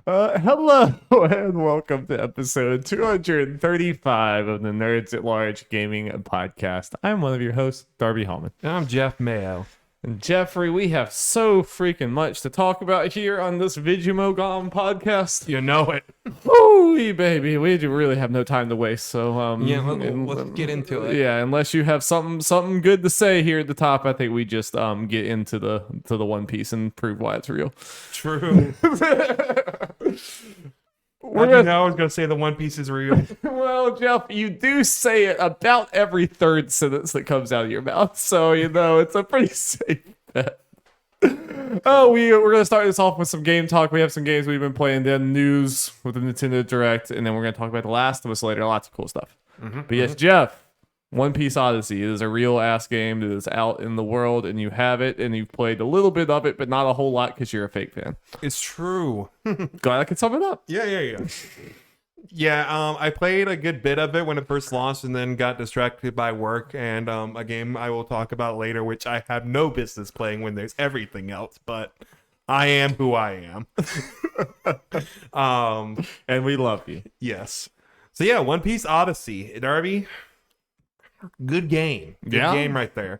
Hello and welcome to episode 235 of the Nerds at Large Gaming Podcast. I'm one of your hosts, Darby Hallman. I'm Jeff Mayo. And Jeffrey, we have so freaking much to talk about here on this Vidumogom podcast. You know it. Ooh, baby, we do really have no time to waste. So, Let's get into it. Yeah, unless you have something good to say here at the top, I think we just get into the One Piece and prove why it's real. True. I was going to say the One Piece is real. Well, Jeff, you do say it about every third sentence that comes out of your mouth, so it's a pretty safe bet. Oh, we're going to start this off with some game talk. We have some games we've been playing, then news with the Nintendo Direct, and then we're going to talk about The Last of Us later. Lots of cool stuff. But yes, Jeff, One Piece Odyssey is a real-ass game that is out in the world, and you have it, and you've played a little bit of it, but not a whole lot because you're a fake fan. It's true. Glad I could sum it up. Yeah. Yeah, I played a good bit of it when it first launched and then got distracted by work and a game I will talk about later, which I have no business playing when there's everything else, but I am who I am. And we love you. Yes. So yeah, One Piece Odyssey. Darby, good game. Good game right there.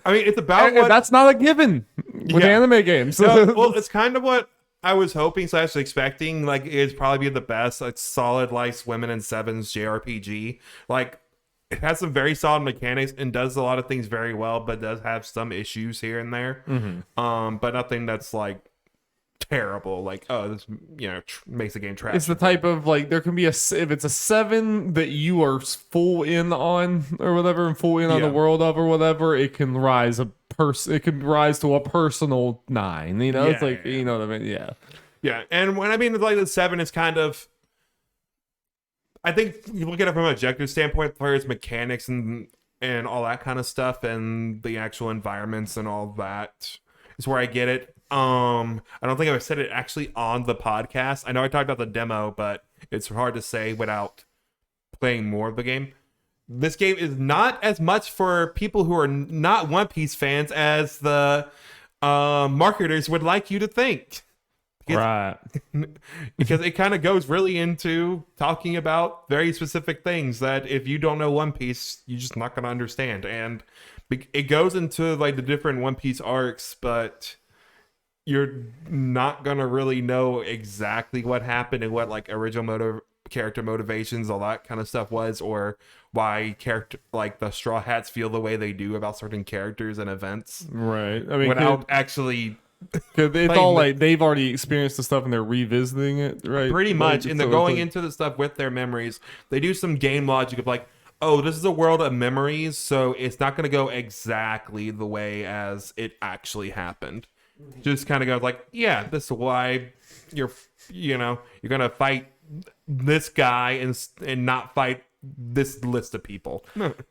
I mean, it's about And that's not a given with anime games. Well, it's kind of what I was hoping / expecting. Like, it'd probably be the best, like, solid, like, Women in Sevens JRPG. Like, it has some very solid mechanics and does a lot of things very well, but does have some issues here and there. But nothing that's like terrible. Like, oh, this makes the game trash. It's the type of, like, there can be if it's a 7 that you are full in on or whatever, and full in on the world of or whatever, it can rise to a personal 9. It's like, you know what I mean? Yeah. And when I mean like the 7 is kind of, I think you look at it from an objective standpoint, players' mechanics and all that kind of stuff, and the actual environments and all that is where I get it. I don't think I've said it actually on the podcast. I know I talked about the demo, but it's hard to say without playing more of the game. This game is not as much for people who are not One Piece fans as the marketers would like you to think. Right. Because it kind of goes really into talking about very specific things that if you don't know One Piece, you're just not going to understand. And it goes into like the different One Piece arcs, but you're not going to really know exactly what happened and what like original character motivations, all that kind of stuff was, or why character like the Straw Hats feel the way they do about certain characters and events. Right. I mean, without actually... Because it's all like they've already experienced the stuff and they're revisiting it, right? Pretty much. And they're going into the stuff with their memories. They do some game logic of like, oh, this is a world of memories, so it's not going to go exactly the way as it actually happened. Just kind of goes like, yeah, this is why you're going to fight this guy and not fight this list of people.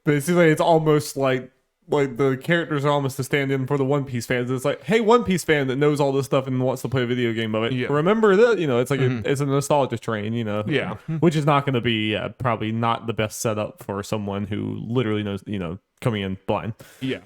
Basically, it's almost like the characters are almost a stand-in for the One Piece fans. It's like, hey, One Piece fan that knows all this stuff and wants to play a video game of it. Yeah. Remember that, it's like it's a nostalgia train, Yeah. Which is not going to be probably not the best setup for someone who literally knows, coming in blind. Yeah.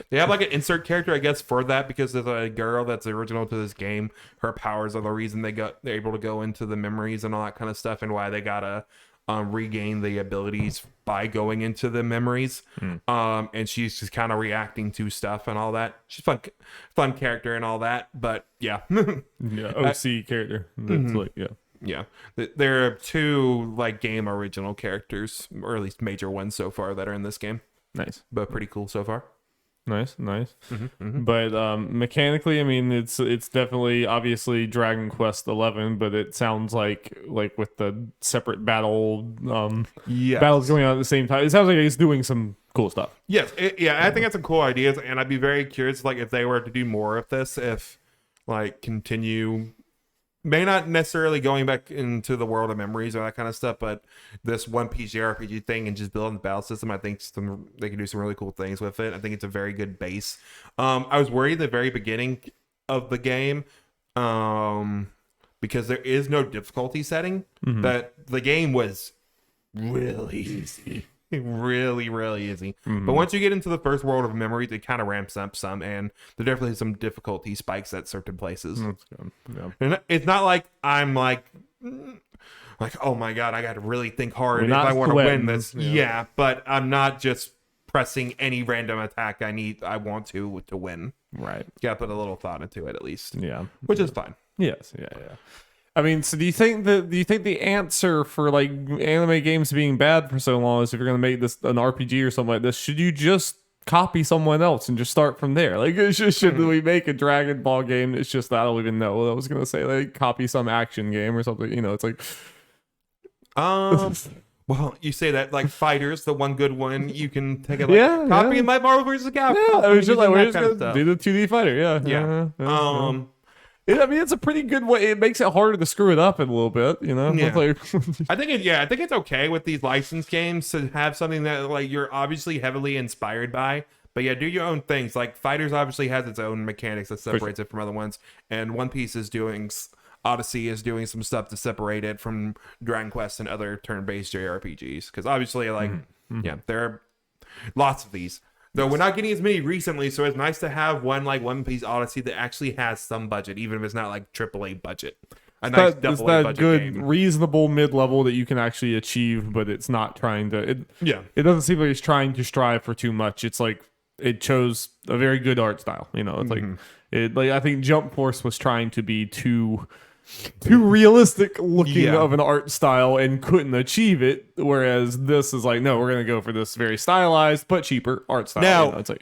They have like an insert character, I guess, for that, because there's a girl that's original to this game. Her powers are the reason they're able to go into the memories and all that kind of stuff, and why they gotta regain the abilities by going into the memories. And she's just kind of reacting to stuff and all that. She's fun character and all that, but yeah. OC character. That's like, yeah. There are 2 like game original characters, or at least major ones so far, that are in this game. Nice. But pretty cool so far. Nice. But mechanically, I mean, it's definitely obviously Dragon Quest 11, but it sounds like with the separate battles going on at the same time, it sounds like it's doing some cool stuff. Yes, I think that's some cool ideas, and I'd be very curious, like, if they were to do more of this, if like continue. May not necessarily going back into the world of memories or that kind of stuff, but this One Piece JRPG thing and just building the battle system, I think they can do some really cool things with it. I think it's a very good base. I was worried at the very beginning of the game, because there is no difficulty setting, that the game was really easy. really, really easy. But once you get into the first world of memories, it kind of ramps up some, and there definitely some difficulty spikes at certain places. That's good. Yeah. And it's not like I'm like, oh my god, I got to really think hard if I want to win this. Yeah, but I'm not just pressing any random attack I want to win. Right. You gotta put a little thought into it at least. Yeah. Which is fine. Yes. Yeah. I mean, so do you think the answer for like anime games being bad for so long is if you're gonna make this an RPG or something like this, should you just copy someone else and just start from there? Like, should we make a Dragon Ball game that's just, I don't even know what I was gonna say, like copy some action game or something? It's like, well, you say that like Fighters, the one good one, you can take it like copy my Marvel vs. Capcom. Yeah, it was just like we're just gonna do the 2D fighter. Yeah. I mean, it's a pretty good way. It makes it harder to screw it up in a little bit, Yeah. Like, I think it's okay with these licensed games to have something that like you're obviously heavily inspired by, but yeah, do your own things. Like Fighters obviously has its own mechanics that separates it from other ones, and One Piece is doing Odyssey is doing some stuff to separate it from Dragon Quest and other turn-based JRPGs, because obviously there are lots of these. Though we're not getting as many recently, so it's nice to have one like One Piece Odyssey that actually has some budget, even if it's not like AAA budget. It's that good, game. Reasonable mid-level that you can actually achieve, but it's not trying to. It doesn't seem like it's trying to strive for too much. It's like it chose a very good art style. It's like I think Jump Force was trying to be too realistic looking of an art style and couldn't achieve it, whereas this is like, no, we're gonna go for this very stylized but cheaper art style. Now it's like,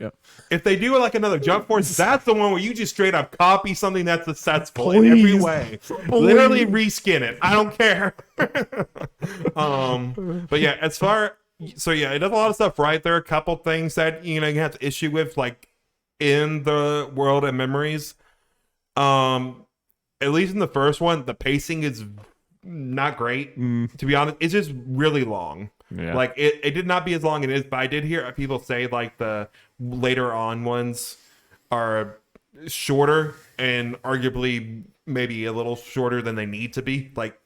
if they do like another Jump Force, that's the one where you just straight up copy something that's successful in every way. Literally reskin it. I don't care. But yeah, it does a lot of stuff right. There are a couple things that you have to issue with, like in the world of memories. At least in the first one, the pacing is not great. To be honest, it's just really long. Yeah. Like it did not be as long as it is, but I did hear people say like the later on ones are shorter and arguably maybe a little shorter than they need to be. Like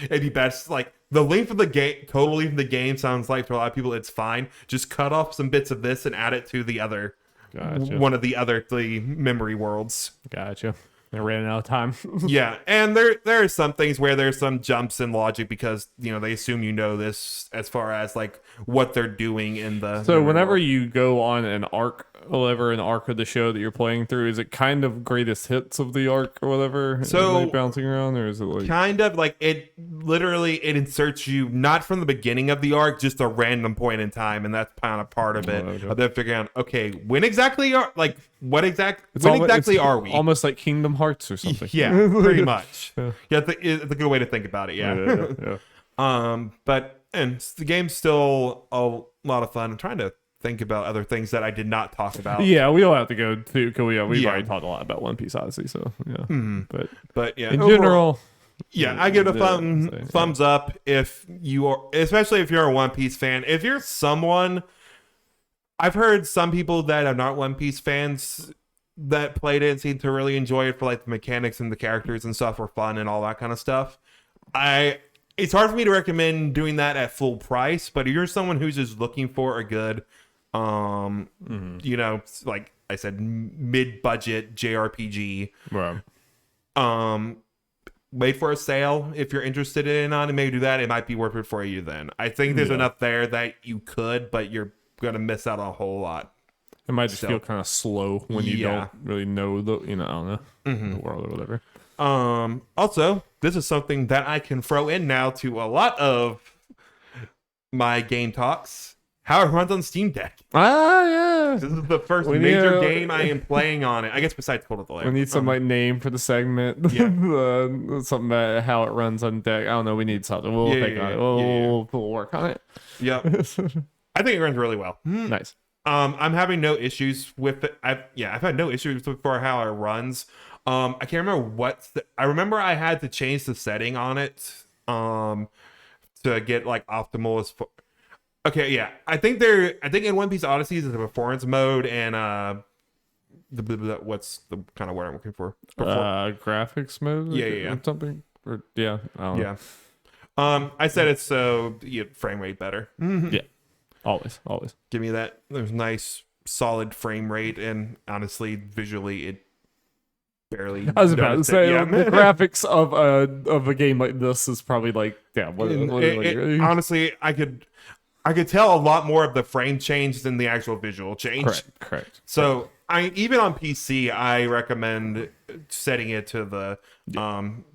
it'd be best, like the length of the game, total length of the game sounds like to a lot of people it's fine. Just cut off some bits of this and add it to the other one of the other three memory worlds. Gotcha. They're running out of time. Yeah, and there are some things where there's some jumps in logic because they assume this as far as like what they're doing in the. So whenever you go on an arc, whatever an arc of the show that you're playing through, is it kind of greatest hits of the arc or whatever? So like bouncing around, or is it like kind of like it inserts you not from the beginning of the arc, just a random point in time, and that's kind of part of it. Of them figuring out, okay, when exactly are we? Almost like Kingdom Hearts or something. Yeah, pretty much. It's a good way to think about it. Yeah. But the game's still a lot of fun. I'm trying to think about other things that I did not talk about. Yeah, we don't have to go to, because we've already talked a lot about One Piece Odyssey, so yeah. But yeah, in general, I give it a thumbs up if you are, especially if you're a One Piece fan. If you're someone, I've heard some people that are not One Piece fans that played it and seemed to really enjoy it for like the mechanics and the characters and stuff were fun and all that kind of stuff. It's hard for me to recommend doing that at full price, but if you're someone who's just looking for a good, like I said, mid-budget JRPG, right. Wait for a sale if you're interested in it. Maybe do that. It might be worth it for you then. I think there's enough there that you could, but you're gonna miss out on a whole lot. It might just feel kind of slow when you don't really know the, I don't know, the world or whatever. Also, this is something that I can throw in now to a lot of my game talks. How it runs on Steam Deck. Yeah. This is the first major game I am playing on it. I guess besides Call of the Lamb. We need some name for the segment. Yeah. Something about how it runs on deck. I don't know. We need something. We'll think on it. We'll work on it. Yeah. I think it runs really well. Nice. I'm having no issues with it. I've had no issues for how it runs. I can't remember I remember I had to change the setting on it to get like optimal as okay, yeah. I think in One Piece Odyssey is a performance mode and what's the kind of word I'm looking for? Graphics mode? Yeah. Something? Or I don't know. I said it's so frame rate better. Yeah. Always, always. Give me that. There's nice, solid frame rate, and honestly, visually, it barely. I was about to say yeah. the graphics of a game like this is probably like Honestly, I could tell a lot more of the frame change than the actual visual change. Correct. So even on PC, I recommend setting it to the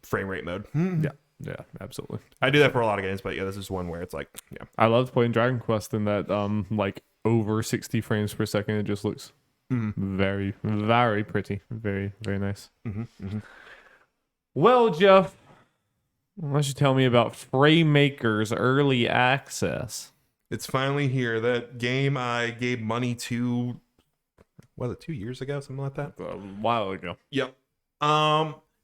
frame rate mode. Yeah, absolutely. I do that for a lot of games, but yeah, this is one where it's like, yeah. I loved playing Dragon Quest in that like over 60 frames per second. It just looks very, very pretty. Very, very nice. Well, Jeff, why don't you tell me about Fraymakers Early Access? It's finally here. That game I gave money to, was it 2 years ago? Something like that? A while ago. Yep.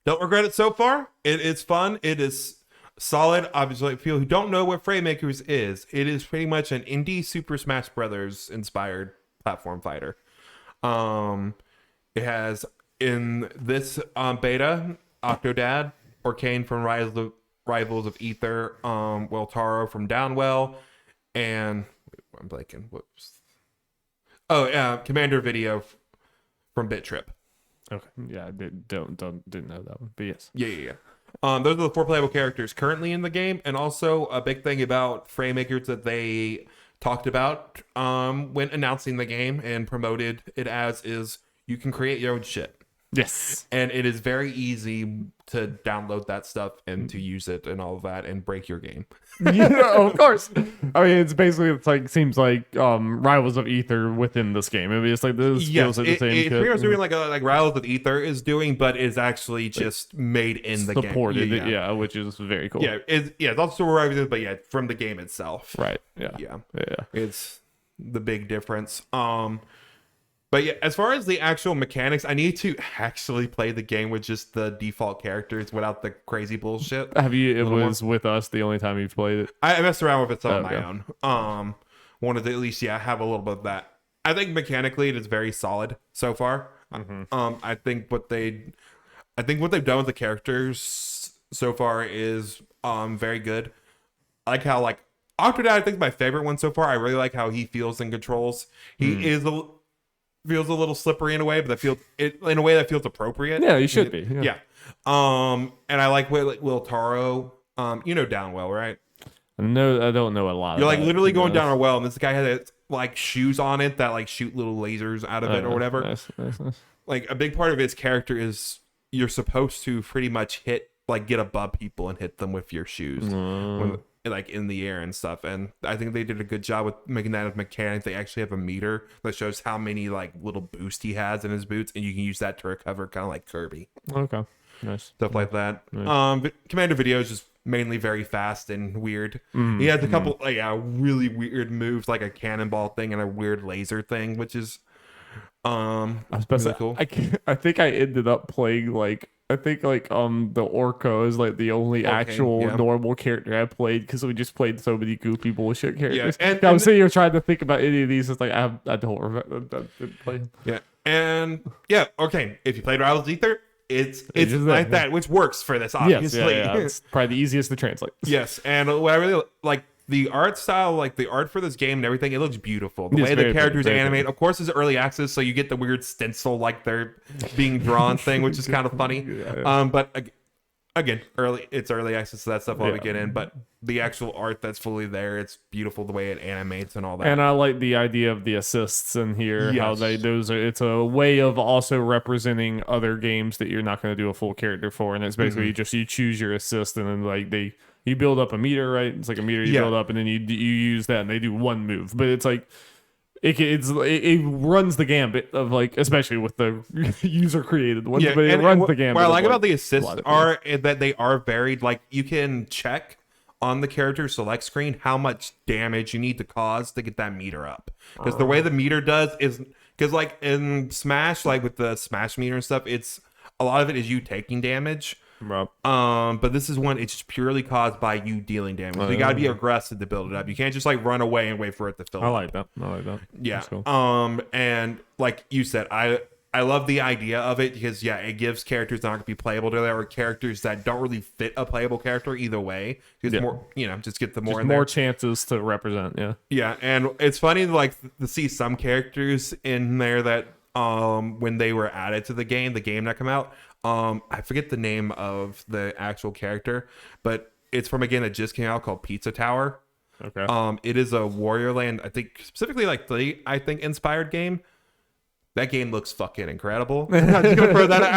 Don't regret it so far. It's fun. It is solid. Obviously, people who don't know what Fraymakers is, it is pretty much an indie Super Smash Brothers inspired platform fighter. It has in this beta Octodad, Orcane from Rivals of Ether, Weltaro from Downwell, and I'm blanking. Whoops. Oh yeah, Commander Video from Bit Trip. Okay. Yeah, I didn't know that one, but yes. Yeah. Those are the 4 playable characters currently in the game, and also a big thing about Fraymakers that they talked about when announcing the game and promoted it as is you can create your own shit. Yes. And it is very easy to download that stuff and to use it and all of that and break your game. Yeah, of course. I mean, seems like Rivals of Ether within this game. I mean, it's like this feels like the same. It's pretty much doing like Rivals of Ether is doing, but is actually just made in the game. Supported, yeah, which is very cool. Yeah, it's also Rivals, but yeah, from the game itself. Right. Yeah. It's the big difference. But yeah, as far as the actual mechanics, I need to actually play the game with just the default characters without the crazy bullshit. Have you? It was with us the only time you've played it. I messed around with it on my own. Wanted to at least have a little bit of that. I think mechanically it is very solid so far. I think what they've done with the characters so far is very good. I like how Octodad, I think, is my favorite one so far. I really like how he feels and controls. He feels a little slippery in a way, but in a way that feels appropriate. Yeah, he should be. Yeah. And I like Will Taro. You know Downwell, right? No, I don't know a lot. You're literally going down a well, and this guy has shoes on it that shoot little lasers out of it or whatever. Nice. A big part of his character is you're supposed to pretty much get above people and hit them with your shoes. When, in the air and stuff, and I think they did a good job with making that a mechanic. They actually have a meter that shows how many little boost he has in his boots, and you can use that to recover, kind of like Kirby. Okay, nice stuff like that. Nice. Commander Video is just mainly very fast and weird. He has a couple really weird moves, like a cannonball thing and a weird laser thing, which is really cool. I think I ended up playing the Orco is the only actual normal character I played because we just played so many goofy bullshit characters. Yeah, and I was sitting here trying to think about any of these. It's I don't remember. I didn't play. Yeah, and okay. If you played Rivals Ether, it's like that, which works for this, obviously. Yes, it's probably the easiest to translate. Yes, and what I really like. The art style, the art for this game and everything, it looks beautiful. The way the characters animate, of course, it's early access, so you get the weird stencil they're being drawn thing, which is kind of funny. But again, it's early access, so that stuff will get in. But the actual art that's fully there, it's beautiful the way it animates and all that. And I like the idea of the assists in here. Yes. How it's a way of also representing other games that you're not going to do a full character for, and it's basically you choose your assist, and then you build up a meter, right? It's like a meter you build up, and then you use that, and they do one move. But it's it runs the gambit of especially with the user created ones. But it runs the gambit. What I like about the assists are that they are varied. You can check on the character select screen how much damage you need to cause to get that meter up. Because the way the meter does is because in Smash, with the Smash meter and stuff, it's a lot of it is you taking damage. But this is one, it's just purely caused by you dealing damage. So you gotta be aggressive to build it up. You can't just run away and wait for it to fill I up. like that. Yeah. Cool. And like you said, I love the idea of it because it gives characters that aren't going to be playable together or characters that don't really fit a playable character either way. Just more, just get the more Just in more there. chances to represent. Yeah. Yeah, and it's funny like to see some characters in there that when they were added to the game that come out, I forget the name of the actual character, but it's from a game that just came out called Pizza Tower. Okay. It is a Warrior Land, I think specifically like inspired game. That game looks fucking incredible. I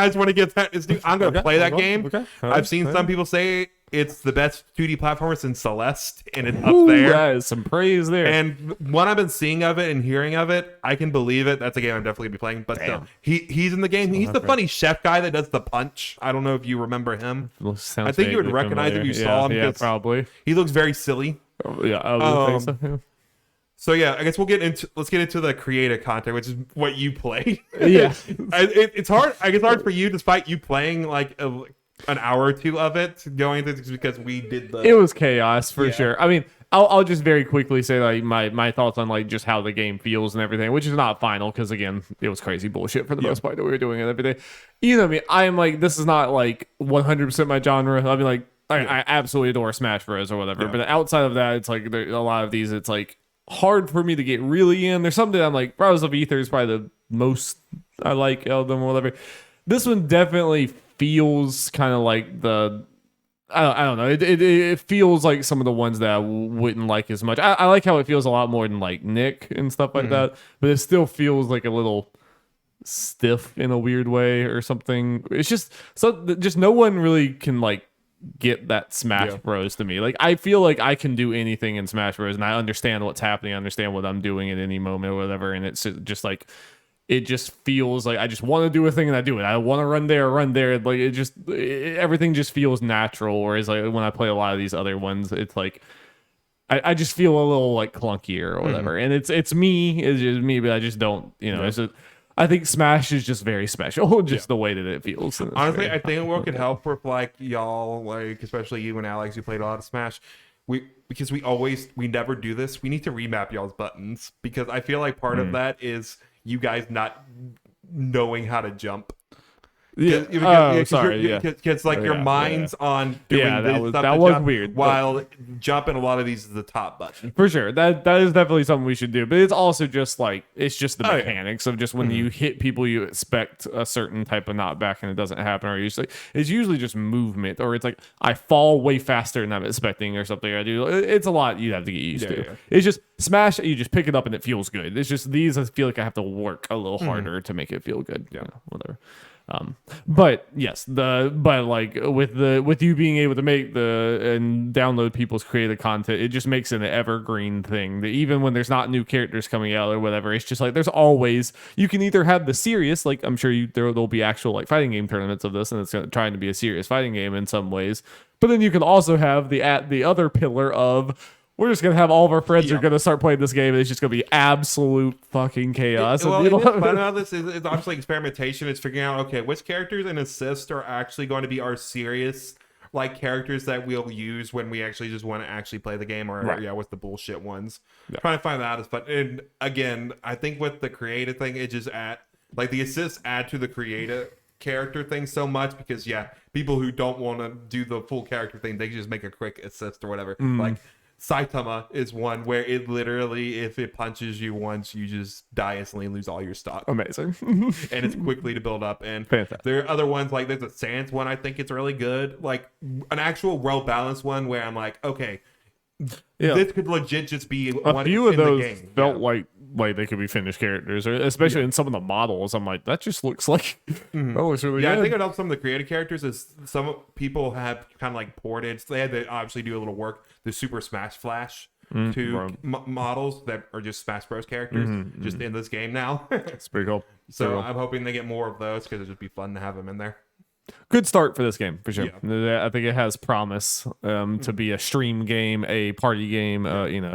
just want to get that. I'm gonna play that game. Okay. I've seen some people say it's the best 2D platformer since Celeste, and it's up there. That is some praise there. And what I've been seeing of it and hearing of it, I can believe it. That's a game I'm definitely gonna be playing. But still, he's in the game. He's the funny chef guy that does the punch. I don't know if you remember him. I think you would recognize if you saw him. Yeah, probably. He looks very silly. Yeah, I would think so. So yeah, I guess let's get into the creative content, which is what you play. Yeah, it's hard. I guess hard for you, despite you playing like an hour or two of it, going through because we did the. It was chaos for sure. I mean, I'll just very quickly say like my thoughts on like just how the game feels and everything, which is not final because again, it was crazy bullshit for the most part that we were doing it every day. You know what I mean? I am like, this is not like 100% my genre. I mean, like I absolutely adore Smash Bros or whatever, but outside of that, it's like there, a lot of these, it's like hard for me to get really in. There's something I'm like, Brothers of Ether is probably the most I like of them or whatever. This one definitely feels kind of like the I don't know. It feels like some of the ones that I wouldn't like as much. I like how it feels a lot more than like Nick and stuff like that, but it still feels like a little stiff in a weird way or something. It's just no one really can like get that Smash Bros to me. Like I feel like I can do anything in Smash Bros and I understand what's happening, I understand what I'm doing at any moment or whatever, and it's just like it just feels like I just want to do a thing and I do it. I want to run there. Like everything just feels natural. Whereas like when I play a lot of these other ones, it's like I just feel a little like clunkier or whatever. And it's just me, but I just don't. It's I think Smash is just very special, just the way that it feels. Honestly, I think what could help with like y'all, like especially you and Alex, who played a lot of Smash, because we never do this. We need to remap y'all's buttons because I feel like part of that is you guys not knowing how to jump. Sorry. Because like your mind's on doing this stuff that was weird. While jumping, a lot of these is the top button. For sure, that is definitely something we should do. But it's also just like it's just the mechanics of just when you hit people, you expect a certain type of knockback and it doesn't happen. Or it's usually just movement, or it's like I fall way faster than I'm expecting, or something. I do. It's a lot you have to get used to. Yeah. It's just Smash. You just pick it up and it feels good. It's just these. I feel like I have to work a little harder to make it feel good. Yeah, whatever. But yes, like with you being able to make and download people's creative content, it just makes it an evergreen thing that even when there's not new characters coming out or whatever, it's just like there's always, you can either have the serious, like I'm sure there'll be actual like fighting game tournaments of this, and it's trying to be a serious fighting game in some ways, but then you can also have the other pillar of we're just going to have all of our friends are going to start playing this game, and it's just going to be absolute fucking chaos. What's fun about this is obviously experimentation. It's figuring out, okay, which characters and assists are actually going to be our serious like characters that we'll use when we actually just want to actually play the game, or with the bullshit ones. Trying to find that is fun. And again, I think with the creative thing, it just like the assists add to the creative character thing so much because people who don't want to do the full character thing, they can just make a quick assist or whatever. Like Saitama is one where it literally, if it punches you once, you just die instantly and lose all your stock. Amazing. And it's quickly to build up. And fantastic. There are other ones, like there's a Sans one, I think it's really good. Like an actual well-balanced one where I'm like, okay, this could legit just be a few of those felt like they could be finished characters, or especially in some of the models. I'm like, that just looks like that looks really good. I think it helps some of the creative characters is some people have kind of like ported. So they had to obviously do a little work. The Super Smash Flash to models that are just Smash Bros characters just in this game now. It's pretty cool. So I'm hoping they get more of those because it'd just be fun to have them in there. Good start for this game, for sure. I think it has promise to be a stream game, a party game,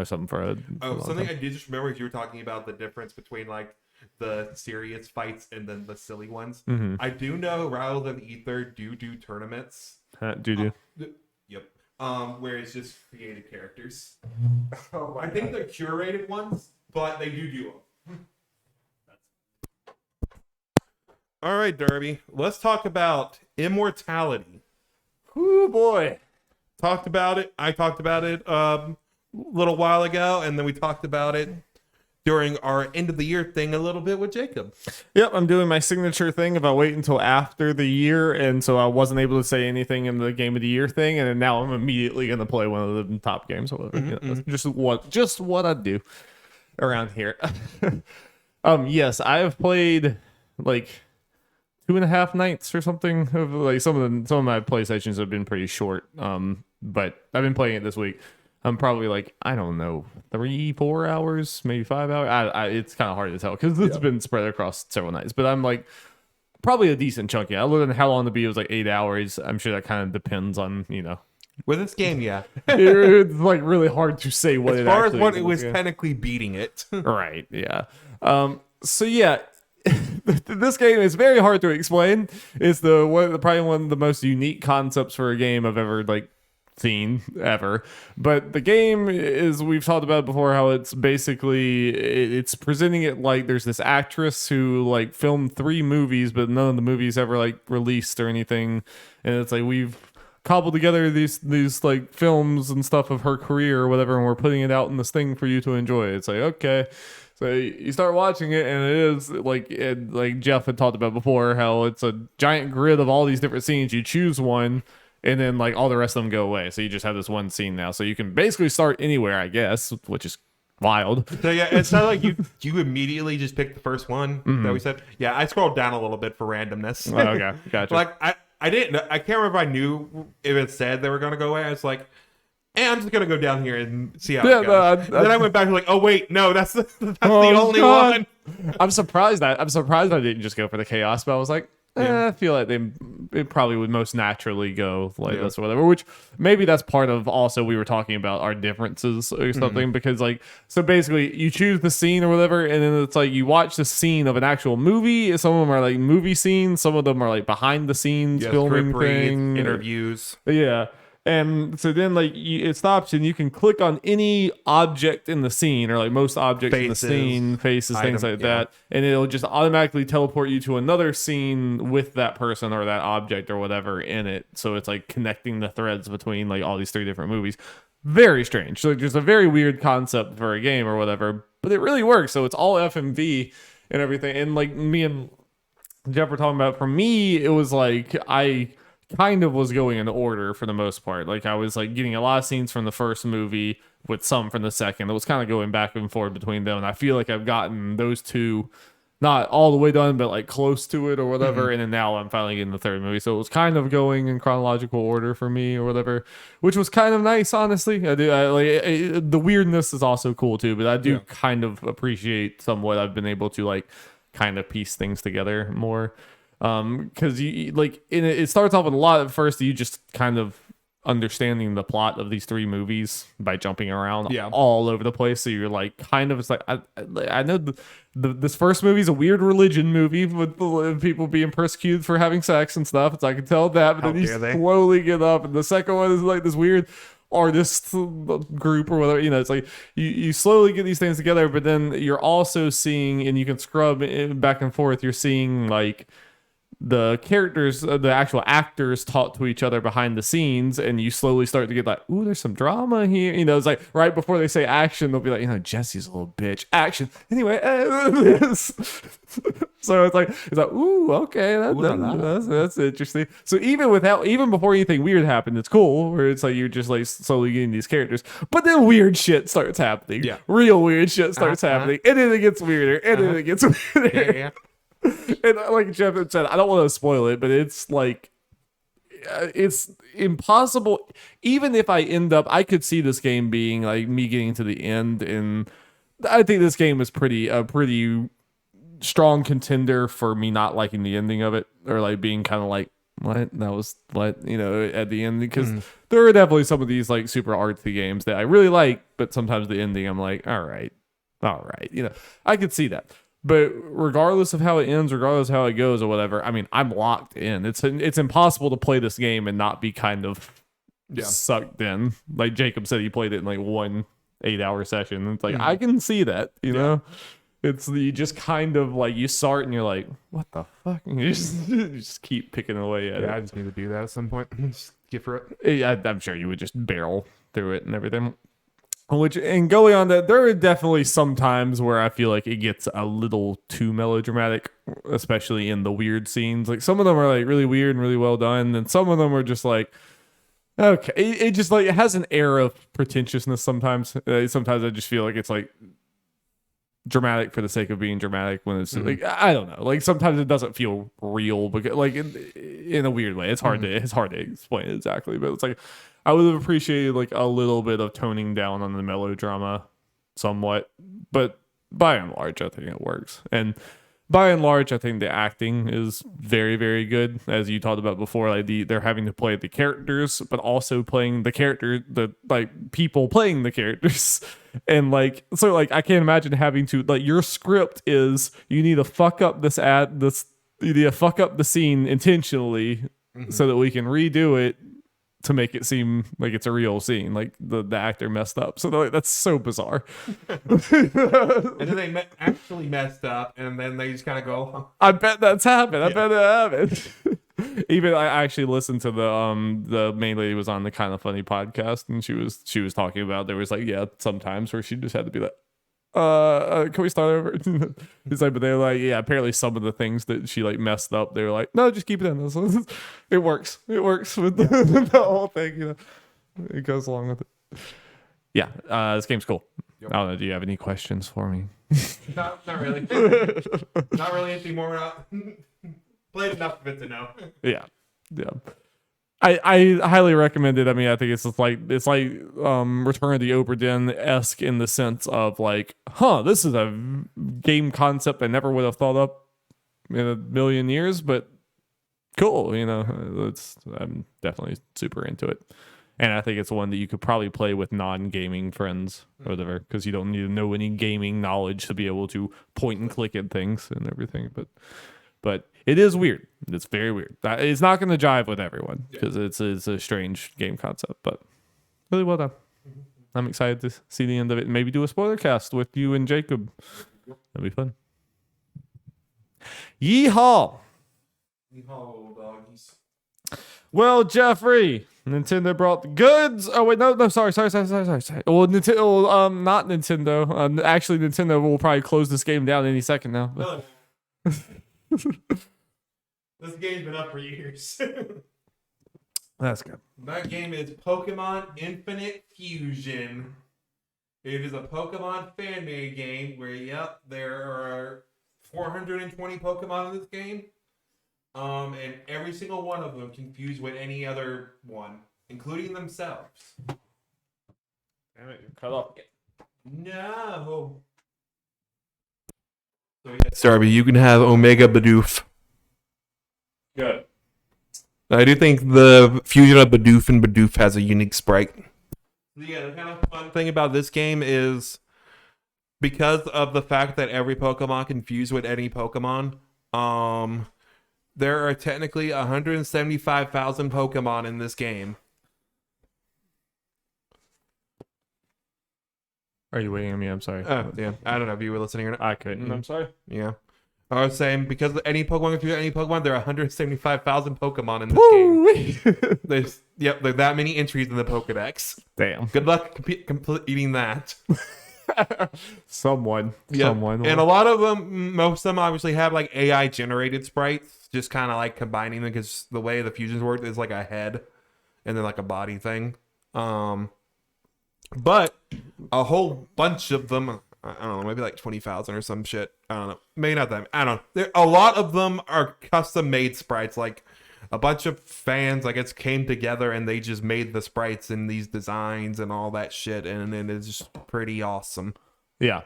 something for something I did just remember is you were talking about the difference between like the serious fights and then the silly ones. I do know Rattle of Ether do tournaments. Do. Yep. Where it's just created characters. I think they're curated ones, but they do them. All right, Derby. Let's talk about Immortality. Oh boy. Talked about it. I talked about it a little while ago, and then we talked about it during our end of the year thing a little bit with Jacob. Yep, I'm doing my signature thing about waiting until after the year, and so I wasn't able to say anything in the game of the year thing, and then now I'm immediately going to play one of the top games or whatever. That's just what I do around here. Yes, I have played like 2.5 nights or something of like some of my PlayStations have been pretty short. But I've been playing it this week. I'm probably like, I don't know, 3-4 hours, maybe 5 hours. It's kind of hard to tell because it's been spread across several nights. But I'm like probably a decent chunk. Yeah, other than how long the beat was like 8 hours. I'm sure that kind of depends on With this game, yeah. It's like really hard to say what as it far actually as what is. it was technically beating it. Right. Yeah. So yeah. This game is very hard to explain. It's probably one of the most unique concepts for a game I've ever seen ever. But the game is, we've talked about before, how it's basically it's presenting it like there's this actress who filmed 3 movies, but none of the movies ever released or anything. And it's like we've cobbled together these films and stuff of her career or whatever, and we're putting it out in this thing for you to enjoy. It's like, okay. So you start watching it, and it is like Jeff had talked about before, how it's a giant grid of all these different scenes. You choose one, and then all the rest of them go away. So you just have this one scene now. So you can basically start anywhere, I guess, which is wild. So yeah, it's not like you immediately just pick the first one that we said. Yeah, I scrolled down a little bit for randomness. Oh, okay, gotcha. I didn't. I can't remember if I knew if it said they were going to go away. I was like, I'm just gonna go down here and see how it goes. Then I went back and oh wait, no, that's the only one. I'm surprised I didn't just go for the chaos, but I was like, I feel like it probably would most naturally go this or whatever. Which maybe that's part of also we were talking about our differences or something, because so basically you choose the scene or whatever, and then it's you watch the scene of an actual movie. Some of them are movie scenes, some of them are behind the scenes filming thing, interviews. Yeah. And so then it stops and you can click on any object in the scene, or most objects in the scene, faces, things like that, and it'll just automatically teleport you to another scene with that person or that object or whatever in it. So it's connecting the threads between all these 3 different movies. Very strange. So just a very weird concept for a game or whatever, but it really works. So it's all FMV and everything. And me and Jeff were talking about, for me, it was I kind of was going in order for the most part. I was getting a lot of scenes from the first movie with some from the second. It was kind of going back and forth between them, and I feel like I've gotten those 2 not all the way done, but close to it or whatever. And then now I'm finally getting the third movie, so it was kind of going in chronological order for me or whatever, which was kind of nice, honestly. The weirdness is also cool too, but I do kind of appreciate somewhat I've been able to kind of piece things together more. Because it starts off with a lot at first, you just kind of understanding the plot of these 3 movies by jumping around all over the place. So you're I know this first movie is a weird religion movie with people being persecuted for having sex and stuff. It's I can tell that, but then you slowly get up, and the second one is this weird artist group or whatever. It's you slowly get these things together, but then you're also seeing, and you can scrub back and forth, you're seeing the characters, the actual actors talk to each other behind the scenes, and you slowly start to get ooh, there's some drama here. It's right before they say action, they'll be Jesse's a little bitch. Action. Anyway, so it's ooh, okay, that's interesting. So even before anything weird happened, it's cool, where it's you're just slowly getting these characters, but then weird shit starts happening. Yeah, real weird shit starts happening, and then it gets weirder, and then it gets weirder. Yeah. And like Jeff had said, I don't want to spoil it, but it's it's impossible. Even if I end up, I could see this game being me getting to the end, and I think this game is a pretty strong contender for me not liking the ending of it, or being kind of what that was at the end, because there are definitely some of these super artsy games that I really like, but sometimes the ending I'm all right, I could see that. But regardless of how it ends, regardless of how it goes or whatever, I mean, I'm locked in. It's impossible to play this game and not be kind of sucked in. Like Jacob said, he played it in 1 8-hour session. It's I can see that, you know? It's you just kind of like you start and you're like, what the fuck? And you just keep picking away at Yeah, I it. just need to do that at some point. Just get for it. I'm sure you would just barrel through it and everything. And going on that, there are definitely some times where I feel like it gets a little too melodramatic, especially in the weird scenes. Like some of them are like really weird and really well done, and some of them are just like, okay, it just like it has an air of pretentiousness sometimes. Sometimes I just feel like it's like dramatic for the sake of being dramatic when it's like I don't know. Like sometimes it doesn't feel real, because like in a weird way. It's hard to explain exactly, but it's like I would have appreciated like a little bit of toning down on the melodrama somewhat, but by and large I think it works. And by and large I think the acting is very, very good, as you talked about before. Like they're having to play the characters but also playing the like people playing the characters. And like so like I can't imagine having to like your script is you need to fuck up you need to fuck up the scene intentionally so that we can redo it to make it seem like it's a real scene, like the actor messed up. So like, that's so bizarre. And then they actually messed up, and then they just kind of go. I bet that's happened. I bet it happened. Even I actually listened to the main lady was on the Kind of Funny podcast, and she was talking about there was like sometimes where she just had to be like, can we start over? It's like, but they're like, yeah, apparently some of the things that she like messed up, they were like, no, just keep it in. It works with the whole thing, you know. It goes along with it. Yeah, this game's cool. Yep. I don't know. Do you have any questions for me? Not really. Not really anything more. Played enough of it to know. Yeah. I highly recommend it. I mean, I think it's like Return of the Obra Dinn-esque in the sense of like, this is a game concept I never would have thought up in a million years, but cool, you know. I'm definitely super into it. And I think it's one that you could probably play with non-gaming friends or whatever, because you don't need to know any gaming knowledge to be able to point and click at things and everything. But it is weird. It's very weird. It's not going to jive with everyone because it's a strange game concept, but really well done. I'm excited to see the end of it and maybe do a spoiler cast with you and Jacob. That'd be fun. Yeehaw! Yeehaw, doggies. Well, Jeffrey, Nintendo brought the goods. Oh wait, no, sorry. Well, Nintendo, not Nintendo. Actually, Nintendo will probably close this game down any second now. But. This game's been up for years. That's good. That game is Pokemon Infinite Fusion. It is a Pokemon fan-made game where, there are 420 Pokemon in this game. And every single one of them can fuse with any other one, including themselves. Damn it, you're cut off. No. So yes, Darby, you can have Omega Bidoof. Good. I do think the fusion of Bidoof and Bidoof has a unique sprite. Yeah, the kind of fun thing about this game is because of the fact that every Pokemon can fuse with any Pokemon, there are technically 175,000 Pokemon in this game. Are you waiting on me? I'm sorry. Oh, yeah. I don't know if you were listening or not. I couldn't. I'm sorry. Yeah. I was saying, because any Pokemon can fuse with any Pokemon, there are 175,000 Pokemon in this game. There's that many entries in the Pokedex. Damn. Good luck completing that. Someone. And a lot of them, most of them obviously have like AI generated sprites, just kind of like combining them, because the way the fusions work is like a head and then like a body thing. But a whole bunch of them, I don't know, maybe like 20,000 or some shit. I don't know. Maybe not them. I don't know. A lot of them are custom made sprites. Like a bunch of fans, I guess, came together and they just made the sprites in these designs and all that shit. And it's just pretty awesome. Yeah.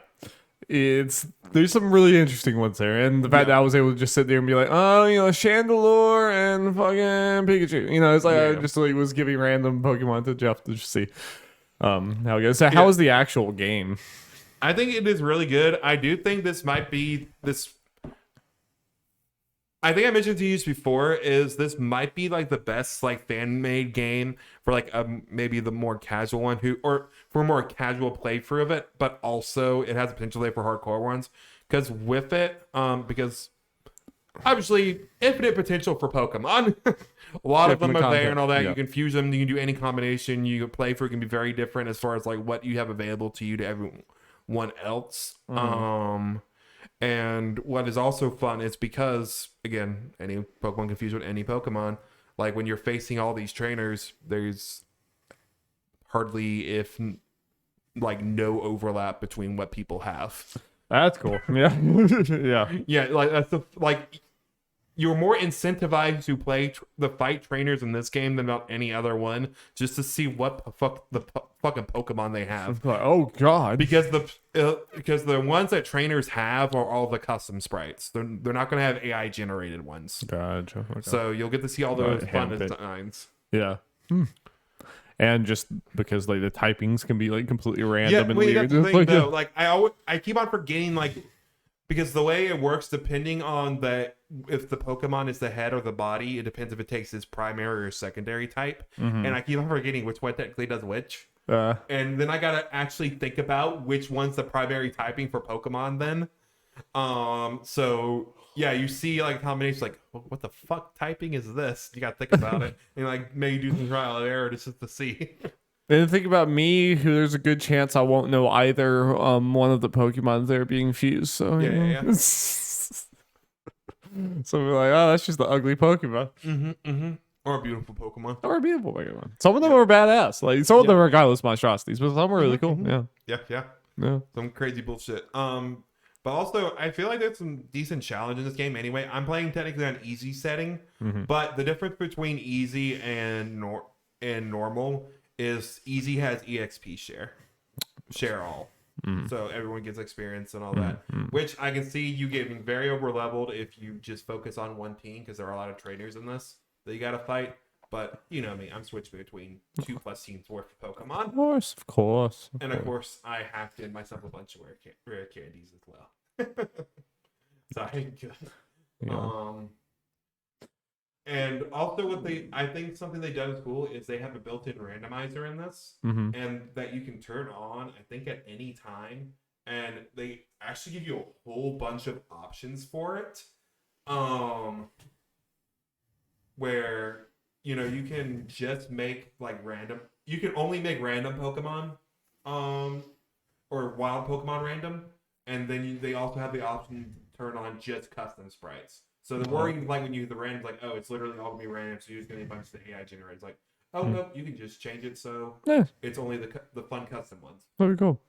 There's some really interesting ones there. And the fact that I was able to just sit there and be like, Chandelure and fucking Pikachu. It's like I just like was giving random Pokemon to Jeff to just see how it goes. So how was the actual game? I think it is really good. I do think this might be this. I think I mentioned to you before is this might be like the best like fan made game for like maybe the more casual one or for a more casual playthrough of it, but also it has a potential there for hardcore ones, because with it, because obviously infinite potential for Pokemon. A lot of them are there and all that. Yeah. You can fuse them. You can do any combination you play for. It can be very different as far as like what you have available to you to everyone else. And what is also fun is because, again, any Pokemon can fuse with any Pokemon. Like when you're facing all these trainers, there's hardly, if like, no overlap between what people have. That's cool. Yeah. Yeah. Yeah, like that's you're more incentivized to play the fight trainers in this game than about any other one, just to see what fucking Pokemon they have. Like, oh god. Because the ones that trainers have are all the custom sprites. They're not going to have AI generated ones. Gotcha. Okay. So you'll get to see all those fun designs. Yeah. And just because like the typings can be like completely random and weird. That's the thing, though. Like I keep on forgetting, like, because the way it works, depending on if the Pokemon is the head or the body, it depends if it takes its primary or secondary type. And I keep on forgetting which one technically does which. And then I gotta actually think about which one's the primary typing for Pokemon then. So yeah, you see like combinations like, what the fuck typing is this? You gotta think about it and like maybe do some trial and error just to see. And think about me, who there's a good chance I won't know either one of the Pokemon that are being fused. So Yeah. So we're like, oh, that's just the ugly Pokemon. Or a beautiful Pokemon. Or a beautiful Pokemon. Some of them are badass. Like some of them are godless monstrosities, but some are really cool. Yeah. Some crazy bullshit. But also I feel like there's some decent challenge in this game anyway. I'm playing technically on easy setting, but the difference between easy and normal is easy has EXP share all. So everyone gets experience and all that, which I can see you getting very over leveled if you just focus on one team, because there are a lot of trainers in this that you gotta fight. But you know me, I'm switching between 2+ teams worth of Pokemon. Of course. And of course, I have to myself a bunch of rare candies as well. So I good. Yeah. And also I think something they done is cool is they have a built-in randomizer in this, and that you can turn on, I think, at any time, and they actually give you a whole bunch of options for it. Where you can just make you can only make random Pokemon, or wild Pokemon random, and then they also have the option to turn on just custom sprites. So the worrying, like when you the random, like, oh, it's literally all gonna be random, so you're just gonna get a bunch of the AI generators. Like, oh no, you can just change it so it's only the fun custom ones. Very cool.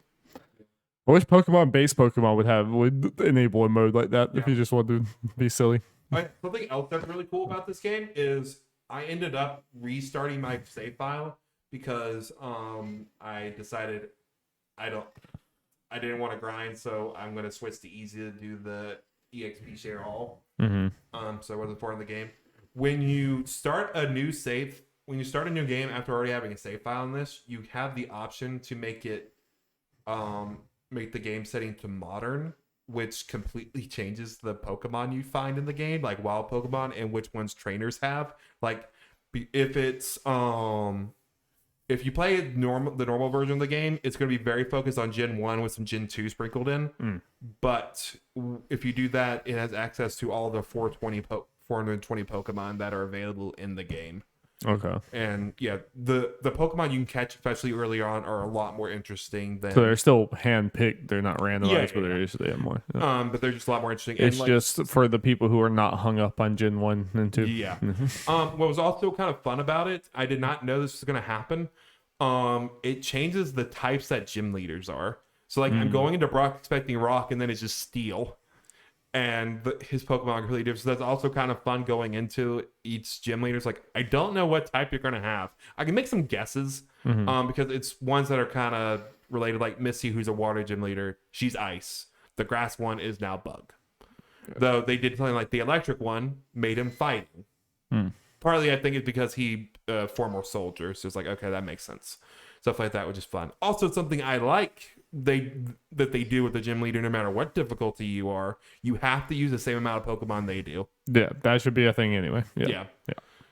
I wish base Pokemon would enable a mode like that if you just want to be silly. Something else that's really cool about this game is I ended up restarting my save file because I decided I didn't want to grind, so I'm gonna switch to easy to do the EXP share all. So I wasn't far in the game. When you start a new game after already having a save file in this, you have the option to make it make the game setting to modern, which completely changes the Pokemon you find in the game, like wild Pokemon, and which ones trainers have. Like if it's if you play the normal version of the game, it's going to be very focused on Gen 1 with some Gen 2 sprinkled in. But if you do that, it has access to all the 420 Pokemon that are available in the game. Okay. And yeah, the Pokemon you can catch, especially early on, are a lot more interesting than. So they're still hand-picked. They're not randomized, but they're usually more. But they're just a lot more interesting. It's just for the people who are not hung up on Gen 1 and 2. Yeah. What was also kind of fun about it, I did not know this was going to happen. It changes the types that gym leaders are. So like I'm going into Brock expecting Rock, and then it's just Steel. And his Pokemon are completely different. So that's also kind of fun going into each gym leader. It's like, I don't know what type you're going to have. I can make some guesses because it's ones that are kind of related. Like Missy, who's a water gym leader, she's ice. The grass one is now bug. Though they did something like the electric one made him fighting. Partly, I think it's because he former soldier. So it's like, okay, that makes sense. Stuff like that, which is fun. Also, something I like that they do with the gym leader, no matter what difficulty you are, you have to use the same amount of Pokemon they do. Yeah, that should be a thing anyway. Yeah.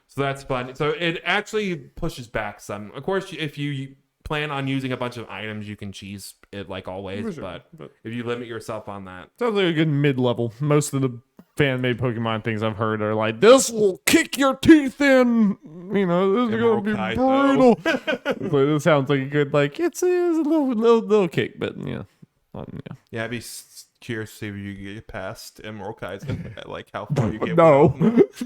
So that's fun. So it actually pushes back some. Of course, if you plan on using a bunch of items, you can cheese it like always. For sure, But if you limit yourself on that, Sounds like a good mid-level. Most of the fan-made Pokemon things I've heard are like, this will kick your teeth in. You know, this is going to be brutal. So it sounds like a good, like, it's a little kick, but yeah. yeah, I'd be curious to see if you get past Emerald Kaizen, like how far you get. No,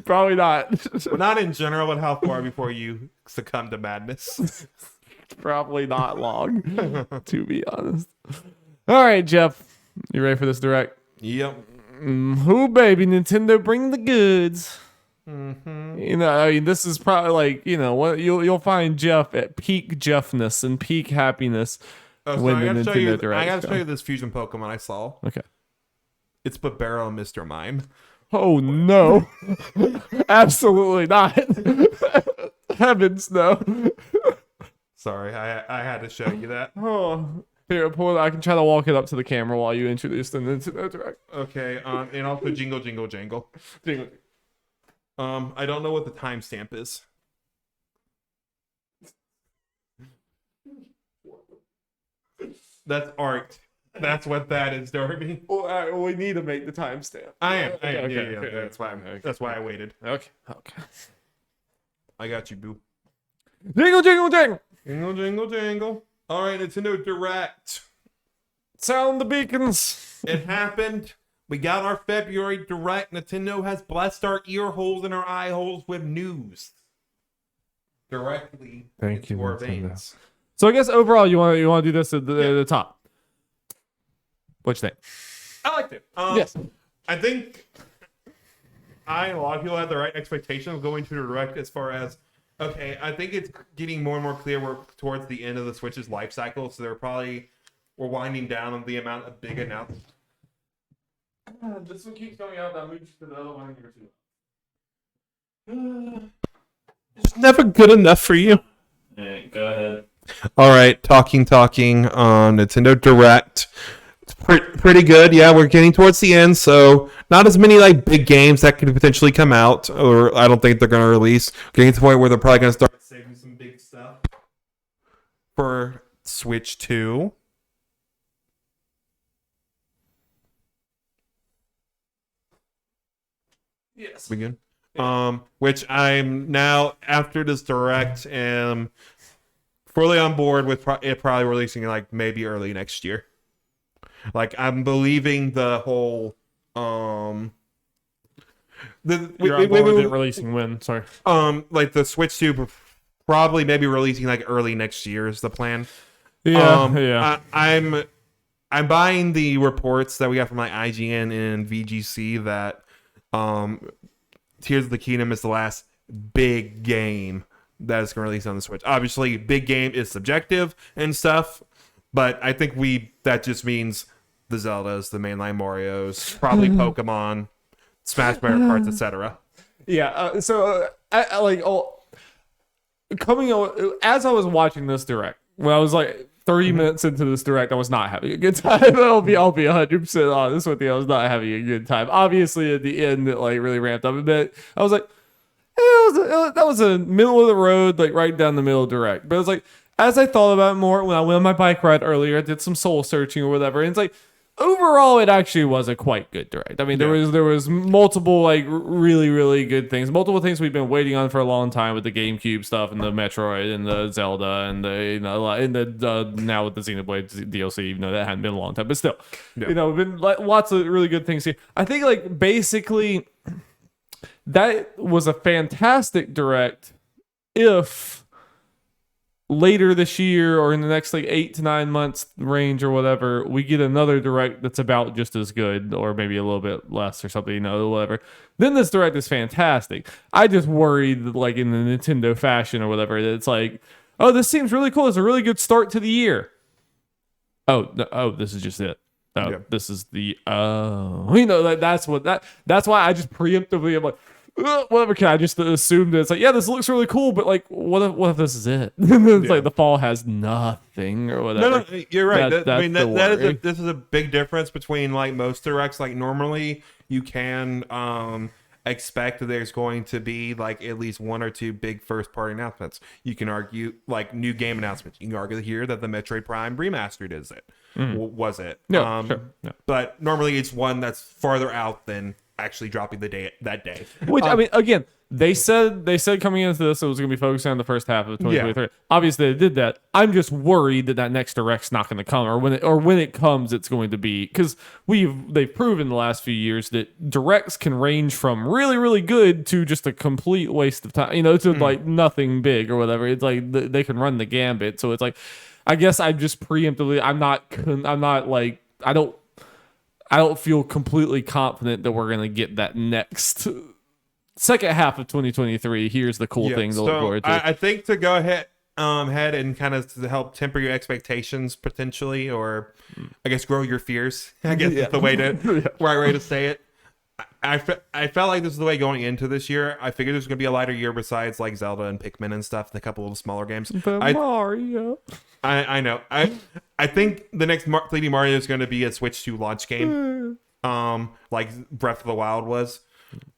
probably not. Well, not in general, but how far before you succumb to madness. Probably not long, to be honest. All right, Jeff, you ready for this direct? Yep. Oh, baby, Nintendo, bring the goods. Mm-hmm. You know, I mean, this is probably like, you know, what you'll find Jeff at peak Jeffness and peak happiness when the Nintendo Direct. I gotta show you this fusion Pokemon I saw. Okay. It's Babero and Mr. Mime. Oh no! Absolutely not. Heavens no. Sorry, I had to show you that. Oh, here, pull it. I can try to walk it up to the camera while you introduce the Nintendo Direct. Okay. And also Jingle Jingle Jangle. Jingle. I don't know what the timestamp is. That's art. That's what that is, Darby. Well, we need to make the timestamp. I am. Okay. That's why I waited. Okay. I got you, boo. Jingle, jingle, jingle. Jingle, jingle, jangle. All right, Nintendo Direct. Sound the beacons. It happened. We got our February Direct. Nintendo has blessed our ear holes and our eye holes with news directly into our veins. So I guess overall, you want to do this at the top. What you think? I liked it. Yes. I think a lot of people had the right expectations going to the Direct as far as, okay, I think it's getting more and more clear we're towards the end of the Switch's life cycle, so we're winding down on the amount of big announcements. This one keeps going out. That moves to the other one here too. It's never good enough for you. Yeah, go ahead. All right, talking on Nintendo Direct. It's pretty good. Yeah, we're getting towards the end, so not as many like big games that could potentially come out, or I don't think they're going to release. Getting to the point where they're probably going to start saving some big stuff for Switch 2. Yes. We good? Which I'm now after this Direct am fully on board with it probably releasing like maybe early next year. Like I'm believing the whole releasing when? Sorry. Like the Switch 2 probably maybe releasing like early next year is the plan. Yeah. I'm buying the reports that we got from like IGN and VGC that Tears of the Kingdom is the last big game that is going to release on the Switch. Obviously, big game is subjective and stuff, but I think that just means the Zeldas, the mainline Marios, probably Pokemon, Smash Bros. Cards, etc. Yeah. So I like as I was watching this Direct, when I was like 30 minutes into this Direct, I was not having a good time. I'll be 100% honest with you. I was not having a good time. Obviously, at the end, it like really ramped up a bit. I was like, that was a middle of the road, like right down the middle Direct. But it was like, as I thought about it more, when I went on my bike ride earlier, I did some soul searching or whatever, and it's like, overall, it actually was a quite good Direct. I mean, there was multiple like really, really good things, multiple things we've been waiting on for a long time with the GameCube stuff and the Metroid and the Zelda and the now with the Xenoblade DLC, even though that hadn't been a long time, but still, we've been like, lots of really good things here. I think like basically that was a fantastic Direct if later this year or in the next like 8 to 9 months range or whatever, we get another Direct that's about just as good or maybe a little bit less or something, whatever. Then this Direct is fantastic. I just worried that, like in the Nintendo fashion or whatever, that it's like, oh, this seems really cool. It's a really good start to the year. This is just it. This is the that's why I just preemptively am like, whatever. Can I just assume that it's like, yeah, this looks really cool, but like, what if this is it? It's like the fall has nothing or whatever. No, you're right. This is a big difference between like most Directs. Like normally you can expect that there's going to be like at least one or two big first party announcements. You can argue like new game announcements. You can argue here that the Metroid Prime remastered is it. Was it? No, sure. No. But normally it's one that's farther out than actually dropping that day. Which I mean, again, they said coming into this it was going to be focused on the first half of 2023. Yeah. Obviously, they did that. I'm just worried that next Direct's not going to come, or when it comes, it's going to be because they've proven the last few years that Directs can range from really really good to just a complete waste of time. You know, to like nothing big or whatever. It's like they can run the gambit. So it's like, I guess I'm just preemptively. I'm not like I don't feel completely confident that we're going to get that next second half of 2023. Here's the cool thing to look forward to. I think to go ahead and kind of to help temper your expectations potentially, or I guess grow your fears. I guess is the right way to say it. I felt like this is the way going into this year. I figured there's going to be a lighter year besides like Zelda and Pikmin and stuff, and a couple of smaller games. Mario. I know. I think the next 3D Mario is going to be a Switch 2 launch game. Like Breath of the Wild was.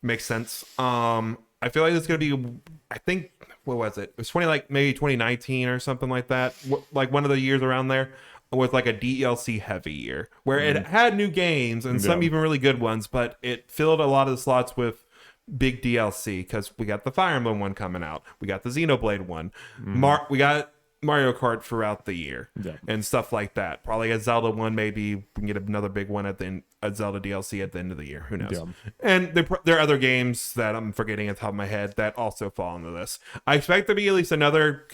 Makes sense. I feel like it's going to be, I think, what was it? It was maybe 2019 or something like that. Like one of the years around there was like a DLC heavy year where it had new games and some even really good ones, but it filled a lot of the slots with big DLC because we got the Fire Emblem one coming out. We got the Xenoblade one. We got Mario Kart throughout the year and stuff like that. Probably a Zelda one, maybe we can get another big one at the end, a Zelda DLC at the end of the year. Who knows? And there are other games that I'm forgetting at the top of my head that also fall into this. I expect there to be at least another,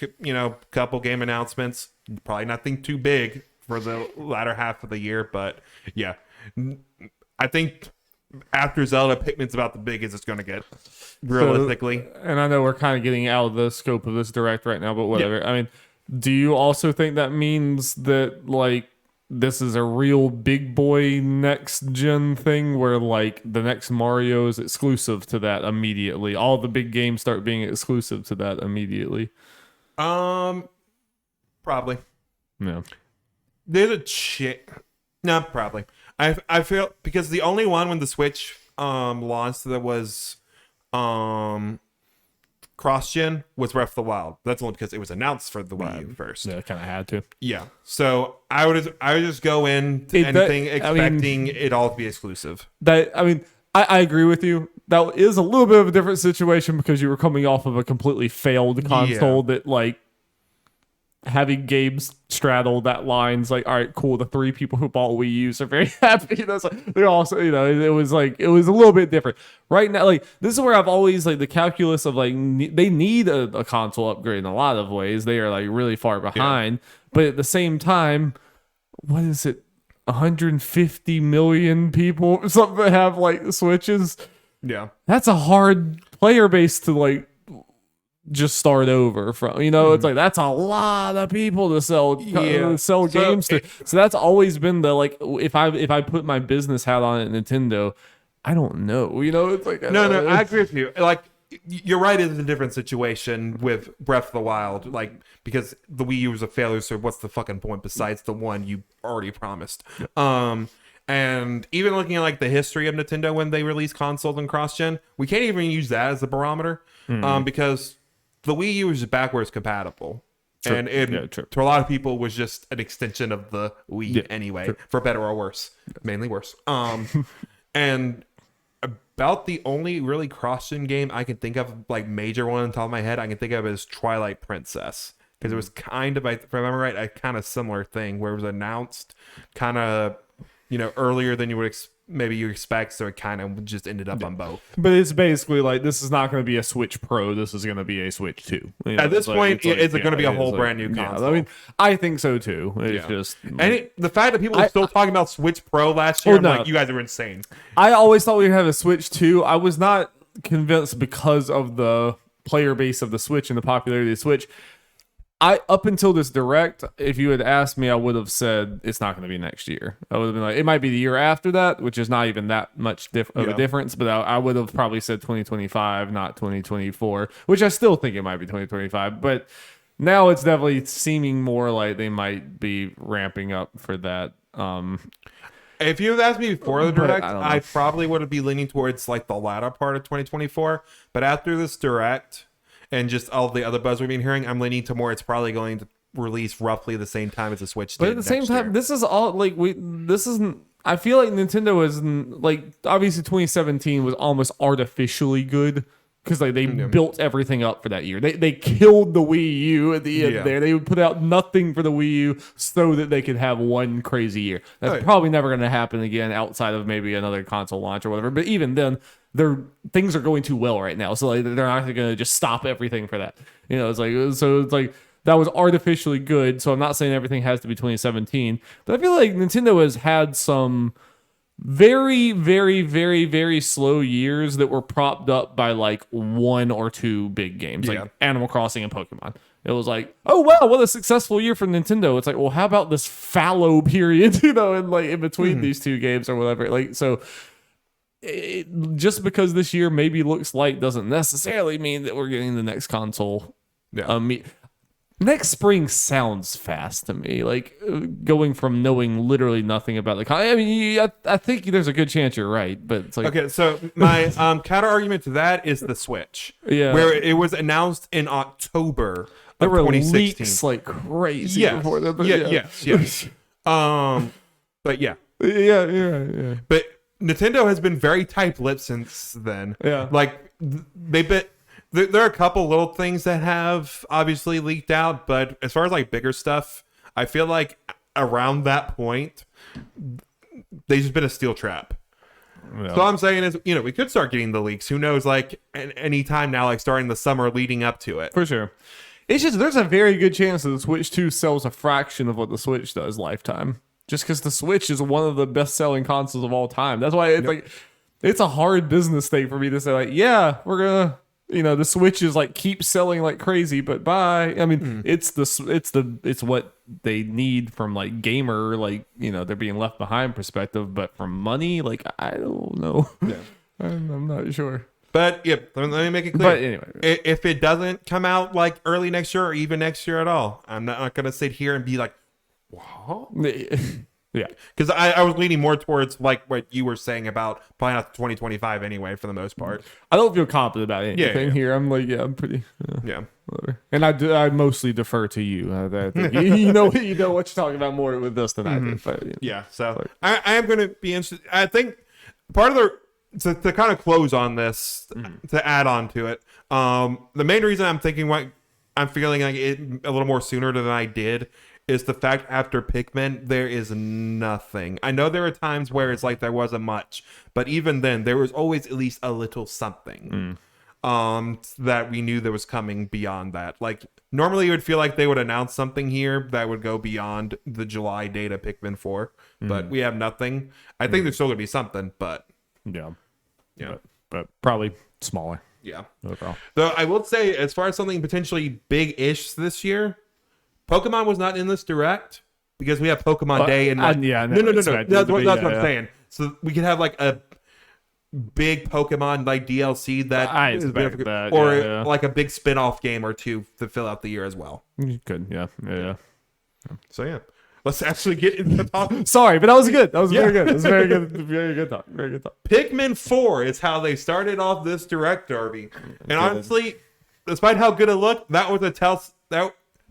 couple game announcements. Probably nothing too big for the latter half of the year, but yeah, I think after Zelda, Pikmin's about the biggest it's going to get, realistically. And I know we're kind of getting out of the scope of this direct right now, but whatever. I mean, do you also think that means that like this is a real big boy next gen thing where like the next Mario is exclusive to that immediately? All the big games start being exclusive to that immediately. Probably. No. There's a chick. No, probably. I feel because the only one when the Switch launched that was cross-gen was Breath of the Wild. That's only because it was announced for the Wii U first. Yeah, kind of had to. Yeah. So I would just go into anything expecting it all to be exclusive. I agree with you. That is a little bit of a different situation because you were coming off of a completely failed console that like having games straddle that line's like, all right, cool. The three people who bought Wii U's are very happy. So they're also, it was a little bit different. Right now, like this is where I've always like the calculus of like they need a console upgrade in a lot of ways. They are like really far behind, but at the same time, what is it? 150 million people or something have like Switches. Yeah, that's a hard player base to like just start over from. It's like that's a lot of people to sell games to. So that's always been the like if I put my business hat on at Nintendo, I don't know. It's like no, I agree with you. Like you're right, it's a different situation with Breath of the Wild, like because the Wii U was a failure. So what's the fucking point besides the one you already promised? And even looking at like the history of Nintendo when they released consoles and cross-gen, we can't even use that as a barometer because the Wii U is backwards compatible. True. And to a lot of people was just an extension of the Wii anyway, for better or worse. Mainly worse. And about the only really cross-gen game I can think of, like major one on the top of my head, I can think of is Twilight Princess. Because it was kind of, if I remember right, a kind of similar thing where it was announced kind of, earlier than you would maybe you expect, so it kind of just ended up on both. But it's basically like this is not going to be a Switch Pro. This is going to be a Switch 2. At this point, it's going to be a whole brand new console. I mean, I think so too. It's just and the fact that people are still talking about Switch Pro last year, I'm like, you guys are insane. I always thought we'd have a Switch 2. I was not convinced because of the player base of the Switch and the popularity of the Switch. Up until this direct, if you had asked me, I would have said it's not going to be next year. I would have been like, it might be the year after that, which is not even that much of a difference. But I would have probably said 2025, not 2024, which I still think it might be 2025. But now it's definitely seeming more like they might be ramping up for that. If you had asked me before the But direct, I don't know. I probably would be leaning towards like the latter part of 2024. But after this direct and just all the other buzz we've been hearing, I'm leaning to more. It's probably going to release roughly the same time as the Switch. But did at the same next time, year. this is all like this isn't. I feel like Nintendo is like obviously 2017 was almost artificially good because like they built everything up for that year. They killed the Wii U at the end Yeah. there. They would put out nothing for the Wii U so that they could have one crazy year. That's Oh, yeah. probably never going to happen again outside of maybe another console launch or whatever. But even then, things are going too well right now, so like they're not going to just stop everything for that. You know, it's like. That was artificially good, so I'm not saying everything has to be 2017, but I feel like Nintendo has had some very, very, very, very slow years that were propped up by like one or two big games, Yeah. like Animal Crossing and Pokemon. It was like, oh wow, what a successful year for Nintendo. It's like, well, how about this fallow period, and like in between these two games or whatever. Like, so just because this year maybe looks light doesn't necessarily mean that we're getting the next console. Yeah. Next spring sounds fast to me. Like going from knowing literally nothing about the I mean, I think there's a good chance you're right, but it's like Okay, so my counter argument to that is the Switch. Yeah. Where it was announced in October there of were 2016. leaks like crazy Yes. before that. But Yes. But yeah. yeah. But Nintendo has been very tight-lipped since then. Yeah. Like there are a couple little things that have obviously leaked out, but as far as like bigger stuff, I feel like around that point, they've just been a steel trap. Yeah. So all I'm saying is, we could start getting the leaks. Who knows? Like any time now, like starting the summer leading up to it. For sure. It's just there's a very good chance that the Switch 2 sells a fraction of what the Switch does lifetime. Just because the Switch is one of the best-selling consoles of all time. That's why it's like it's a hard business thing for me to say, like, yeah, we're gonna the Switch is like keep selling like crazy, but bye. I mean, it's what they need from like gamer, like, they're being left behind perspective, but from money, like, I don't know. Yeah. I'm not sure. But yeah, let me make it clear. But anyway, If it doesn't come out like early next year or even next year at all, I'm not gonna sit here and be like, what? yeah. Because I was leaning more towards like what you were saying about probably not 2025 anyway, for the most part. I don't feel confident about anything Yeah. here. I'm like, I'm pretty. Yeah. Whatever. And I mostly defer to you. I think you know what you're talking about more with this than I do. But, Yeah. So I am going to be interested. I think part of to kind of close on this, to add on to it, the main reason I'm thinking I'm feeling like it a little more sooner than I did is the fact after Pikmin, there is nothing. I know there are times where it's like there wasn't much, but even then, there was always at least a little something that we knew there was coming beyond that. Like, normally it would feel like they would announce something here that would go beyond the July date of Pikmin 4, but we have nothing. I think there's still going to be something, but yeah. yeah. But probably smaller. Yeah. Overall. Though I will say, as far as something potentially big-ish this year, Pokemon was not in this direct because we have Pokemon Day and like, yeah, no. That's expected, what but I'm saying. So we could have like a big Pokemon like DLC that I expect that, or yeah. like a big spin-off game or two to fill out the year as well. You could, yeah. So yeah, let's actually get into talk. Sorry, but that was good. That was very good. That was very good. Very good talk. Very good talk. Pikmin 4 is how they started off this direct, Darby. And honestly, despite how good it looked, that was that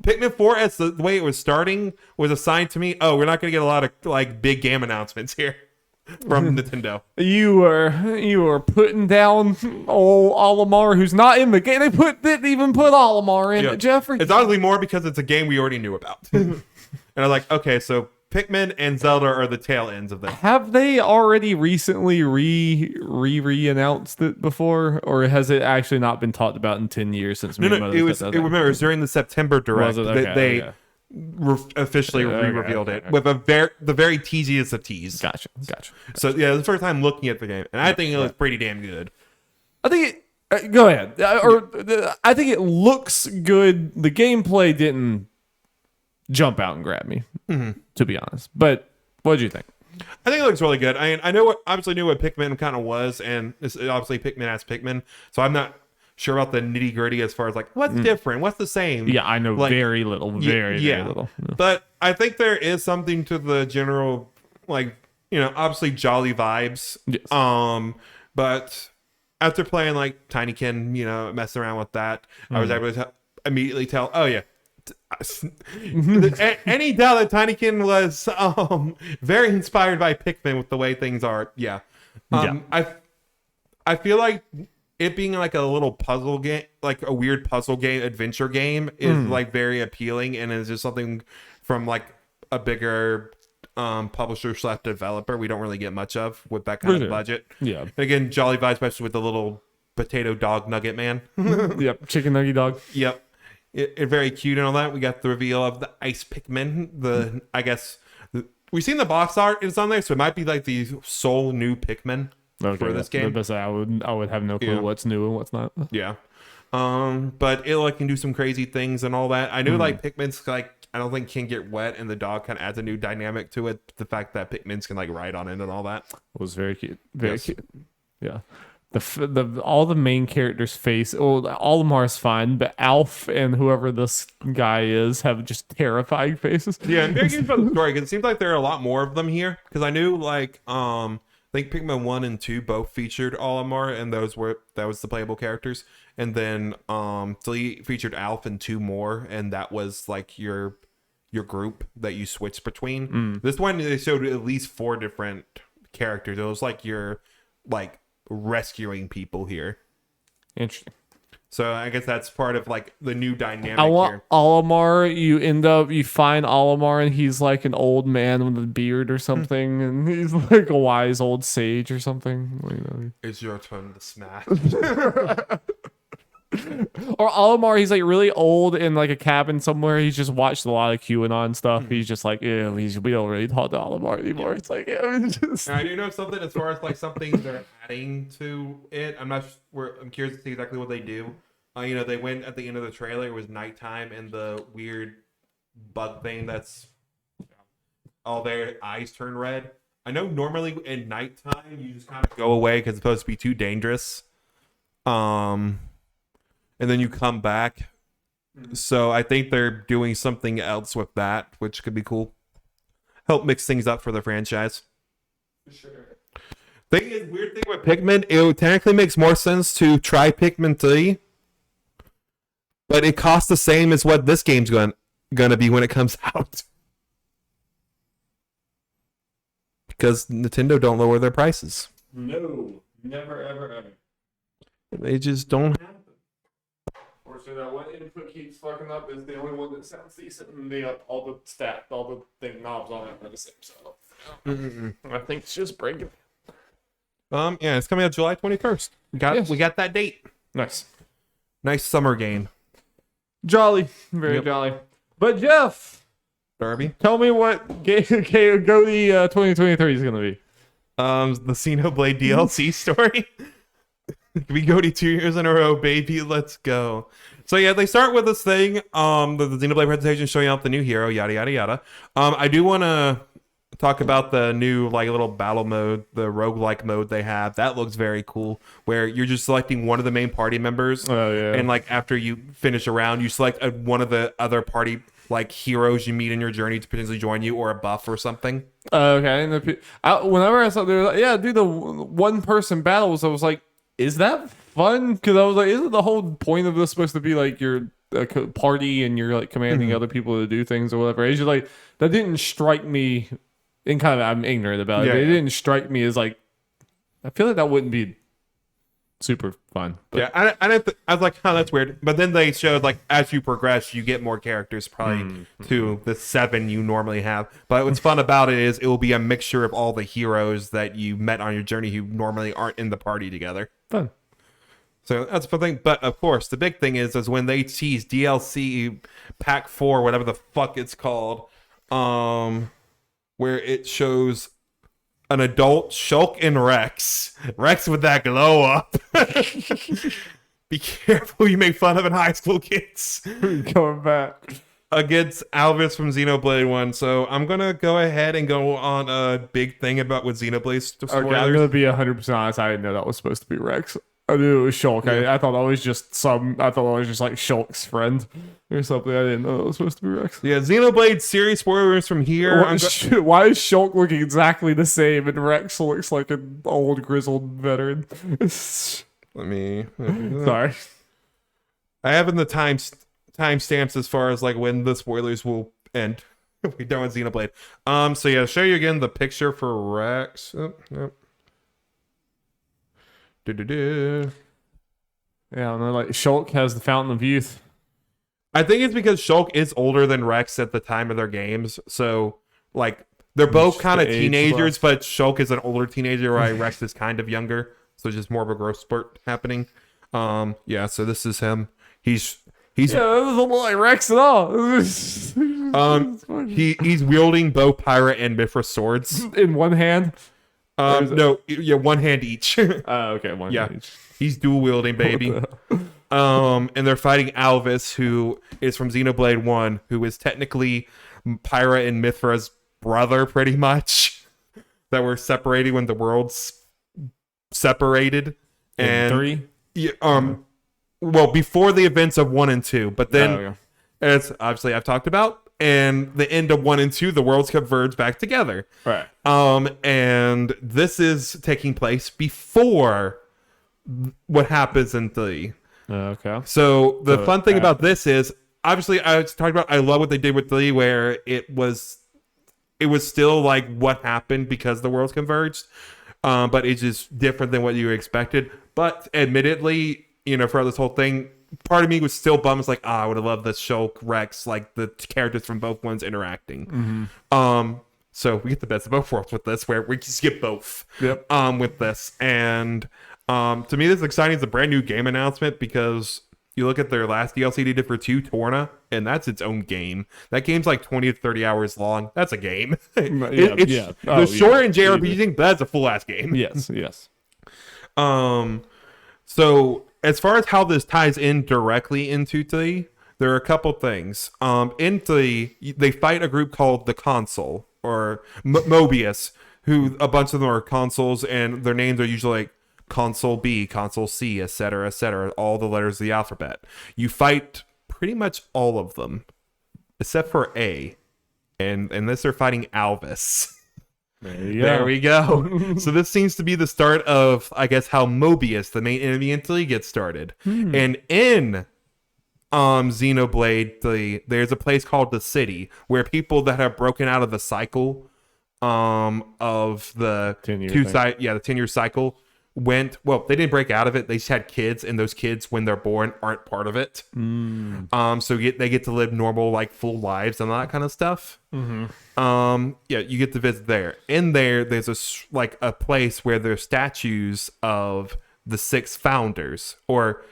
Pikmin 4 as the way it was starting was a sign to me, we're not going to get a lot of like big game announcements here from Nintendo. You were putting down old Olimar, who's not in the game. They didn't even put Olimar in it, Jeffrey. It's honestly more because it's a game we already knew about. And I was like, okay, so Pikmin and Zelda are the tail ends of that. Have they already recently re-announced it before, or has it actually not been talked about in 10 years since? No, it was during the September direct that they officially re-revealed it with the very teasiest of tease. Gotcha. So yeah, the first time looking at the game, and I think it looks pretty damn good. I think it. Go ahead. I think it looks good. The gameplay didn't jump out and grab me, to be honest. But what did you think? I think it looks really good. I obviously knew what Pikmin kind of was, and it's obviously Pikmin as Pikmin. So I'm not sure about the nitty gritty as far as like what's different, what's the same. Yeah, I know like, very little, very little. But I think there is something to the general like obviously jolly vibes. Yes. But after playing like Tinykin, messing around with that, I was able to immediately tell, oh yeah. Any doubt that Tinykin was very inspired by Pikmin with the way things are. Yeah. I feel like it being like a little puzzle game, like a weird puzzle game, adventure game, is like very appealing, and is just something from like a bigger publisher / developer we don't really get much of with that kind of budget. Yeah. And again, jolly vibes, especially with the little potato dog nugget man. Yep. Chicken nugget dog. Yep. It very cute and all that. We got the reveal of the ice Pikmin. We've seen the box art is on there, so it might be like the sole new Pikmin for this game. I would have no clue what's new and what's not. Yeah. But it like can do some crazy things and all that. I knew like Pikmin's like, I don't think can get wet, and the dog kind of adds a new dynamic to it. The fact that Pikmin's can like ride on it and all that was very cute. Very cute. Yeah. All the main characters' face, Olimar's fine, but Alf and whoever this guy is have just terrifying faces. Yeah, and very curious about the story, because it seems like there are a lot more of them here. Because I knew like I think Pikmin 1 and 2 both featured Olimar, and that was the playable characters. And then 3 featured Alf and 2 more, and that was like your group that you switched between. This one they showed at least 4 different characters. It was like you're like rescuing people here. Interesting. So I guess that's part of like the new dynamic I want here. Olimar. You find Olimar, and he's like an old man with a beard or something, and he's like a wise old sage or something. It's your turn to smash. Or Olimar, he's like really old in like a cabin somewhere. He's just watched a lot of QAnon stuff. He's just like, we don't really talk to Olimar anymore. It's like, I do know something as far as like something they're adding to it. I'm curious to see exactly what they do. They went at the end of the trailer. It was nighttime, and the weird bug thing that's all their eyes turn red. I know normally in nighttime you just kind of go away because it's supposed to be too dangerous. And then you come back. So I think they're doing something else with that, which could be cool. Help mix things up for the franchise. For sure. Weird thing with Pikmin, it technically makes more sense to try Pikmin 3. But it costs the same as what this game's gonna be when it comes out. Because Nintendo don't lower their prices. No. Never, ever, ever. They just don't have. So that one input keeps fucking up is the only one that sounds decent, and all the thing knobs on it are the same. So I think it's just breaking. Yeah, it's coming out July 21st. We got that date. Nice Summer game. Jolly, very jolly. But Jeff, Darby, tell me what GOATY 2023 is gonna be. The Xenoblade DLC story. We go to 2 years in a row, baby. Let's go. So yeah, they start with this thing. The Xenoblade presentation showing out the new hero, yada yada yada. I do want to talk about the new like little battle mode, the roguelike mode they have. That looks very cool. Where you're just selecting one of the main party members. Oh yeah. And like after you finish a round, you select one of the other party like heroes you meet in your journey to potentially join you, or a buff or something. Okay. And whenever I saw they were like, yeah, do the one person battles, I was like, is that fun? Because I was like, isn't the whole point of this supposed to be like you're a party and you're like commanding other people to do things or whatever? It's just like that didn't strike me. And kind of, I'm ignorant about it. Yeah, but it didn't strike me as like. I feel like that wouldn't be super fun. But. Yeah, I was like, oh, that's weird. But then they showed like as you progress, you get more characters, probably to the 7 you normally have. But what's fun about it is it will be a mixture of all the heroes that you met on your journey who normally aren't in the party together. Fun. So that's a fun thing. But of course, the big thing is when they tease DLC Pack 4, whatever the fuck it's called, where it shows an adult Shulk and Rex with that glow up. Be careful you make fun of in high school kids. Going back against Alvis from Xenoblade 1. So I'm gonna go ahead and go on a big thing about what Xenoblade spoilers. Okay, I'm gonna be 100% honest. I didn't know that was supposed to be Rex. I knew it was Shulk. Yeah. I thought it was just like Shulk's friend or something. I didn't know it was supposed to be Rex. Yeah, Xenoblade series spoilers from here. Why is Shulk looking exactly the same and Rex looks like an old grizzled veteran? Let me. Sorry. I have in the timestamps as far as like when the spoilers will end. We done with Xenoblade. So yeah, show you again the picture for Rex. Oh, yep. Yeah, and then like Shulk has the Fountain of Youth. I think it's because Shulk is older than Rex at the time of their games, so like they're both kind of the age teenagers, but Shulk is an older teenager, while Rex is kind of younger, so it's just more of a growth spurt happening. Yeah, so this is him. He's Yeah, that doesn't look like Rex at all. he's wielding both pirate and Mithras swords. In one hand. No, yeah, one hand each. Okay, one Yeah. hand each. He's dual wielding, baby. And they're fighting Alvis, who is from Xenoblade 1, who is technically Pyra and Mithra's brother, pretty much. That were separated when the worlds separated. And 3? Yeah, well, before the events of 1 and 2, but then Oh, yeah. as obviously I've talked about, and the end of 1 and 2, the worlds converge back together. Right. And this is taking place before what happens in 3. Okay. So the So fun thing that- about this is, obviously, I was talking about, I love what they did with 3, where it was still like what happened because the worlds converged, but it's just different than what you expected. But admittedly, you know, for this whole thing, part of me was still bummed. It's like, I would have loved this Shulk, Rex, like the characters from both ones interacting. So we get the best of both worlds with this, where we just get both. Yep. With this, and to me, this is exciting. It's a brand new game announcement because you look at their last DLC they did for 2, Torna, and that's its own game. That game's like 20 to 30 hours long. That's a game. Yeah. The short and JRPG thing, but that's a full ass game. Yes. So as far as how this ties in directly into 3, there are a couple things. In 3, they fight a group called the Consul, or Mobius, who a bunch of them are consuls, and their names are usually like Consul B, Consul C, etc., all the letters of the alphabet. You fight pretty much all of them, except for A, and this they're fighting Alvis. There we go. So this seems to be the start of, I guess, how Mobius, the main enemy in 3, gets started. And in Xenoblade 3, there's a place called the City, where people that have broken out of the cycle of the 10-year the 10-year cycle they didn't break out of it. They just had kids, and those kids, when they're born, aren't part of it. So they get to live normal, like, full lives and all that kind of stuff. Yeah, you get to visit there. In there's a place where there's statues of the 6 founders, or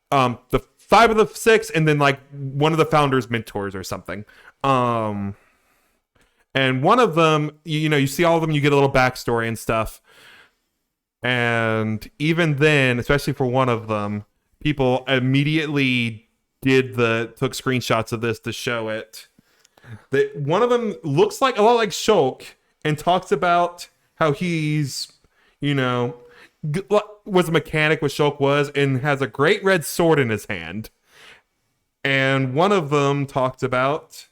the 5 of the 6, and then like one of the founders' mentors or something. And one of them, you see all of them, you get a little backstory and stuff. And even then, especially for one of them, people immediately took screenshots of this to show it. That one of them looks like a lot like Shulk and talks about how he's, was a mechanic, what Shulk was, and has a great red sword in his hand. And one of them talked about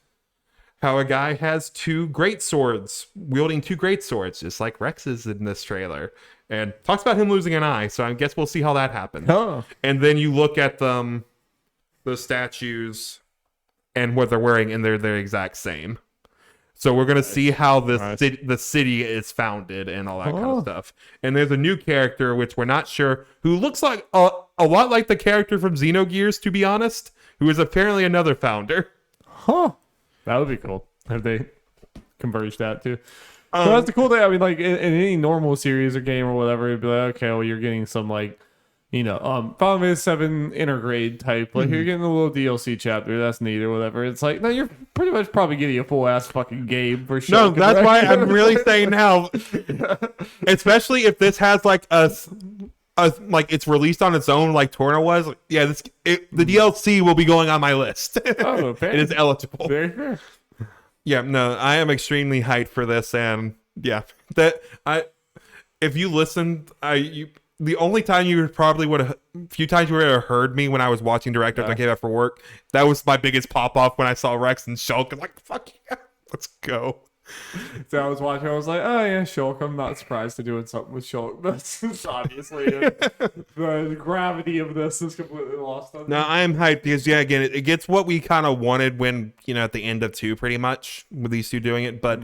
how a guy has 2 great swords, wielding 2 great swords, just like Rex is in this trailer. And talks about him losing an eye, so I guess we'll see how that happens. Oh. And then you look at the statues and what they're wearing, and they're the exact same. So we're going to see how the city is founded and all that kind of stuff. And there's a new character, which we're not sure, who looks like a lot like the character from Xenogears, to be honest, who is apparently another founder. Huh. That would be cool if they converged that too. So that's the cool thing. I mean, like in any normal series or game or whatever, it'd be like, okay, well, you're getting some like, Final Fantasy 7 intergrade type. Like you're getting a little DLC chapter. That's neat or whatever. It's like, no, you're pretty much probably getting a full ass fucking game for sure. No, that's why I'm really saying now, especially if this has like like it's released on its own, like Torna was. Yeah, the DLC will be going on my list. Oh, fair. It is eligible. Very fair. Yeah, no, I am extremely hyped for this, and yeah, if you listened, the only time you probably would have, few times you would have heard me when I was watching direct after I came out for work. That was my biggest pop off when I saw Rex and Shulk. I'm like, fuck yeah, let's go. So I was watching, I was like, oh yeah, Shulk. I'm not surprised they're doing something with Shulk. That's obviously the gravity of this is completely lost on me. No, I'm hyped because again, it gets what we kind of wanted when at the end of 2, pretty much with these two doing it, but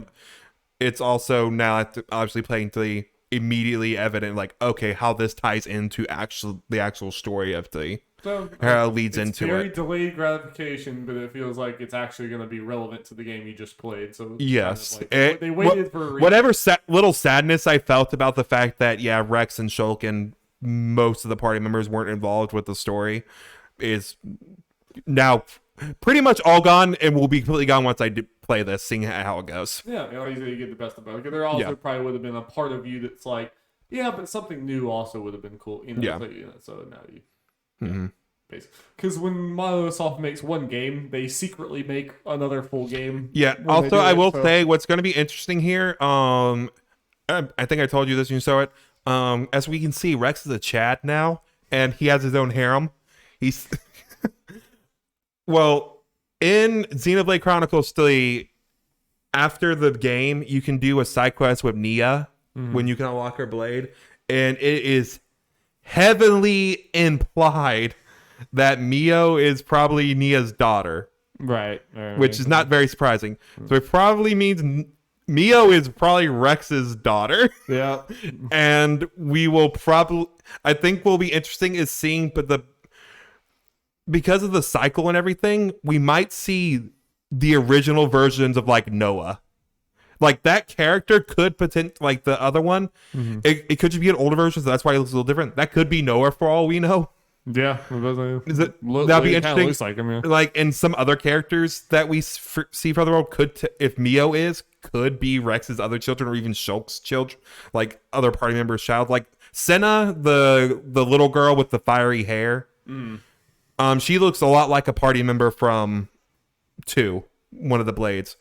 it's also now obviously playing to the immediately evident, like, okay, how this ties into the actual story of how it leads into very it. delayed gratification, but it feels like it's actually going to be relevant to the game you just played. So Yes, they waited for a reason. whatever little sadness I felt about the fact that Rex and Shulk and most of the party members weren't involved with the story is now pretty much all gone, and will be completely gone once I play this, seeing how it goes. Yeah, you get the best of both. There also probably would have been a part of you that's like, yeah, but something new also would have been cool. So now you, basically, because when Microsoft makes one game, they secretly make another full game. Yeah. Also, I will say what's going to be interesting here. I think I told you this when you saw it. As we can see, Rex is a Chad now, and he has his own harem. He's well. In Xenoblade Chronicles 3, after the game, you can do a side quest with Nia when you can unlock her blade. And it is heavily implied that Mio is probably Nia's daughter. Right. Which is not very surprising. So it probably means Mio is probably Rex's daughter. Yeah. And we will probably... I think will be interesting is seeing... because of the cycle and everything, we might see the original versions of like Noah. Like that character could like the other one. It could just be an older version, so that's why it looks a little different. That could be Noah for all we know. Yeah, that'd be interesting. Looks like him, yeah. Like, and some other characters that we see for the world if Mio could be Rex's other children or even Shulk's children, like other party members' child, like Senna, the little girl with the fiery hair. She looks a lot like a party member from 2, one of the Blades.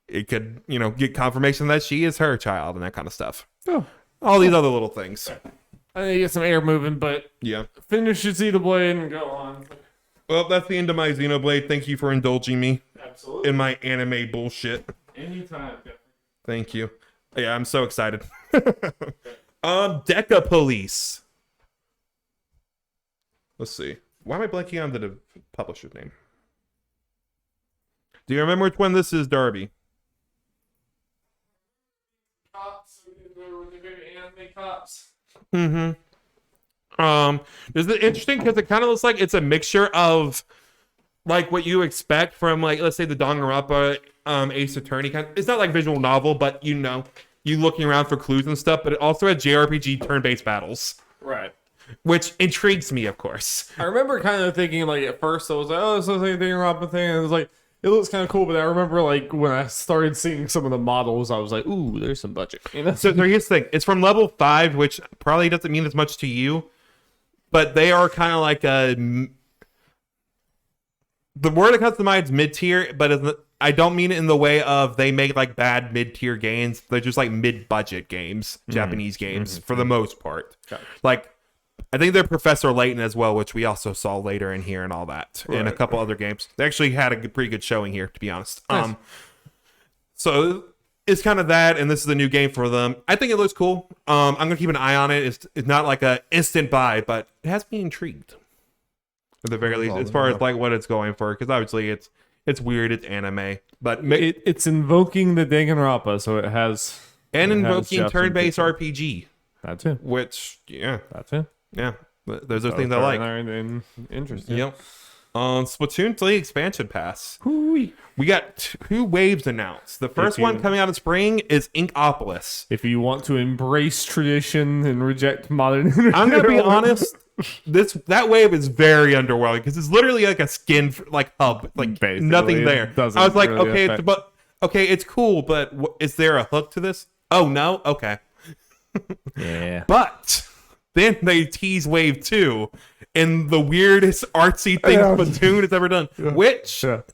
It could, get confirmation that she is her child and that kind of stuff. Oh. All these other little things. I need to get some air moving, but finish your Xenoblade and go on. Well, that's the end of my Xenoblade. Thank you for indulging me Absolutely. in my anime bullshit. Anytime. Thank you. Yeah, I'm so excited. Deca Police. Let's see. Why am I blanking on the publisher's name? Do you remember which one this is, Darby? Cops. Anime cops. This is interesting because it kind of looks like it's a mixture of like what you expect from, like, let's say the Danganronpa Ace Attorney kind. It's not like visual novel, but you looking around for clues and stuff. But it also had JRPG turn-based battles, Right. which intrigues me, of course. I remember kind of thinking, like, at first I was like, oh, this is anything Robin thing. And it was like, it looks kind of cool, but I remember, like, when I started seeing some of the models, I was like, ooh, there's some budget. So here's the thing. It's from level 5, which probably doesn't mean as much to you, but they are kind of like the word that comes to mind is mid-tier, but I don't mean it in the way of they make, like, bad mid-tier games. They're just, like, mid-budget games, Japanese games, for the most part. Okay. Like, I think they're Professor Layton as well, which we also saw later in here and all that, and a couple other games. They actually had a pretty good showing here, to be honest. Nice. So it's kind of that, and this is a new game for them. I think it looks cool. I'm gonna keep an eye on it. It's not like a instant buy, but it has me intrigued at the very least, as far as like what it's going for. Because obviously it's weird, it's anime, but it's invoking the Danganronpa, so it has invoking turn-based RPG. That too. Which that too. Yeah, those are things I like. Interesting. Yep. Splatoon 3 expansion pass. Hoo-wee. We got 2 waves announced. The first one coming out in spring is Inkopolis. If you want to embrace tradition and reject modern, I'm gonna be honest. That wave is very underwhelming because it's literally like a skin like hub, like basically, nothing there. I was like, really okay, it's cool, but is there a hook to this? Oh no, okay. Yeah, but. Then they tease Wave 2 in the weirdest artsy thing Splatoon has ever done. Which, is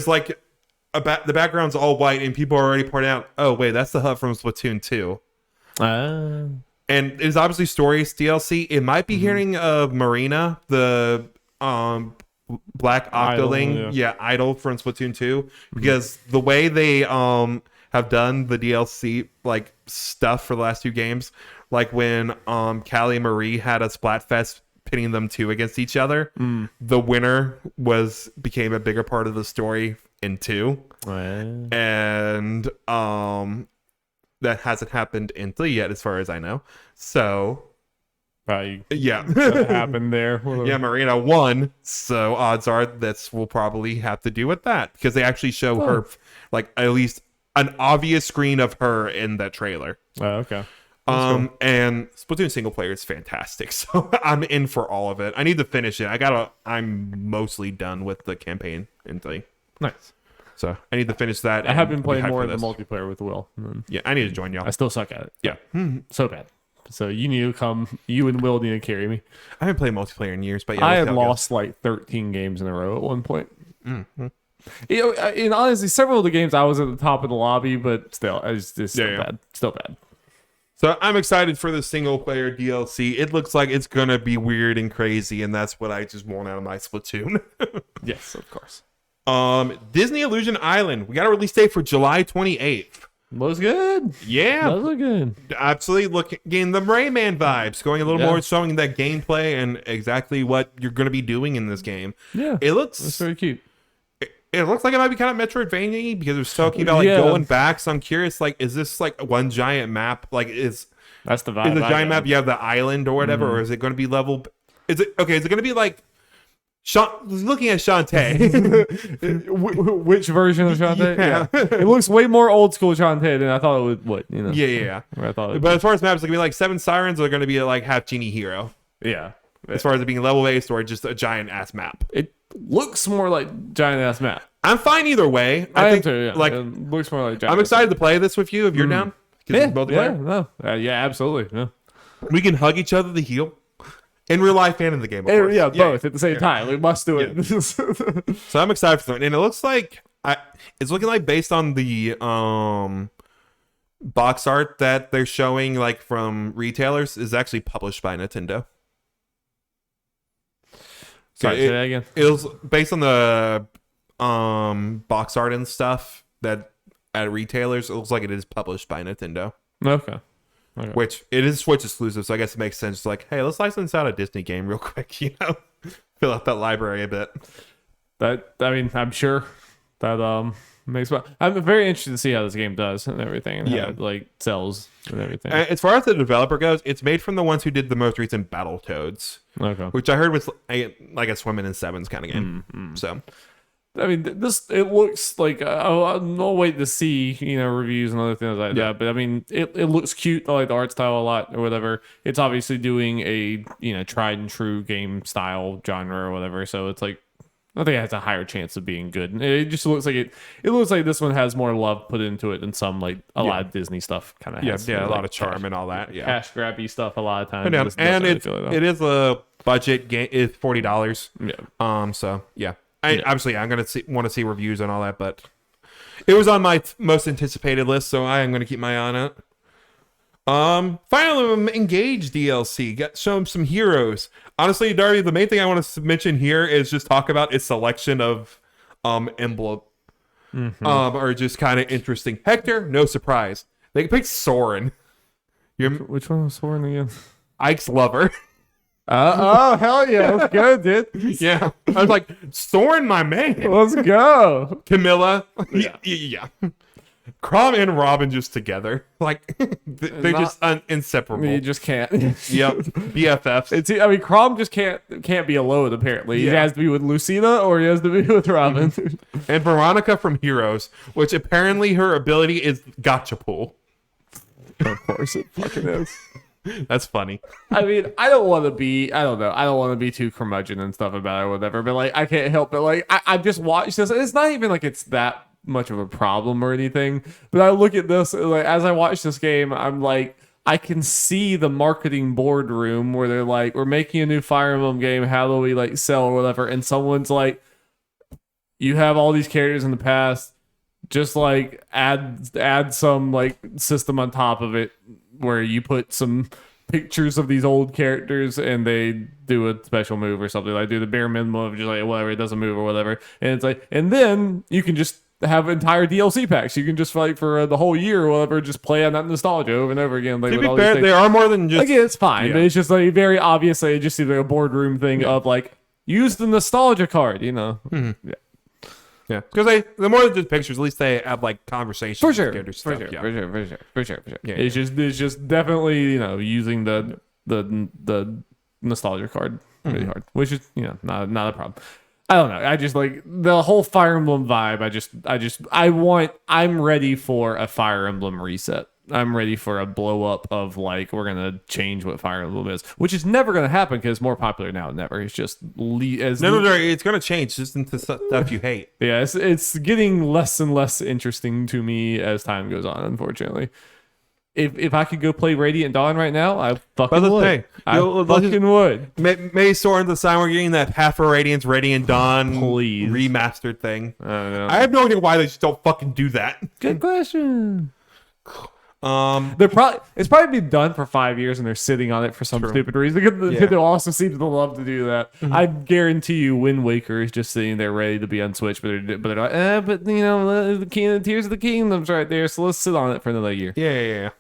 like the background's all white and people are already pointing out, oh, wait, that's the hub from Splatoon 2. and it's obviously stories DLC. It might be hearing of Marina, the black Idol, Octoling, yeah. idol from Splatoon 2, because the way they have done the DLC like stuff for the last 2 games, like when Callie and Marie had a Splatfest pitting them 2 against each other, the winner became a bigger part of the story in 2. And that hasn't happened in 3 yet, as far as I know. So Probably yeah. that happened there. Yeah, Marina won, so odds are this will probably have to do with that, because they actually show her, like, at least an obvious screen of her in that trailer. Oh, okay. And Splatoon single player is fantastic, so I'm in for all of it. I need to finish it. I'm mostly done with the campaign in 3. Nice. So I need to finish that. I have been and be playing hyped more for in the this. multiplayer with Will. Yeah, I need to join y'all. I still suck at it. Yeah. So bad. So you need to come. You and Will need to carry me. I haven't played multiplayer in years, but yeah, I we'll had see how it goes. lost like 13 games in a row at one point. You know, and honestly, several of the games I was at the top of the lobby, but still, it's still Yeah. bad. Still bad. So I'm excited for the single player DLC. It looks like it's gonna be weird and crazy, and that's what I just want out of my Splatoon. Yes, of course. Disney Illusion Island. We got a release date for July 28th. Looks good. Yeah, That look good. absolutely. Getting the Rayman vibes, going a little Yeah. more, showing that gameplay and exactly what you're going to be doing in this game. Yeah, It it's looks, very cute. it looks like it might be kind of Metroidvania because it's talking about like Yeah. going back. So I'm curious, like, is this like one giant map? Like, is That's the vibe. the I giant got. map? You have the island or whatever, or is it going to be level? Is it okay? Is it going to be like? Looking at Shantae. Which version of Shantae? Yeah. It looks way more old school Shantae than I thought it would. What you know? yeah. I thought. But as far as maps, it's gonna be like 7 Sirens, or going to be like half Genie Hero. Yeah. As far as it being level based or just a giant ass map. It looks more like giant ass map. I'm fine either way. I think am too. Yeah. like It looks more like giant. I'm excited to play this with you if you're down. 'Cause Yeah, it's multiplayer. yeah, no. Yeah, absolutely. Yeah. We can hug each other to heal. In real life and in the game, of course. Yeah, both at the same time. We must do it. So I'm excited for that. And it looks like it's looking like based on the box art that they're showing like from retailers is actually published by Nintendo. So Sorry, say that again. it was based on the box art and stuff that at retailers. It looks like it is published by Nintendo. Okay. Which it is Switch exclusive, so I guess it makes sense. Like, hey, let's license out a Disney game real quick, you know, fill out that library a bit. I'm sure that makes. I'm very interested to see how this game does and everything, and how it like sells and everything. As far as the developer goes, it's made from the ones who did the most recent Battletoads, Okay. which I heard was like a Swimming in Sevens kind of game. So I mean, it looks like I'll wait to see reviews and other things like that. But I mean, it looks cute. I like the art style a lot or whatever. It's obviously doing a tried and true game style genre or whatever. So it's like I think it has a higher chance of being good. And it just looks like it looks like this one has more love put into it than some like a lot of Disney stuff kind of has. a like, lot of charm and all that. Yeah, cash grabby stuff a lot of times. and This doesn't it really feel like that. is a budget game. It's $40. Yeah. So yeah. Obviously, I'm gonna want to see reviews and all that, but it was on my most anticipated list, so I am gonna keep my eye on it. Finally, Engage DLC got shown some heroes. Honestly, Darby, the main thing I want to mention here is just talk about its selection of emblem, are just kind of interesting. Hector, no surprise, they picked Soren. Which one was Soren again? Ike's lover. Oh hell yeah! Let's go, dude. Yeah, I was like Soren, my man. Let's go. Camilla, yeah. Crom and Robin just together, like they're just inseparable. You just can't. Yep, BFFs. Crom just can't be alone. Apparently, he Yeah. has to be with Lucina or he has to be with Robin. And Veronica from Heroes, which apparently her ability is gotcha pull. Of course, it fucking is. That's funny. I mean, I don't want to be. I don't know. I don't want to be too curmudgeon and stuff about it or whatever. But like, I can't help it. Like, I just watched this. It's not even like it's that much of a problem or anything. But I look at this like as I watch this game, I'm like, I can see the marketing boardroom where they're like, we're making a new Fire Emblem game. How do we like sell or whatever? And someone's like, you have all these characters in the past. Just like add some like system on top of it where you put some pictures of these old characters and they do a special move or something. Like do the bare minimum of just like whatever, it doesn't move or whatever. And it's like, and then you can just have entire DLC packs. You can just like for the whole year or whatever, just play on that nostalgia over and over again. Like, To with be all fair, these they things. are more than just. Again, it's fine, Yeah. but it's just like very obviously it just seems like a boardroom thing of like use the nostalgia card, you know. Mm-hmm. Yeah, because the more than just pictures, at least they have like conversations. For with sure, characters for and sure, stuff. for sure. Yeah, It's just definitely, you know, using the nostalgia card really hard, which is, you know, not a problem. I don't know. I just like the whole Fire Emblem vibe. I'm ready for a Fire Emblem reset. I'm ready for a blow up of like we're gonna change what Fire Emblem is, which is never gonna happen because it's more popular now than ever. It's just No, it's gonna change just into stuff you hate. yeah, it's getting less and less interesting to me as time goes on. Unfortunately, if I could go play Radiant Dawn right now, I fucking Let's would. say, I let's just- fucking would. Maybe Soren the sign we're getting that Path of Radiance, Radiant Dawn Please. remastered thing. I don't know. I have no idea why they just don't fucking do that. Good question. It's probably been done for 5 years and they're sitting on it for some stupid reason. Nintendo also seems to love to do that. I guarantee you, Wind Waker is just sitting there ready to be on Switch, but they're like, but you know, the Tears of the Kingdom's right there, so let's sit on it for another year. Yeah.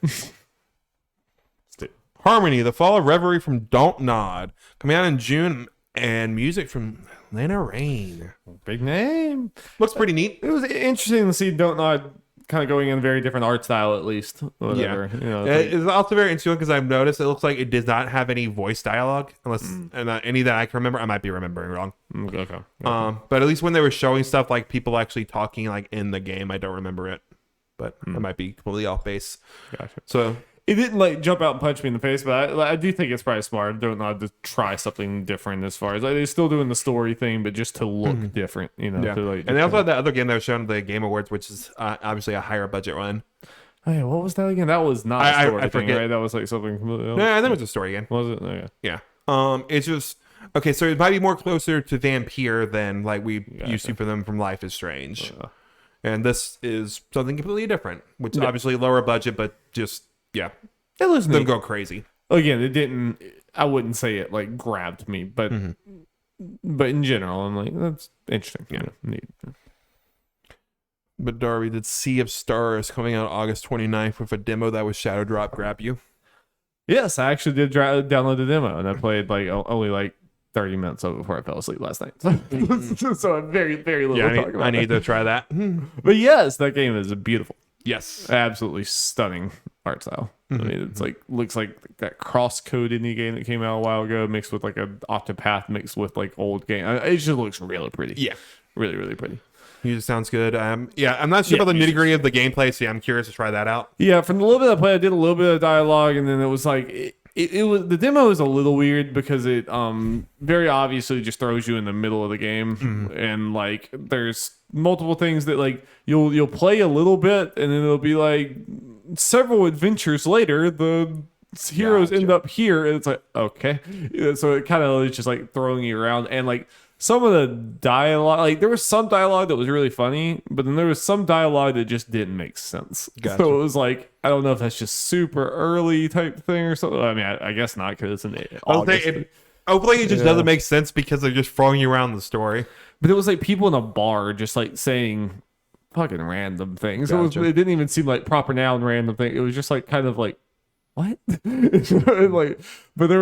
Harmony, The Fall of Reverie from Don't Nod, coming out in June, and music from Lana Rain. Big name. Looks pretty neat. It was interesting to see Don't Nod kind of going in a very different art style, at least. Whatever. You know, it's like- It's also very interesting because I've noticed it looks like it does not have any voice dialogue, unless and any that I can remember. I might be remembering wrong. okay. But at least when they were showing stuff like people actually talking like in the game, I don't remember it. But I might be completely off base. Gotcha. So It didn't like jump out and punch me in the face, but I do think it's probably smart. Don't know to try something different as far as like, they're still doing the story thing, but just to look different, you know. yeah, To, like, and they also had that other game that was shown at the Game Awards, which is obviously a higher budget one. oh, yeah, what was that again? That was not a I story thing, forget. right? That was like something completely else. No, I think it was a story game. Was it? Okay. Yeah. It's just okay. So it might be more closer to Vampire than like we used to for them from Life is Strange, and this is something completely different, which is obviously lower budget, but just It was them neat. go crazy. Again, it didn't. I wouldn't say it like grabbed me, but in general, I'm like that's interesting. Yeah, neat. But Darby, did Sea of Stars coming out August 29th with a demo that was Shadow Drop grab you? Yes, I actually did download the demo, and I played like only like 30 minutes of it before I fell asleep last night. So I'm very, very little. Yeah, to talk about I need to try that. But yes, that game is beautiful, Yes. absolutely stunning art style. I mean, it's like looks like that cross-code indie game that came out a while ago, mixed with like a Octopath, mixed with like old game. It just looks really pretty. Yeah. Really, really pretty. Music sounds good. Yeah, I'm not sure about the nitty gritty of the gameplay, so yeah, I'm curious to try that out. Yeah, from the little bit I played, I did a little bit of dialogue, and then it was like it was the demo is a little weird because it very obviously just throws you in the middle of the game, and like there's multiple things that like you'll play a little bit, and then it'll be like several adventures later the heroes end up here, and it's like okay, so it kind of is just like throwing you around, and like some of the dialogue, like there was some dialogue that was really funny, but then there was some dialogue that just didn't make sense. Gotcha. So it was like, I don't know if that's just super early type thing or something. I mean, I guess not because it's in August. Hopefully it just doesn't make sense because they're just throwing you around the story. But it was like people in a bar just like saying fucking random things. Gotcha. It didn't even seem like proper noun random thing. It was just like kind of like what? Like, but there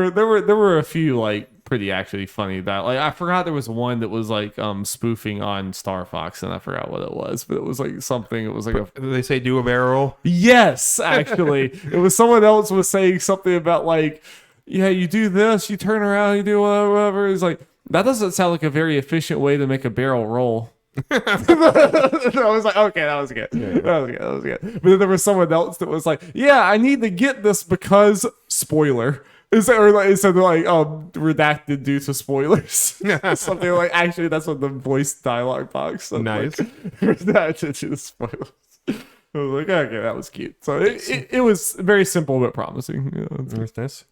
were a few like pretty actually funny that like I forgot there was one that was like spoofing on Star Fox, and I forgot what it was, but it was like something. It was like a They say do a barrel. yes, actually, it was someone else was saying something about like yeah, you do this, you turn around, you do whatever. It's like that doesn't sound like a very efficient way to make a barrel roll. I was like, okay, that was good. That was good. But then there was someone else that was like, yeah, I need to get this because spoiler. Instead of like redacted due to spoilers. Something like actually that's what the voice dialogue box said. Nice. Like, redacted due to spoilers. I was like, okay, that was cute. So it was very simple but promising. You know, That's nice.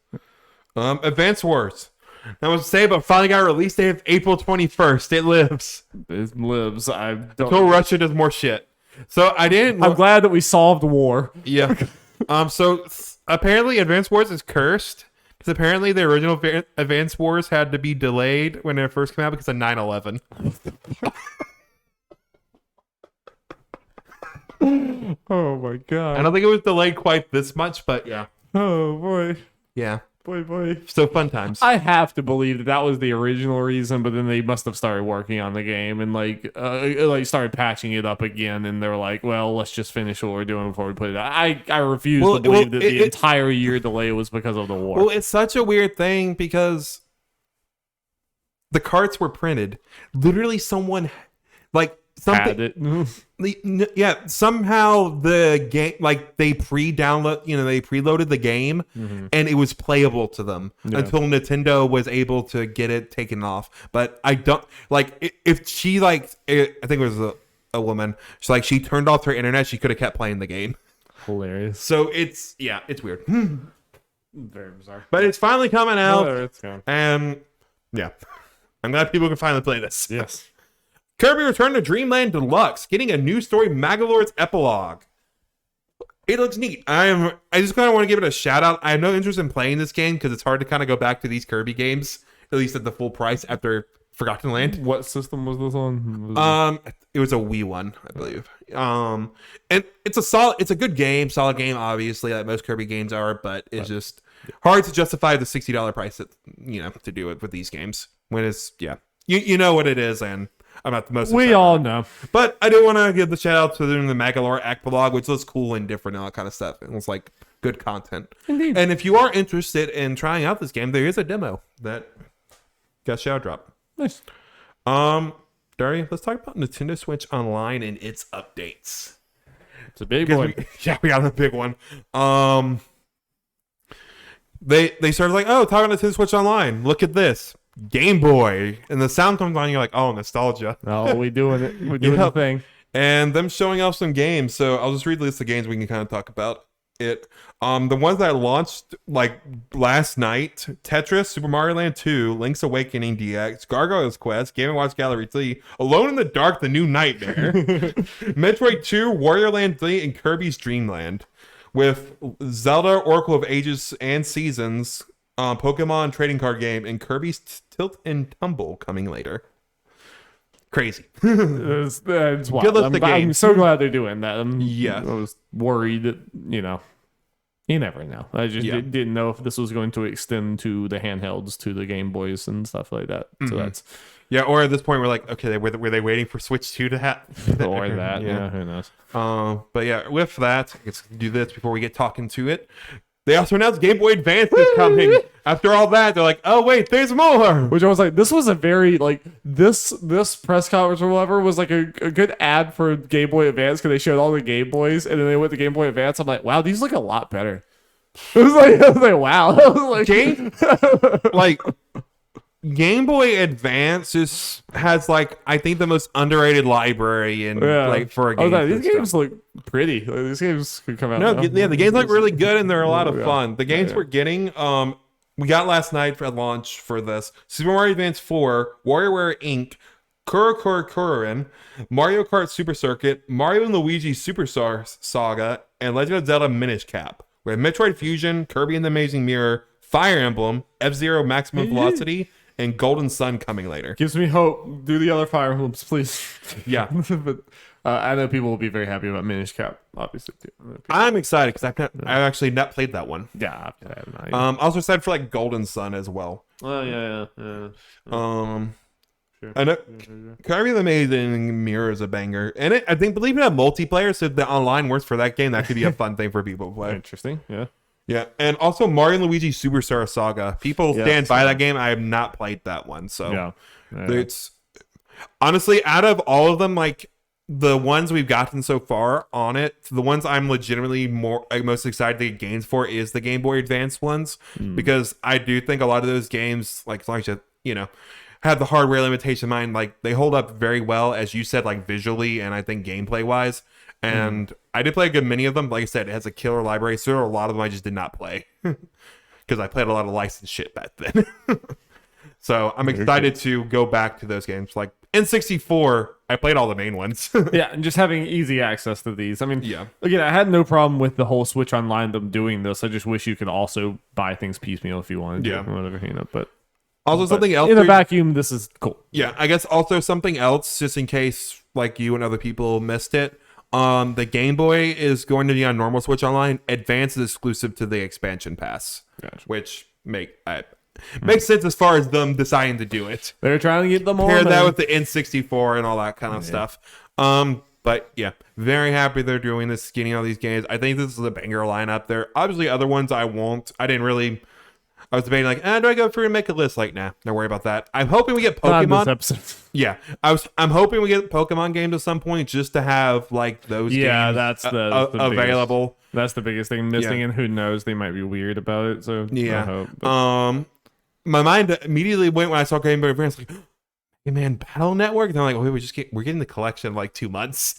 Advance Wars. Now, I was say, but finally got a release date of April 21st. It lives. it lives. I don't. Until Russia does more shit. So I didn't. I'm glad that we solved war. Yeah. So apparently Advance Wars is cursed because apparently the original Advance Wars had to be delayed when it first came out because of 9/11. Oh my god. I don't think it was delayed quite this much, but yeah. Oh boy. Yeah. Boy. So fun times. I have to believe that was the original reason, but then they must have started working on the game and like started patching it up again, and they're like, well, let's just finish what we're doing before we put it out. I refuse to believe that the entire year delay was because of the war. Well, it's such a weird thing because the carts were printed. Literally someone like something Had it. yeah, somehow the game, like they preloaded the game and it was playable to them until Nintendo was able to get it taken off. But I don't like if she I think it was a woman. She's like, she turned off her internet, she could have kept playing the game. Hilarious. So it's weird. Very bizarre. But it's finally coming out. Oh, it's gone. And yeah, I'm glad people can finally play this. Yes. Kirby Return to Dreamland Deluxe, getting a new story, Magolor's epilogue. It looks neat. I just kind of want to give it a shout out. I have no interest in playing this game because it's hard to kind of go back to these Kirby games, at least at the full price after Forgotten Land. What system was this on? It was a Wii one, I believe. And it's a good game, solid game, obviously, like most Kirby games are, but it's just hard to justify the $60 price to do it with these games when it's you know what it is, and I'm not the most. We all know. But I do want to give the shout out to doing the Magolor epilogue, which looks cool and different and all that kind of stuff. It was like good content. Indeed. And if you are interested in trying out this game, there is a demo that got shout drop. Nice. Darby, let's talk about Nintendo Switch Online and its updates. It's a big one. We got a big one. They started like, oh, talking about Nintendo Switch Online. Look at this. Game Boy, and the sound comes on, you're like, oh, nostalgia. Oh, we doing it. We're doing the thing. And them showing off some games. So I'll just read the list of games we can kind of talk about it. The ones that launched like last night: Tetris, Super Mario Land 2, Link's Awakening DX, Gargoyle's Quest, Game & Watch Gallery 3, Alone in the Dark: The New Nightmare, Metroid 2, Wario Land 3, and Kirby's Dream Land, with Zelda Oracle of Ages and Seasons, Pokemon trading card game, and Kirby's Tilt and Tumble coming later. Crazy. It's wild. Good list of I'm games. so glad they're doing that. Yes. I was worried that, you never know. I just didn't know if this was going to extend to the handhelds, to the Game Boys and stuff like that. So that's... Yeah, or at this point, we're like, okay, were they waiting for Switch 2 to happen? Or that, yeah, who knows. But yeah, with that, let's do this before we get talking to it. They also announced Game Boy Advance is coming. After all that, they're like, oh, wait, there's more. Which I was like, this was a very, this press conference or whatever was like a good ad for Game Boy Advance because they showed all the Game Boys and then they went to Game Boy Advance. I'm like, wow, these look a lot better. I was like, wow. I was like, Game Boy Advance has I think the most underrated library in for a game. These games look pretty. These games could come out. The games look really good and they're a lot of fun. The games we're getting, we got last night for launch for this: Super Mario Advance 4, WarioWare Inc., Kurokurin, Mario Kart Super Circuit, Mario and Luigi Superstar Saga, and Legend of Zelda Minish Cap. We have Metroid Fusion, Kirby and the Amazing Mirror, Fire Emblem, F-Zero Maximum Velocity, and Golden Sun coming later. Gives me hope. Do the other Fire Emblems, please. Yeah. But I know people will be very happy about Minish Cap, obviously, too. I'm excited because I've actually not played that one. Yeah. I have not. Also excited for Golden Sun as well. Oh, yeah. Sure. I know Kirby the Amazing Mirror is a banger. And I think, believe it, multiplayer, so if the online works for that game, that could be a fun thing for people to play. Interesting, yeah. Yeah, and also Mario and Luigi Superstar Saga. People stand by that game. I have not played that one, so it's honestly, out of all of them, the ones we've gotten so far on it, the ones I'm legitimately most excited to get games for is the Game Boy Advance ones, because I do think a lot of those games, have the hardware limitation in mind. They hold up very well, as you said, visually and I think gameplay wise. And I did play a good many of them. Like I said, it has a killer library, so there are a lot of them I just did not play because I played a lot of licensed shit back then. So I'm excited to go back to those games. N64, I played all the main ones. Yeah, and just having easy access to these. I mean, Yeah. again, I had no problem with the whole Switch Online them doing this. I just wish you could also buy things piecemeal if you wanted to, Yeah. or whatever, you know. But Also, something else. in a vacuum, this is cool. Yeah, I guess also something else, just in case like you and other people missed it. The Game Boy is going to be on normal Switch Online. Advance is exclusive to the expansion pass, Gotcha. which makes sense as far as them deciding to do it. They're trying to get them all. Compare that with the N64 and all that kind of stuff. But yeah, very happy they're doing this, getting all these games. I think this is a banger lineup. There obviously other ones I won't. I was debating like, do I go through and make a list? Like, nah, don't worry about that. I'm hoping we get Not Pokemon. this episode. Yeah, I'm hoping we get Pokemon games at some point just to have like those Yeah, games that's the available. That's the biggest thing missing, Yeah. and who knows, they might be weird about it. So Yeah. I hope, but- My mind immediately went when I saw Game Boy Advance like, hey man, Battle Network. And I'm like, we're getting the collection in like 2 months.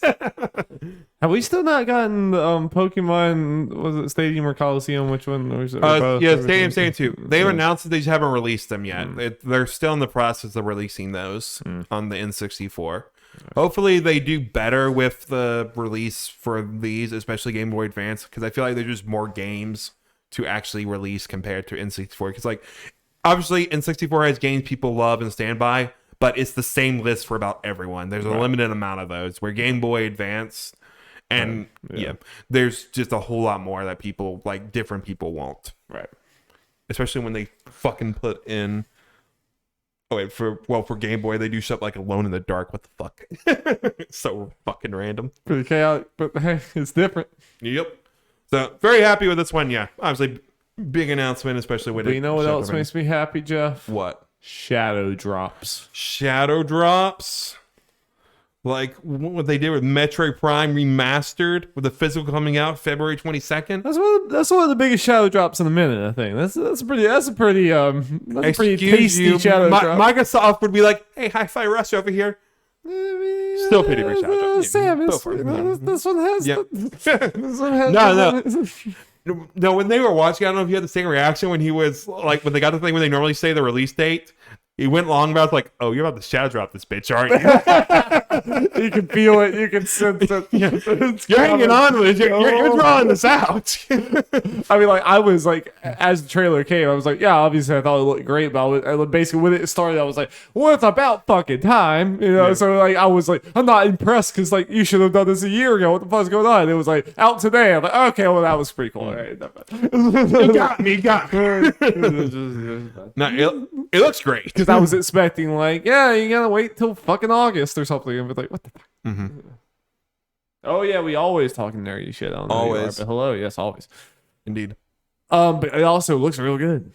have we still not gotten Pokemon? Was it Stadium or Coliseum? Which one? Or is it, or both? Yeah, Stadium 2. They've So- announced that they just haven't released them yet. They're still in the process of releasing those on the N64. Hopefully they do better with the release for these, especially Game Boy Advance, because I feel like there's just more games to actually release compared to N64. Because like, obviously N64 has games people love and stand by, but it's the same list for about everyone. There's a limited amount of those. Where Game Boy Advance and yeah, there's just a whole lot more that people like, different people want. Right. Especially when they fucking put in. Oh wait, for Game Boy they do stuff like Alone in the Dark. What the fuck? It's so fucking random. Pretty chaotic, but hey, it's different. Yep. So very happy with this one. Yeah, obviously big announcement, especially with But it. you know what else Shadow makes me happy, Jeff? What? Shadow drops. Shadow drops. Like what they did with Metroid Prime Remastered, with the physical coming out February 22nd. That's one of the biggest shadow drops in a minute. I think that's a pretty tasty shadow drop. Microsoft would be like, "Hey, Hi-Fi Rush over here." Still pretty great shadow drop. Sam, Go for it. this one has. Yep. This one has. No. No, when they were watching, I don't know if you had the same reaction when he was like, when they got the thing when they normally say the release date. He went long about like, oh, you're about to shadow drop this bitch, aren't you? You can feel it. You can sense it. You're hanging on with it. You're drawing this out. I mean, like, I was like, as the trailer came, I was like, yeah, obviously I thought it looked great, but I basically when it started, I was like, well, it's about fucking time, you know. Yeah. So like, I was like, I'm not impressed because like you should have done this a year ago. What the fuck's going on? It was like out today. I'm like, okay, well that was pretty cool. All right, You got me. No, it looks great. because I was expecting like, yeah, you gotta wait till fucking August or something. And be like, what the fuck? Mm-hmm. Oh yeah, we always talking nerdy shit. I don't know who you are, Always. but hello, yes, always. Indeed. But it also looks real good.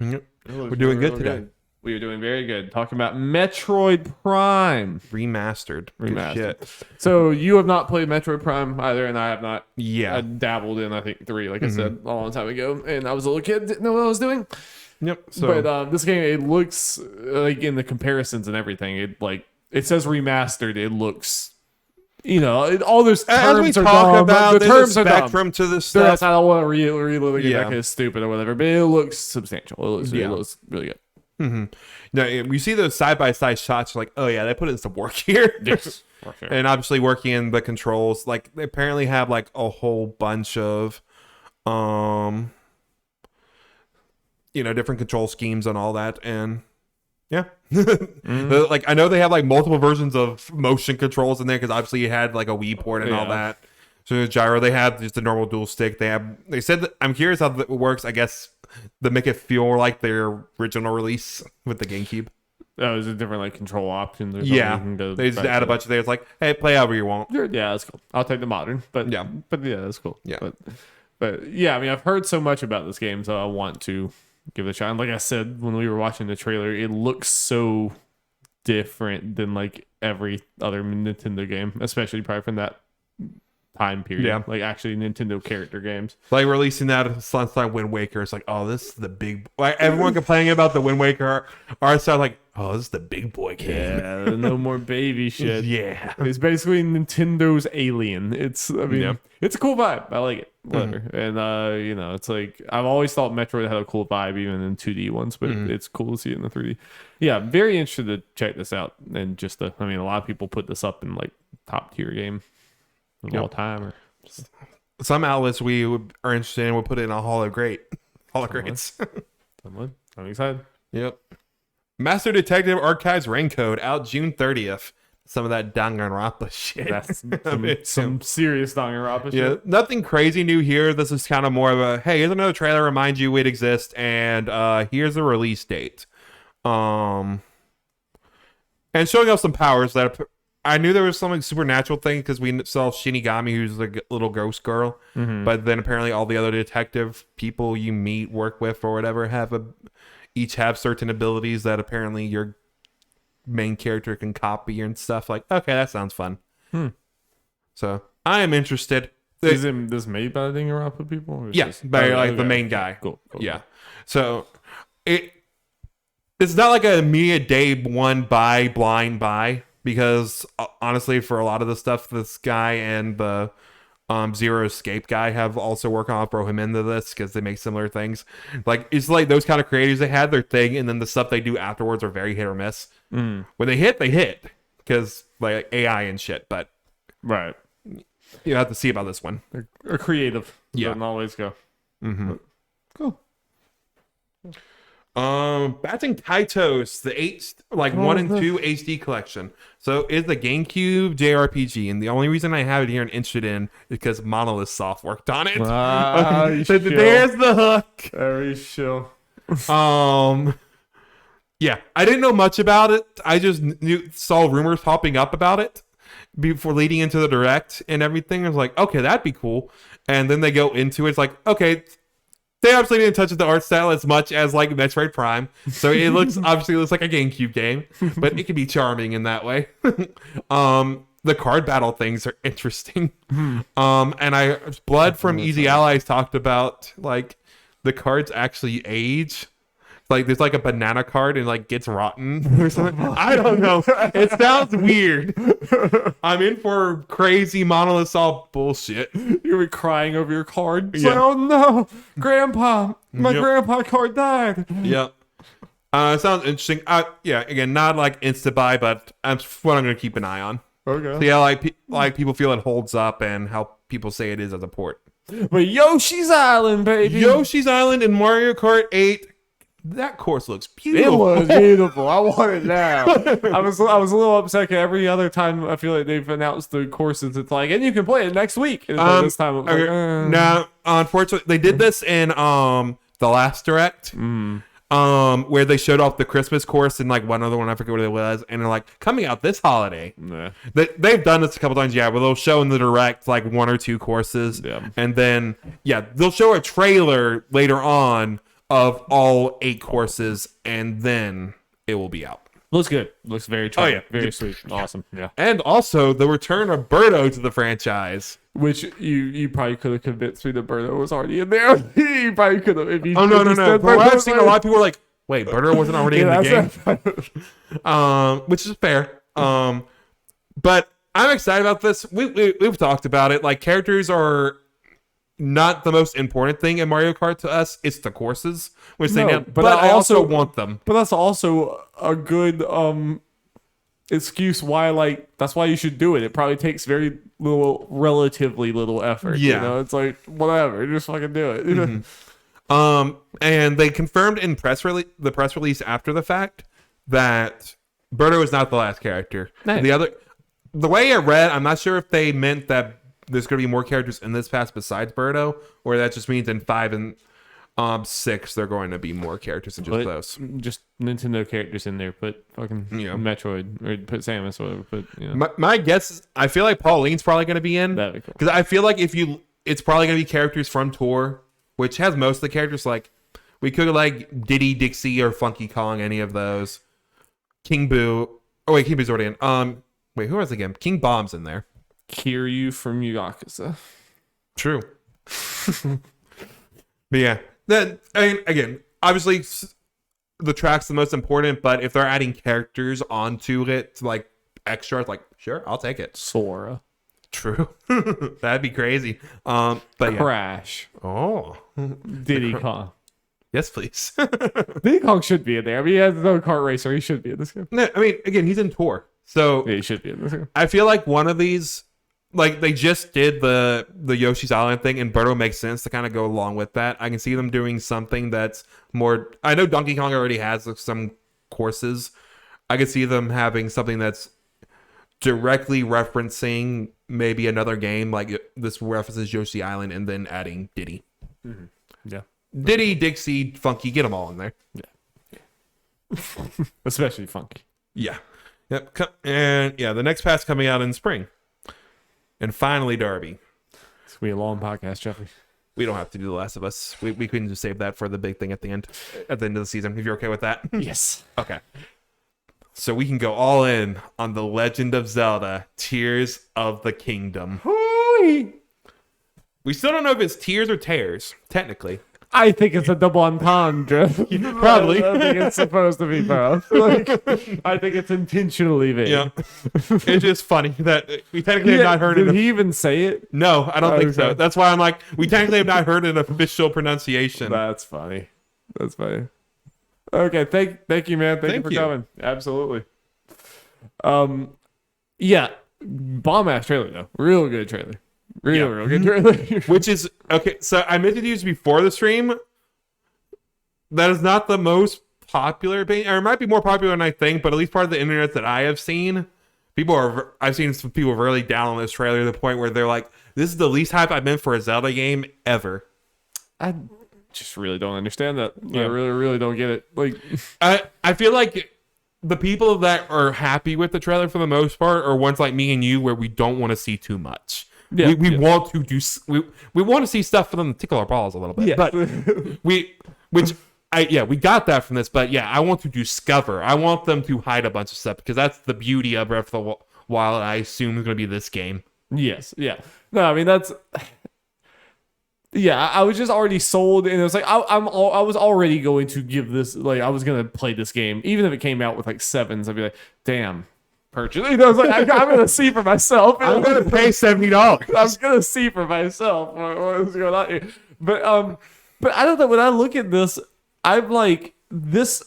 Yep. It looks We're doing real good today. We are doing very good. Talking about Metroid Prime. Remastered. Good Remastered. shit. So you have not played Metroid Prime either, and I have not. Yeah. I dabbled in, I think, 3, like I said, a long time ago, and I was a little kid, didn't know what I was doing. Yep. So But this game, it looks like in the comparisons and everything, it says remastered. It looks, you know, all those as we terms are talk dumb. about, The there's terms a are dumb. spectrum to this That's stuff. I don't want to relive it. Yeah. That is stupid or whatever, but it looks substantial. It Yeah. looks really good. Mm-hmm. No, we see those side by side shots. Like, oh yeah, they put in some work here. Yes, for sure. And obviously working in the controls. Like they apparently have like a whole bunch of, different control schemes and all that. And yeah, like I know they have like multiple versions of motion controls in there because obviously you had like a Wii port and all Yeah. that. So the gyro, they have just the normal dual stick. They said that, I'm curious how that works. I guess they make it feel like their original release with the GameCube. Oh, is it different like control options? Or something? Yeah, You can go they just back add to a bunch of things like, hey, play however you want. Yeah, that's cool. I'll take the modern, but Yeah. that's cool. Yeah. But yeah, I mean, I've heard so much about this game, so I want to give it a shot. And like I said when we were watching the trailer, it looks so different than like every other Nintendo game, especially probably from that time period. Yeah. Like actually Nintendo character games. Like releasing that Sunshine Wind Waker, it's like, oh, this is the big. Like everyone complaining about the Wind Waker art style, like, oh, this is the big boy game. Yeah, no more baby shit. Yeah. It's basically Nintendo's Alien. It's a cool vibe. I like it. whatever. And it's like I've always thought Metroid had a cool vibe even in 2D ones, but it's cool to see it in the 3D. Yeah, I'm very interested to check this out. And just a lot of people put this up in like top tier game of all time. Or some outlets are interested in will put it in a Hall of Greats. Someone. I'm excited. Yep. Master Detective Archives Raincode out June 30th. Some of that Danganronpa shit. That's some serious Danganronpa shit. Yeah, nothing crazy new here. This is kind of more of a, hey, here's another trailer, remind you it exists, and here's the release date. And showing off some powers that I knew there was something supernatural thing because we saw Shinigami, who's the little ghost girl, but then apparently all the other detective people you meet, work with, or whatever each have certain abilities that apparently your main character can copy and stuff. Like, okay, that sounds fun. So I am interested. Is this made by the Danganronpa people? Or Yeah, by the main guy. Cool. Yeah. So it's not like an immediate day one buy, blind buy, because honestly, for a lot of the stuff, this guy and the Zero Escape guy have also worked on. I'll throw him into this because they make similar things. Like, it's like those kind of creators, they had their thing, and then the stuff they do afterwards are very hit or miss. When they hit because like AI and shit. But right, you have to see about this one. They're creative. Yeah, doesn't always go. Cool. Batting Kaitos, the 1 and 2 HD collection. So it's the GameCube JRPG, and the only reason I have it here and interested in is because Monolith Soft worked on it. There's the hook. Very chill. Yeah, I didn't know much about it. I just saw rumors popping up about it before leading into the direct and everything. I was like, okay, that'd be cool. And then they go into it. It's like, okay, they obviously didn't touch the art style as much as like Metroid Prime. So it obviously looks like a GameCube game, but it can be charming in that way. The card battle things are interesting. And Blood from Easy Allies talked about like the cards actually age. Like there's like a banana card and like gets rotten or something. I don't know. It sounds weird. I'm in for crazy Monolith Soft bullshit. You'll be crying over your card. Yeah. Like, oh no, Grandpa, my grandpa card died. Yep. Sounds interesting. Yeah, again, not like insta buy, but that's what I'm gonna keep an eye on. Okay. See how like people feel it holds up and how people say it is as a port. But Yoshi's Island, baby. Yoshi's Island and Mario Kart 8. That course looks beautiful. It was beautiful. I want it now. I was a little upset. Every other time I feel like they've announced the courses, it's like, and you can play it next week. And this time, it was like, no, unfortunately, they did this in the last direct, where they showed off the Christmas course and like one other one, I forget what it was, and they're like coming out this holiday. Nah. They've done this a couple times, yeah, where they'll show in the direct like 1 or 2 courses, and then they'll show a trailer later on of all 8 courses, and then it will be out. Looks good. Looks very charming. Oh, yeah. Very sweet. Awesome. Yeah. And also the return of Birdo to the franchise. Which you probably could have convinced me that Birdo was already in there. You probably could have. If you No. said But Birdo I've seen a lot of people were like, wait, Birdo wasn't already in the game? Which is fair. But I'm excited about this. We've talked about it. Like, characters are not the most important thing in Mario Kart to us. It's the courses, which but I also want them. But that's also a good excuse why, like, that's why you should do it. It probably takes relatively little effort. Yeah. You know, it's like, whatever, just fucking do it. And they confirmed in the press release after the fact that Birdo is not the last character. Nice. The way I read, I'm not sure if they meant that there's going to be more characters in this pass besides Birdo, or that just means in 5 and 6 they're going to be more characters than just those. Just Nintendo characters in there. Put fucking Metroid, or put Samus, or whatever. My guess is, I feel like Pauline's probably going to be in. That'd be cool. Because I feel like it's probably going to be characters from Tour, which has most of the characters. Like, we could have like Diddy, Dixie, or Funky Kong, any of those. King Boo. Oh wait, King Boo's already in. Wait, who was it again? King Bomb's in there. Kiryu from Yakuza. True. But yeah, then again, obviously the track's the most important, but if they're adding characters onto it, like extra, it's like, sure, I'll take it. Sora. True. That'd be crazy. But yeah. Crash. Oh. Diddy Kong. Yes, please. Diddy Kong should be in there. I mean, he has his own kart racer. He should be in this game. No, I mean, again, he's in tour. So Yeah, he should be in this game. I feel like one of these, like they just did the Yoshi's Island thing, and Birdo makes sense to kind of go along with that. I can see them doing something that's more. I know Donkey Kong already has some courses. I could see them having something that's directly referencing maybe another game, like this references Yoshi Island, and then adding Diddy. Mm-hmm. Yeah. Diddy, Dixie, Funky, get them all in there. Yeah. Especially Funky. Yeah. Yep. And yeah, the next pass coming out in spring. And finally, Derby. It's gonna be a long podcast, Jeffrey. We don't have to do The Last of Us. We couldn't just save that for the big thing at the end of the season, if you're okay with that. Yes. Okay. So we can go all in on The Legend of Zelda, Tears of the Kingdom. Hoo-wee. We still don't know if it's tears or tears, technically. I think it's a double entendre. Probably. I think it's supposed to be both. Like, I think it's intentionally vague. Yeah. It's just funny that we technically have not heard Did it. he even say it? No, I don't think so. Okay. That's why I'm like, we technically have not heard an official pronunciation. That's funny. That's funny. Okay, thank you, man. Thank you for coming. Absolutely. Yeah, bomb ass trailer though. Real good trailer. Real good trailer. Which is okay. So I mentioned to you before the stream. That is not the most popular opinion, or it might be more popular than I think, but at least part of the internet that I have seen, I've seen some people really down on this trailer to the point where they're like, "This is the least hype I've been for a Zelda game ever." I just really don't understand that. I Yeah. really don't get it. Like, I feel like the people that are happy with the trailer for the most part are ones like me and you, where we don't want to see too much. Yeah, we want to do we want to see stuff for them to tickle our balls a little bit. yeah, But we got that from this. But yeah, I want to discover. I want them to hide a bunch of stuff because that's the beauty of Breath of the Wild. I assume is going to be this game. yes, yeah. No, I mean that's. Yeah, I was just already sold, and it was like I was already going to give this, like I was gonna play this game, even if it came out with like 7s. I'd be like, damn, purchase. You know, it's like I'm gonna see for myself. I'm going to pay $70. I'm gonna see for myself what's going on here. But I don't know. When I look at this, I'm like this.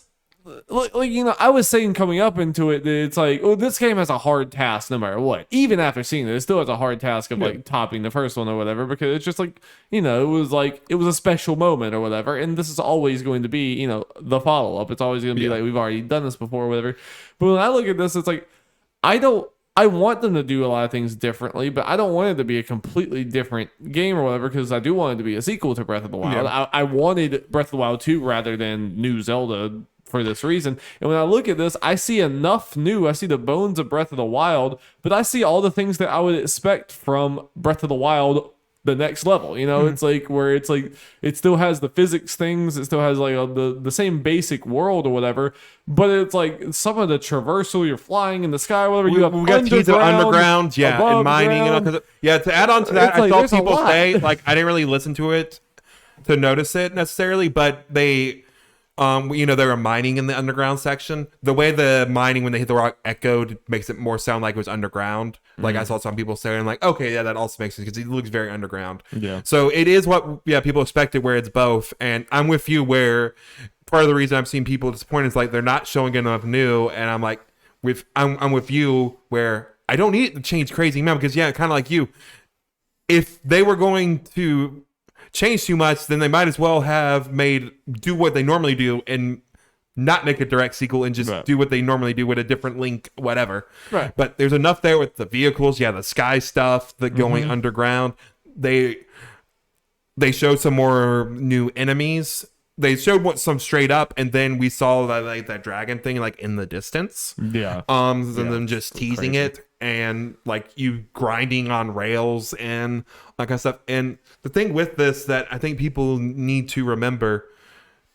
Like you know, I was saying coming up into it that it's like, oh, this game has a hard task no matter what. Even after seeing it still has a hard task of like topping the first one or whatever, because it's just like, you know, it was a special moment or whatever, and this is always going to be, you know, the follow up. It's always going to be like, we've already done this before or whatever. But when I look at this, it's like I want them to do a lot of things differently, but I don't want it to be a completely different game or whatever, because I do want it to be a sequel to Breath of the Wild. Yeah. I wanted Breath of the Wild 2 rather than New Zelda for this reason. And when I look at this, I see enough new. I see the bones of Breath of the Wild, but I see all the things that I would expect from Breath of the Wild the next level. You know, it's like where it's like it still has the physics things, it still has like the same basic world or whatever, but it's like some of the traversal, you're flying in the sky or whatever. You have We got teased underground, yeah, and mining, you know, 'cause yeah. To add on to that, It's like, I there's a saw people lot. say, like, I didn't really listen to it to notice it necessarily, but they, you know, they were mining in the underground section. The way the mining when they hit the rock echoed makes it more sound like it was underground. Like I saw some people saying, like, okay, yeah, that also makes sense because it looks very underground. Yeah. So it is what people expected, where it's both. And I'm with you where part of the reason I've seen people disappointed is like they're not showing enough new, and I'm like, I'm with you where I don't need it to change crazy amount, because yeah, kind of like you, if they were going to change too much, then they might as well have do what they normally do and not make a direct sequel and just do what they normally do with a different link, whatever. Right. But there's enough there with the vehicles, the sky stuff, the going underground. They showed some more new enemies. They showed some straight up, and then we saw that dragon thing like in the distance. Yeah. And them just teasing it, and like you grinding on rails and that kind of stuff. And the thing with this that I think people need to remember,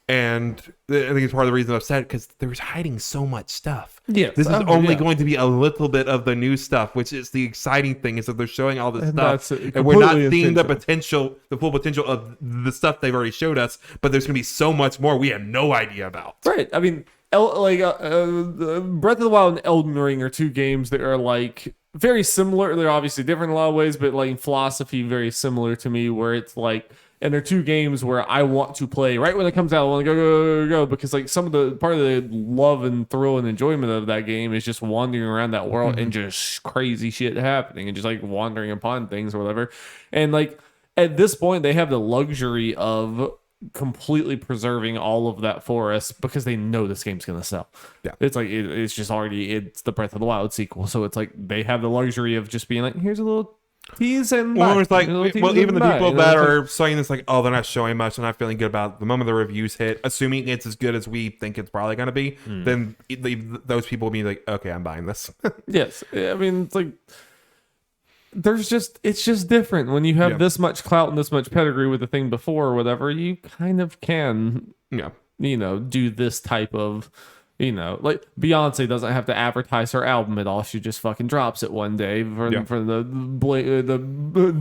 and I think it's part of the reason I'm upset, because they're hiding so much stuff. Yeah. This is only going to be a little bit of the new stuff, which is the exciting thing, is that they're showing all this stuff, and we're not seeing the full potential of the stuff they've already showed us. But there's going to be so much more we have no idea about. Right. I mean, Breath of the Wild and Elden Ring are two games that are like very similar. They're obviously different in a lot of ways, but like in philosophy, very similar to me. Where it's like, and they're two games where I want to play right when it comes out. I want to go because like some of the part of the love and thrill and enjoyment of that game is just wandering around that world and just crazy shit happening and just like wandering upon things or whatever. And like at this point, they have the luxury of completely preserving all of that for us because they know this game's gonna sell. Yeah. It's like it's just already, it's the Breath of the Wild sequel, so it's like they have the luxury of just being like, here's a little tease and Well, it's like, well, even the people that are are saying this, like, oh, they're not showing much, they're not feeling good about it. The moment the reviews hit, assuming it's as good as we think it's probably going to be, then those people will be like, okay, I'm buying this. yes, I mean, it's like it's just different when you have this much clout and this much pedigree with the thing before or whatever. You kind of can, do this type of, like Beyonce doesn't have to advertise her album at all. She just fucking drops it one day for the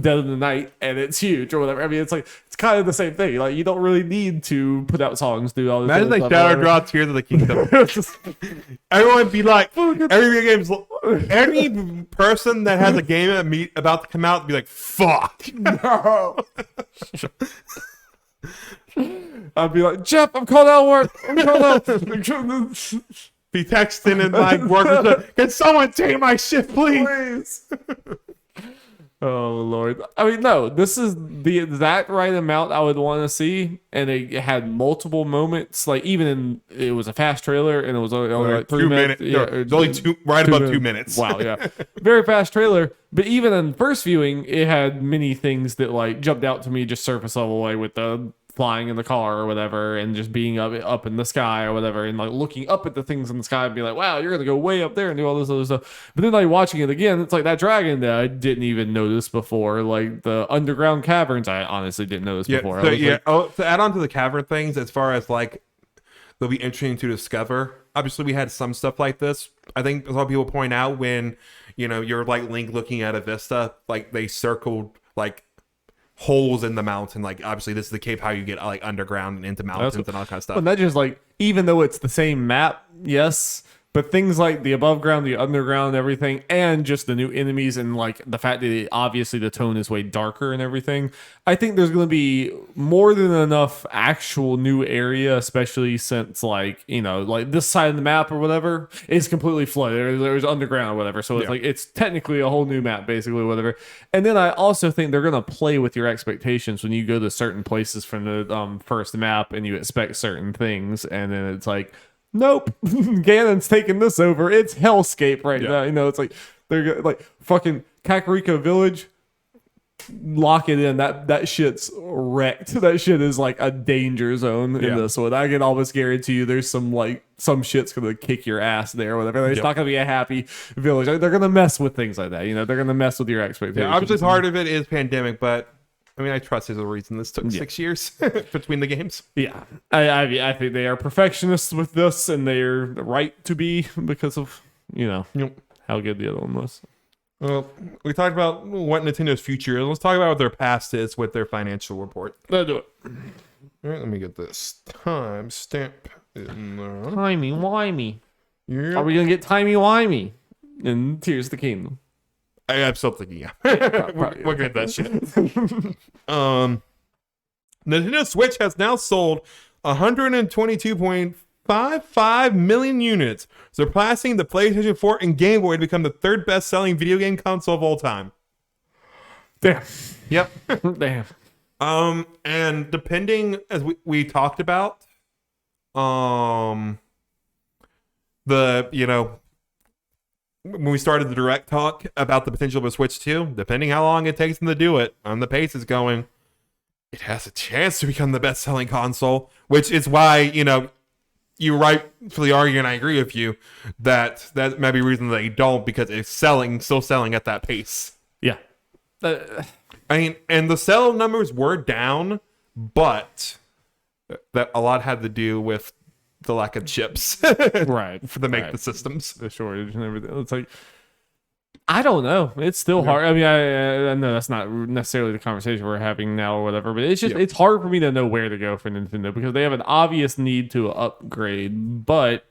dead of the night, and it's huge or whatever. I mean, it's like it's kind of the same thing. Like you don't really need to put out songs, do all this. Imagine like Shadow Draw Tears of the Kingdom. Everyone be like, every person that has a game about to come out be like, fuck. No. I'd be like, Jeff, I'm called out work. I'm called out. Be texting and like working. Can someone take my shift, please? Oh Lord. I mean, no, this is the exact right amount I would want to see, and it had multiple moments. Like it was a fast trailer, and it was only like 3 minutes. Yeah, it's only above 2 minutes. Wow, yeah, very fast trailer. But even in first viewing, it had many things that like jumped out to me just surface level way with the flying in the car or whatever, and just being up in the sky or whatever, and like looking up at the things in the sky and be like, wow, you're gonna go way up there and do all this other stuff. But then like watching it again, it's like that dragon that I didn't even notice before, like the underground caverns I honestly didn't notice before. To add on to the cavern things, as far as like they'll be interesting to discover. Obviously, we had some stuff like this. I think a lot of people point out when you're like Link looking at a vista, like they circled like holes in the mountain. Like obviously this is the cave how you get like underground and into mountains and all that kind of stuff. And that just like, even though it's the same map, yes, but things like the above ground, the underground, everything, and just the new enemies, and like the fact that obviously the tone is way darker and everything, I think there's going to be more than enough actual new area, especially since like like this side of the map or whatever is completely flooded. There's underground or whatever, so it's like it's technically a whole new map basically, whatever. And then I also think they're going to play with your expectations when you go to certain places from the first map and you expect certain things, and then it's like, nope, Ganon's taking this over. It's hellscape right now. It's like they're like fucking Kakariko Village. Lock it in. That shit's wrecked. That shit is like a danger zone in this one. I can almost guarantee you there's some shit's gonna kick your ass there or whatever. It's not gonna be a happy village. They're gonna mess with things like that. They're gonna mess with your expectations. Yeah, obviously part of it is pandemic, but I mean, I trust there's a reason this took 6 years between the games. Yeah, I think they are perfectionists with this, and they're right to be because of how good the other one was. Well, we talked about what Nintendo's future is. Let's talk about what their past is with their financial report. Let's do it. All right, let me get this time stamp in there. Timey-wimey. Yeah. Are we gonna get timey-wimey in Tears of the Kingdom? I'm still thinking, yeah. Probably. We'll get that shit. Nintendo Switch has now sold 122.55 million units, surpassing the PlayStation 4 and Game Boy to become the third best-selling video game console of all time. Damn. Yep. Damn. And depending, as we talked about, when we started the direct talk about the potential of a Switch 2, depending how long it takes them to do it, on the pace is going, it has a chance to become the best-selling console, which is why, you rightfully argue, and I agree with you, that may be a reason they don't, because it's still selling at that pace. Yeah. I mean, and the sell numbers were down, but that a lot had to do with the lack of chips right to make the systems, the shortage and everything. It's like, I don't know, it's still hard. I mean, I know that's not necessarily the conversation we're having now or whatever, but it's just it's hard for me to know where to go for Nintendo, because they have an obvious need to upgrade, but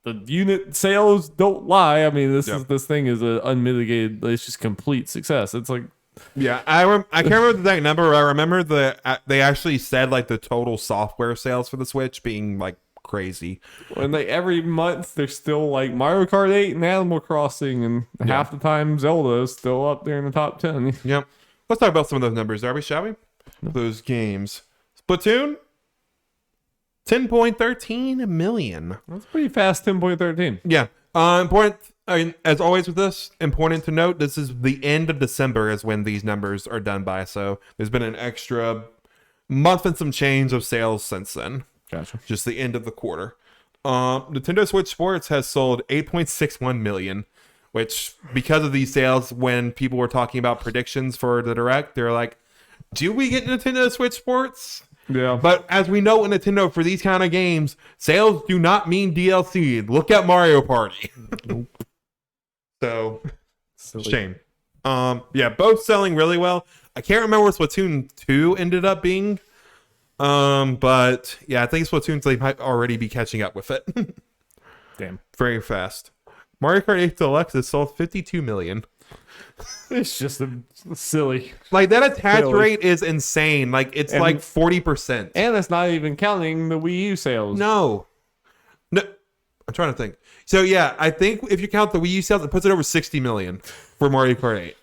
the unit sales don't lie. I mean, Yep. this thing is an unmitigated. It's just complete success. It's like Yeah, I can't remember the exact number. But I remember they actually said like the total software sales for the Switch being like crazy. when they every month they're still like Mario Kart 8 and Animal Crossing, and half the time Zelda is still up there in the top 10. Yep. Let's talk about some of those numbers, are we? Shall we? Those games. Splatoon. 10.13 million. That's pretty fast. 10.13. Yeah. Important. I mean, as always with this, important to note, this is the end of December is when these numbers are done by. So there's been an extra month and some change of sales since then. Gotcha. Just the end of the quarter. Nintendo Switch Sports has sold 8.61 million, which because of these sales, when people were talking about predictions for the Direct, they're like, do we get Nintendo Switch Sports? Yeah. But as we know in Nintendo, for these kind of games, sales do not mean DLC. Look at Mario Party. So, Silly. shame. Yeah, both selling really well. I can't remember what Splatoon 2 ended up being. But yeah, I think Splatoon 3 might already be catching up with it. Damn. Very fast. Mario Kart 8 Deluxe has sold 52 million. It's just silly. Like that attach Silly. rate is insane. Like it's And- like 40%. And that's not even counting the Wii U sales. No. I'm trying to think. So yeah, I think if you count the Wii U sales, it puts it over 60 million for Mario Kart 8.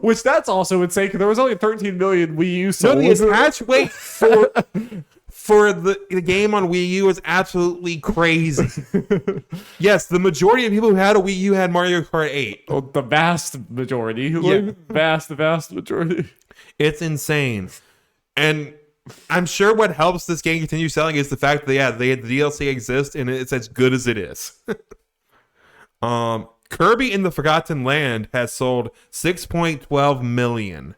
Which that's also insane because there was only 13 million Wii U No, sold. the attach rate for the game on Wii U is absolutely crazy. Yes, the majority of people who had a Wii U had Mario Kart 8. Oh, the vast majority. Yeah. Vast majority. It's insane. And I'm sure what helps this game continue selling is the fact that the DLC exists and it's as good as it is. Kirby in the Forgotten Land has sold 6.12 million.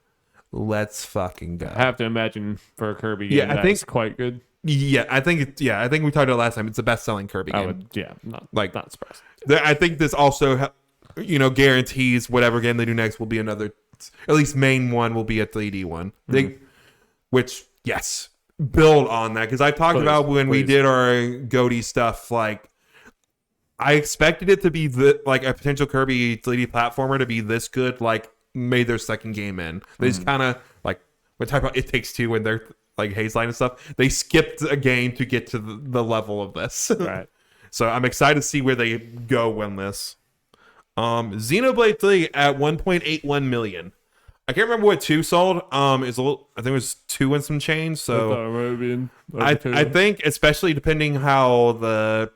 Let's fucking go. I have to imagine for a Kirby Yeah, game, I that's think- quite good. I think we talked about it last time. It's the best-selling Kirby I game. would, not Like- not surprised. I think this also, guarantees whatever game they do next will be another, at least main one will be a 3D one. Which, yes, build on that. Because I talked Please, about when we please. did our Goaty stuff, like, I expected it to be like a potential Kirby 3D platformer to be this good, like, made their second game in. They just kind of, like, we talk about It Takes Two when they're, like, Hazeline and stuff. They skipped a game to get to the level of this. Right. So I'm excited to see where they go when this. Xenoblade 3 at 1.81 million. I can't remember what 2 sold. It's a little, I think it was 2 and some change. So I think, especially depending how the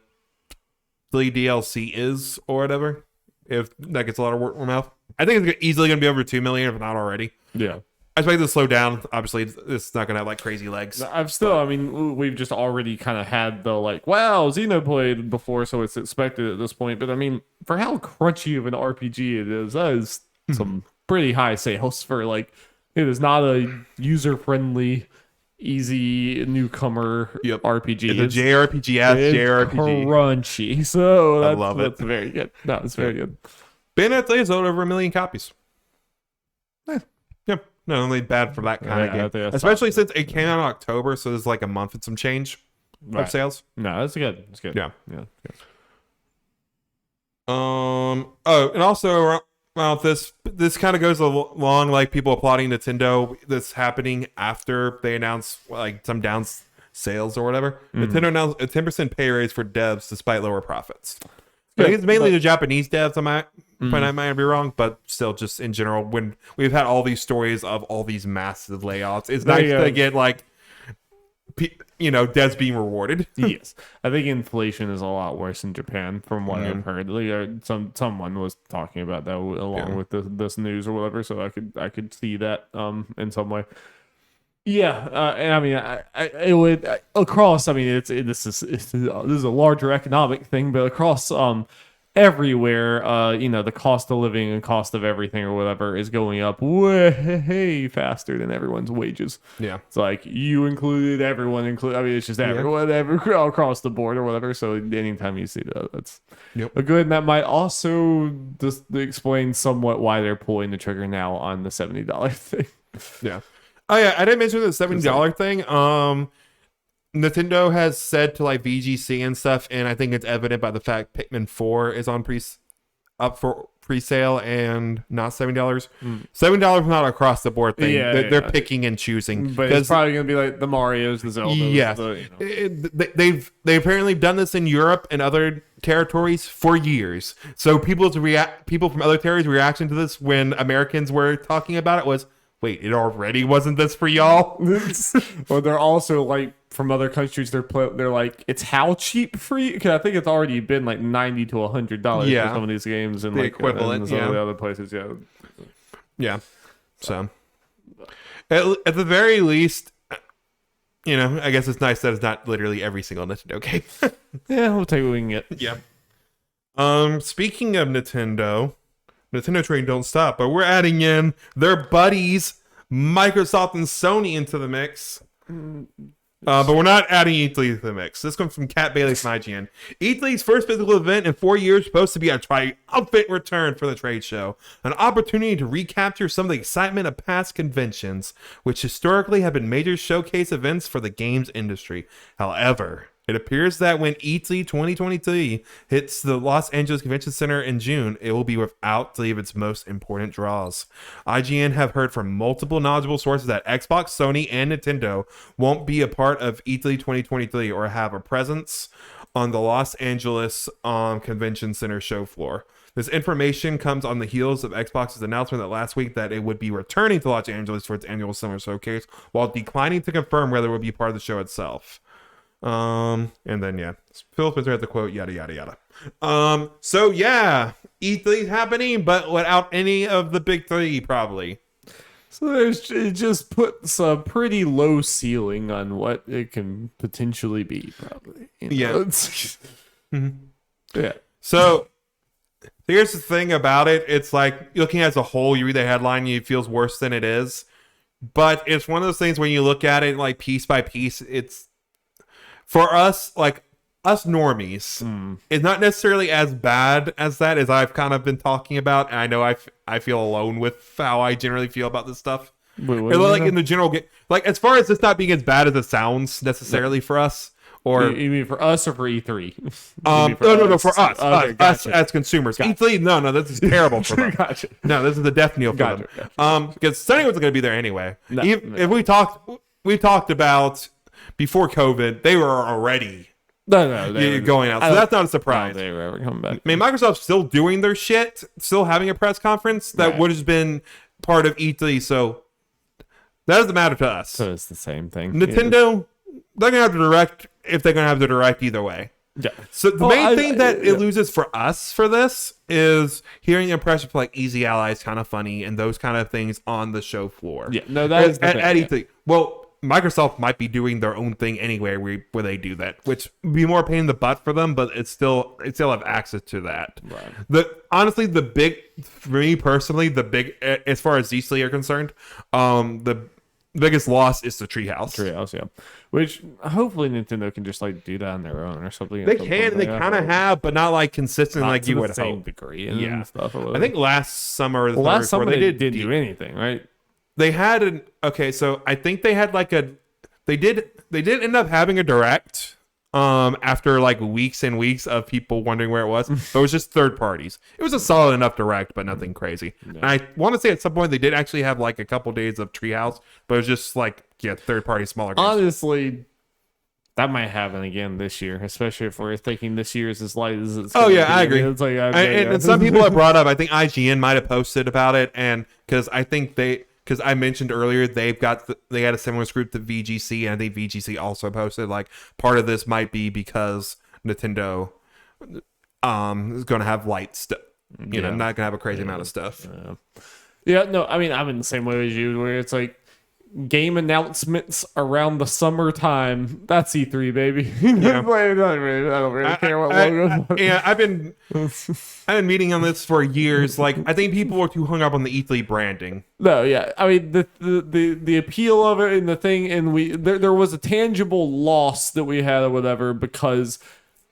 3 DLC is or whatever, if that gets a lot of word of mouth, I think it's easily going to be over 2 million, if not already. Yeah. I expect it to slow down. Obviously, it's not going to have like crazy legs. I mean, we've just already kind of had the like, wow, Xenoblade before, so it's expected at this point. But I mean, for how crunchy of an RPG it is, that is some pretty high sales for like, it is not a user-friendly, easy newcomer RPG. It's a JRPG ass it's JRPG. crunchy. So I love it. That's very good. No, it's very good. Bayonetta 3 has sold over 1 million copies. Yep. Not only bad for that kind Yeah, I of game. think that's Especially since it came out in October, so there's like a month and some change Right. of sales. No, that's good. It's good. Yeah. Yeah. And also well, this kind of goes along like people applauding Nintendo. This happening after they announce like some down sales or whatever. Nintendo announced a 10% pay raise for devs despite lower profits. I think it's mainly the Japanese devs. I might be wrong, but still, just in general, when we've had all these stories of all these massive layoffs, it's nice to get like, devs being rewarded. Yes, I think inflation is a lot worse in Japan, from what I've heard. Like, someone was talking about that along with this news or whatever, so I could see that in some way. Yeah, and I mean, it would across. I mean, this is a larger economic thing, but across everywhere, the cost of living and cost of everything or whatever is going up way faster than everyone's wages. Yeah. It's like you included, everyone included. I mean, it's just everyone across the board or whatever. So anytime you see that, that's a good. And that might also just explain somewhat why they're pulling the trigger now on the $70 thing. Yeah. Oh yeah, I didn't mention the $70 thing. Nintendo has said to like VGC and stuff, and I think it's evident by the fact Pikmin 4 is on up for pre-sale and not $70. $7 not across the board thing. Yeah, They're picking and choosing. But it's probably gonna be like the Marios, the Zeldas. Yeah, they've apparently done this in Europe and other territories for years. So people from other territories' reaction to this when Americans were talking about it was, wait, it already wasn't this for y'all? Or they're also like from other countries. They're like, it's how cheap for you? Because I think it's already been like $90 to $100 for some of these games and the like equivalent, and some of the other places. Yeah. So at the very least, I guess it's nice that it's not literally every single Nintendo game. Yeah, we'll take what we can get. Yeah. Speaking of Nintendo train don't stop, but we're adding in their buddies, Microsoft and Sony, into the mix. But we're not adding E3 to the mix. This comes from Kat Bailey from IGN. E3's first physical event in 4 years, supposed to be a triumphant return for the trade show. An opportunity to recapture some of the excitement of past conventions, which historically have been major showcase events for the games industry. However, it appears that when E3 2023 hits the Los Angeles Convention Center in June, it will be without three of its most important draws. IGN have heard from multiple knowledgeable sources that Xbox, Sony, and Nintendo won't be a part of E3 2023 or have a presence on the Los Angeles Convention Center show floor. This information comes on the heels of Xbox's announcement that last week that it would be returning to Los Angeles for its annual summer showcase, while declining to confirm whether it would be part of the show itself. And then Phil Spencer had the quote, yada yada yada. So yeah, E3's happening, but without any of the big three, probably. So it just puts a pretty low ceiling on what it can potentially be, probably. Yeah. Yeah. So here's the thing about it. It's like, looking as a whole, you read the headline, it feels worse than it is. But it's one of those things when you look at it like piece by piece, it's, for us, like us normies, it's not necessarily as bad as that, as I've kind of been talking about. And I know I feel alone with how I generally feel about this stuff. Like in the general, like as far as this not being as bad as it sounds necessarily for us, or you mean for us or for E3? No, for us, okay, us as consumers. E3, no, this is terrible for them. Gotcha. No, this is the death knell for them. Because Sony wasn't going to be there anyway. If we talked about. Before COVID, they were already going out. So that's not a surprise. They were ever coming back. I mean, Microsoft's still doing their shit, still having a press conference that would have been part of E3. So that doesn't matter to us. So it's the same thing. Nintendo, they're going to have the Direct if they're going to have the Direct either way. Yeah. So the main thing that it loses for us for this is hearing the impression for like Easy Allies kind of funny and those kind of things on the show floor. Yeah, no, that is the thing, at E3. Well, Microsoft might be doing their own thing anyway where they do that, which would be more pain in the butt for them, but it still have access to that. Right. Honestly, for me personally, as far as these three are concerned, the biggest loss is the Treehouse. Yeah. Which hopefully Nintendo can just like do that on their own or something. They can, they kind of have, but not like consistent like you would hope. Same degree and stuff. I think last summer, last summer they didn't do anything, right? They had so I think they had like they did end up having a Direct after like weeks and weeks of people wondering where it was. But it was just third parties. It was a solid enough Direct, but nothing crazy. No. And I want to say at some point they did actually have like a couple days of Treehouse, but it was just like third party smaller games. Honestly, that might happen again this year, especially if we're thinking this year is as light as it's. Oh yeah, I agree. It's like, and some people have brought up. I think IGN might have posted about it, and because I mentioned earlier they had a similar group to VGC, and I think VGC also posted like part of this might be because Nintendo is going to have light stuff, not going to have a crazy amount of stuff. Yeah, no, I mean I'm in the same way as you, where it's like game announcements around the summertime. That's E3, baby. Yeah. I don't really care what logo. Yeah, I've been meeting on this for years. Like, I think people are too hung up on the E3 branding. No, yeah. I mean, the appeal of it and the thing, and there was a tangible loss that we had or whatever because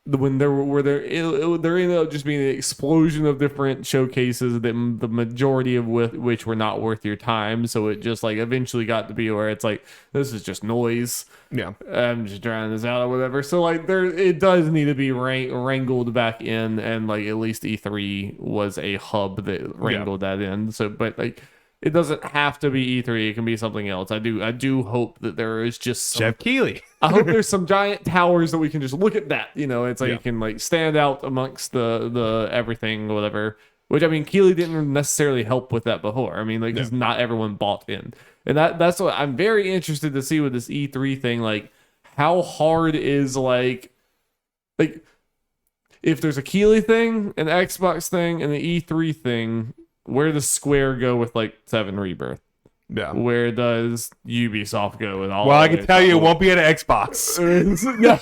when there were there ended up just being an explosion of different showcases that the majority of which were not worth your time. So it just like eventually got to be where it's like, this is just noise. Yeah. I'm just drowning this out or whatever. So like it does need to be wrangled back in, and like at least E3 was a hub that wrangled that in. So but like it doesn't have to be E3. It can be something else. I do hope that there is just some, Jeff Keighley. I hope there's some giant towers that we can just look at that. You know, it's like Yeah. you can like stand out amongst the everything, whatever. Which I mean, Keighley didn't necessarily help with that before. I mean, like, because not everyone bought in, and that's what I'm very interested to see with this E3 thing. Like, how hard is like if there's a Keighley thing, an Xbox thing, and an E3 thing, where does Square go with like 7 Rebirth? Yeah. Where does Ubisoft go with all? Well, I of can it? tell you it won't be at Xbox. no,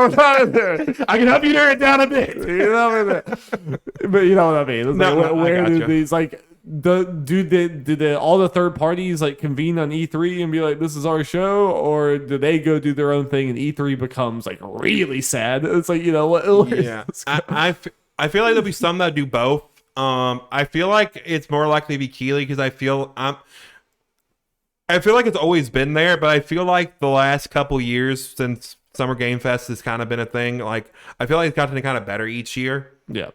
not there. I can help you narrow it down a bit. You know what I mean? But you know what I mean. It's No, like, I where do gotcha. these like did all the third parties like convene on E3 and be like, this is our show, or do they go do their own thing and E3 becomes like really sad? It's like, you know what? Yeah. I feel like there'll be some that do both. I feel like it's more likely to be Keighley because I feel like it's always been there, but I feel like the last couple years since Summer Game Fest has kind of been a thing. Like, I feel like it's gotten kind of better each year. Yeah.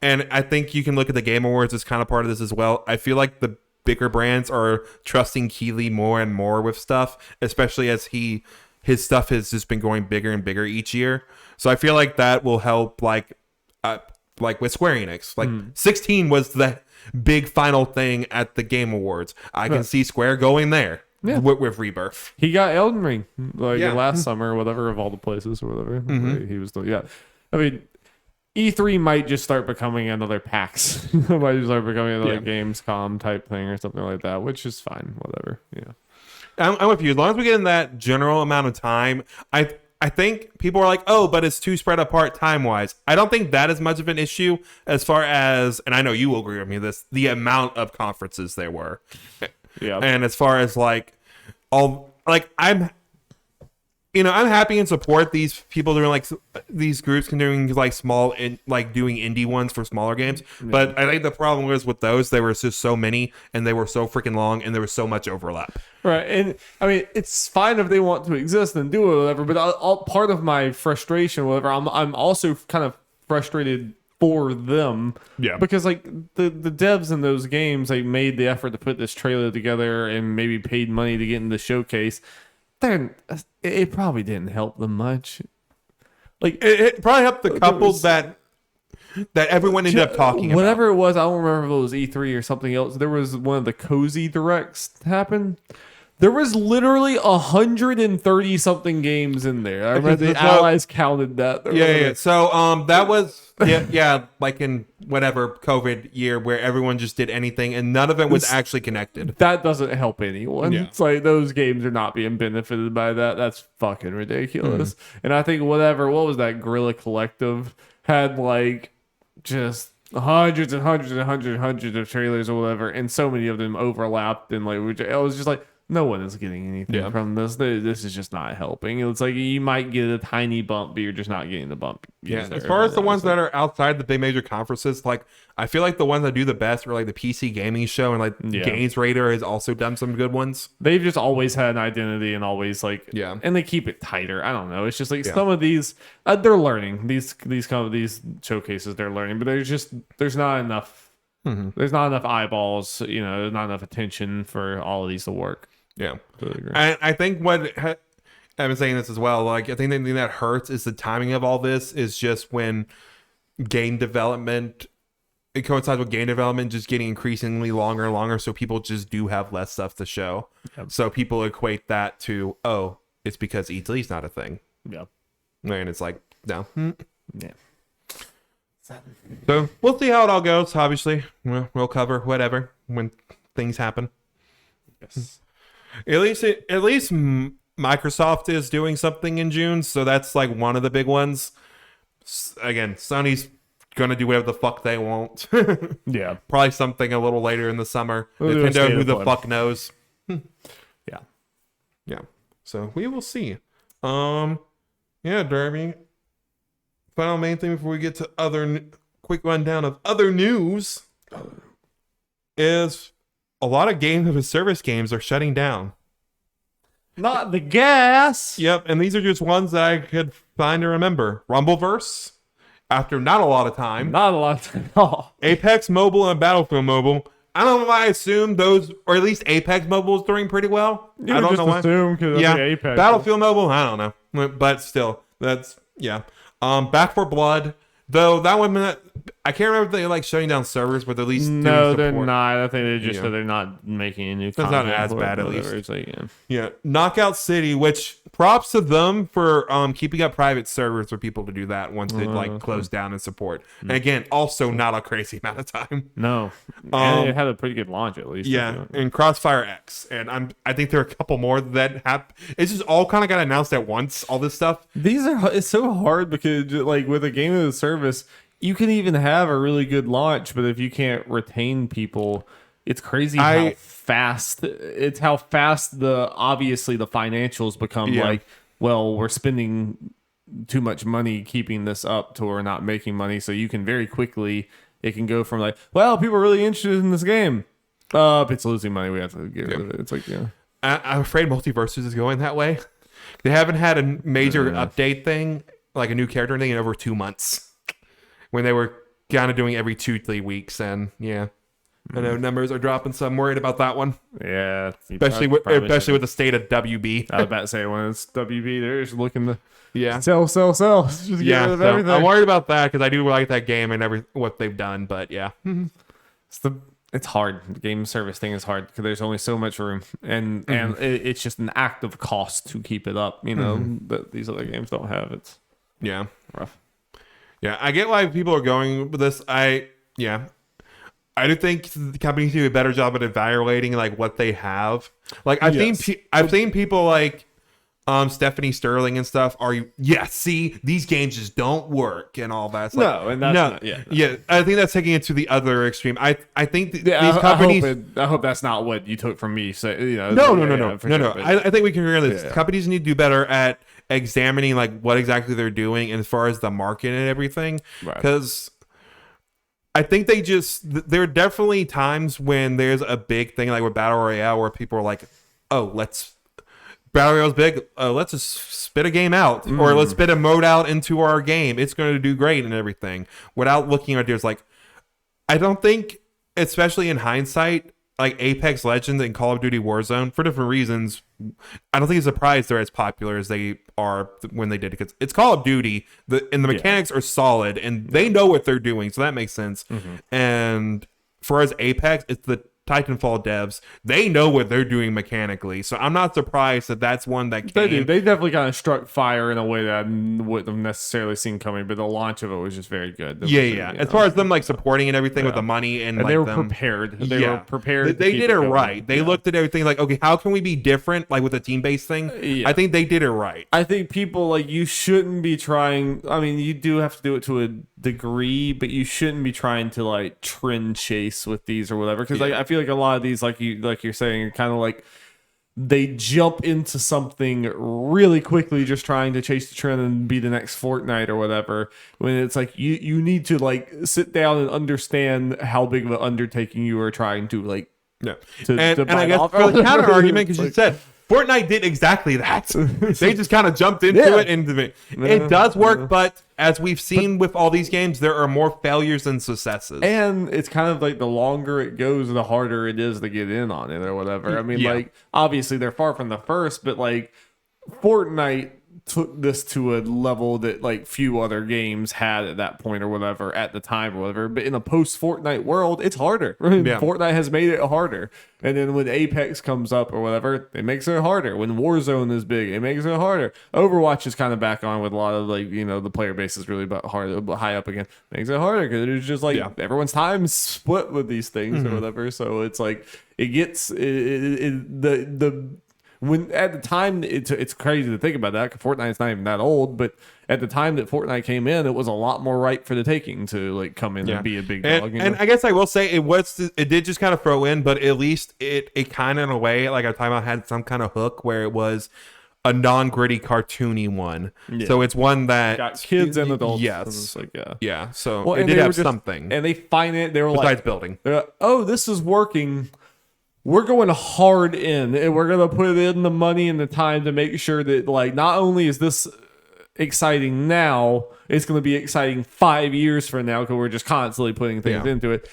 And I think you can look at the Game Awards as kind of part of this as well. I feel like the bigger brands are trusting Keighley more and more with stuff, especially as his stuff has just been going bigger and bigger each year. So I feel like that will help, like with Square Enix. Like 16 was the big final thing at the Game Awards. I can see Square going there with Rebirth. He got Elden Ring like Yeah. last summer or whatever, of all the places or whatever. He was I mean, E3 might just start becoming another PAX. It might just start becoming another Gamescom type thing or something like that, which is fine. Whatever. Yeah. I'm with you. As long as we get in that general amount of time, I think people are like, oh, but it's too spread apart time-wise. I don't think that is much of an issue as far as, and I know you will agree with me this, the amount of conferences there were. Yeah. And as far as like I'm happy and support these people doing like these groups can doing like small doing indie ones for smaller games. But I think the problem was with those, there was just so many and they were so freaking long and there was so much overlap. Right, and I mean, it's fine if they want to exist and do it or whatever, but all part of my frustration, whatever, I'm also kind of frustrated for them. Yeah. Because like the devs in those games, they made the effort to put this trailer together and maybe paid money to get in the showcase. It probably didn't help them much. Like It probably helped the couples that everyone ended up talking about. whatever it was, I don't remember if it was E3 or something else. There was one of the cozy directs happen. There was literally 130 something games in there. I remember the allies counted that. Yeah. So that was like in whatever COVID year where everyone just did anything and none of it was actually connected. That doesn't help anyone. Yeah. It's like those games are not being benefited by that. That's fucking ridiculous. And I think what was that Guerrilla Collective had like just hundreds and hundreds and hundreds and hundreds of trailers or whatever, and so many of them overlapped, and like I was just like, no one is getting anything from this. This is just not helping. It's like you might get a tiny bump, but you're just not getting the bump. Yeah, as far as the ones that are outside the big major conferences, like I feel like the ones that do the best are like the PC gaming show and like Games Radar has also done some good ones. They've just always had an identity and always like and they keep it tighter. I don't know. It's just like some of these they're learning. These showcases they're learning, but there's not enough. There's not enough eyeballs. There's not enough attention for all of these to work. Yeah, and I think I've been saying this as well. Like, I think the thing that hurts is the timing of all this is just when game development, it coincides with game development just getting increasingly longer and longer. So people just do have less stuff to show. Yep. So people equate that to, oh, it's because E3's not a thing. Yeah. And it's like, no. Yeah. So we'll see how it all goes. Obviously, we'll cover whatever when things happen. Yes. At least Microsoft is doing something in June, so that's like one of the big ones. Again, Sony's gonna do whatever the fuck they want. Yeah, probably something a little later in the summer. We'll do a Nintendo, state who of the play. fuck knows? Yeah. So we will see. Derby. final main thing before we get to quick rundown of other news is a lot of games of service games are shutting down. Not the gas. Yep, and these are just ones that I could find and remember. Rumbleverse, after not a lot of time. Not a lot of time at all. Apex Mobile and Battlefield Mobile. I don't know why I assumed those, or at least Apex Mobile is doing pretty well. You I don't just know why. assume because Yeah, Apex. Battlefield Mobile, I don't know. But still, that's, yeah. Back for Blood, though that one, I can't remember if they're like shutting down servers, but at least No, doing they're support. not. I think they just said they're not making any new That's not content as for it, bad, at whatever. least. It's like, yeah. Yeah, Knockout City, which props to them for keeping up private servers for people to do that once it like closed down and support. And again, also not a crazy amount of time. No, and it had a pretty good launch at least. Yeah, and Crossfire X, and I think there are a couple more that have. It's just all kind of got announced at once. All this stuff. It's so hard because like with a game as a service, you can even have a really good launch, but if you can't retain people, it's crazy how fast obviously the financials become like, well, we're spending too much money keeping this up to we're not making money. So you can very quickly, it can go from like, well, people are really interested in this game. It's losing money. We have to get rid of it. It's like, yeah. I'm afraid Multiverses is going that way. They haven't had a major update thing, like a new character thing, in over 2 months. When they were kind of doing every 2-3 weeks, and yeah, I know numbers are dropping, so I'm worried about that one. Yeah, Especially with the state of WB. I was about to say when it's WB, they're just looking to sell. Just get Yeah, rid of so everything. I'm worried about that because I do like that game and what they've done, but yeah. It's hard. The game service thing is hard because there's only so much room, and it's just an active cost to keep it up. You know that these other games don't have. It's rough. Yeah, I get why people are going with this. I do think the companies do a better job at evaluating like what they have. Like I've seen people like Stephanie Sterling and stuff see these games just don't work and all that. It's like, No, and that's not, yeah. I think that's taking it to the other extreme. I think these companies. I hope that's not what you took from me. So you know, No. I think we can agree on this. Companies need to do better at examining like what exactly they're doing as far as the market and everything, because I think there are definitely times when there's a big thing like with Battle Royale where people are like, oh, Battle Royale's big, let's just spit a game out or let's spit a mode out into our game, it's going to do great and everything, without looking at there's like, I don't think, especially in hindsight, like Apex Legends and Call of Duty Warzone, for different reasons, I don't think it's surprised they're as popular as they are when they did it, because it's Call of Duty, and the mechanics are solid, and they know what they're doing, so that makes sense. And for as Apex, it's the Titanfall devs, they know what they're doing mechanically, so I'm not surprised that that's one that came. They definitely kind of struck fire in a way that I wouldn't have necessarily seen coming, but the launch of it was just very good. As far as them like supporting and everything with the money and like they were them, prepared. They were prepared. They did it right. They looked at everything like, okay, how can we be different, like with a team-based thing? I think they did it right. I think people like, you shouldn't be trying. I mean, you do have to do it to a degree, but you shouldn't be trying to like trend chase with these or whatever, because like I feel like a lot of these, like you're saying, kind of like they jump into something really quickly just trying to chase the trend and be the next Fortnite or whatever, when it's like you need to like sit down and understand how big of an undertaking you are trying to like and I I guess for the counter argument, because you said Fortnite did exactly that. They just kind of jumped into it, and it does work. But as we've seen with all these games, there are more failures than successes. And it's kind of like the longer it goes, the harder it is to get in on it or whatever. I mean, like, obviously they're far from the first, but like Fortnite took this to a level that like few other games had at that point or whatever at the time or whatever. But in a post Fortnite world, it's harder. Fortnite has made it harder. And then when Apex comes up or whatever, it makes it harder. When Warzone is big, it makes it harder. Overwatch is kind of back on with a lot of like, you know, the player base is really high up again. Makes it harder because it's just like everyone's time is split with these things or whatever. So it's like it gets when at the time, it's crazy to think about that, because Fortnite's not even that old, but at the time that Fortnite came in, it was a lot more ripe for the taking to like come in and be a big dog. And I guess I will say it did just kind of throw in, but at least it kind of in a way, like I'm talking about, had some kind of hook where it was, a non-gritty cartoony one. Yeah. So it's one that Got kids and adults. Yes. And it's like, yeah. Yeah. So Well, it and did they have were just- something And they find it. They were besides like, building. oh, this is working. We're going hard in, and we're gonna put in the money and the time to make sure that, like, not only is this exciting now, it's gonna be exciting 5 years from now because we're just constantly putting things Yeah. into it.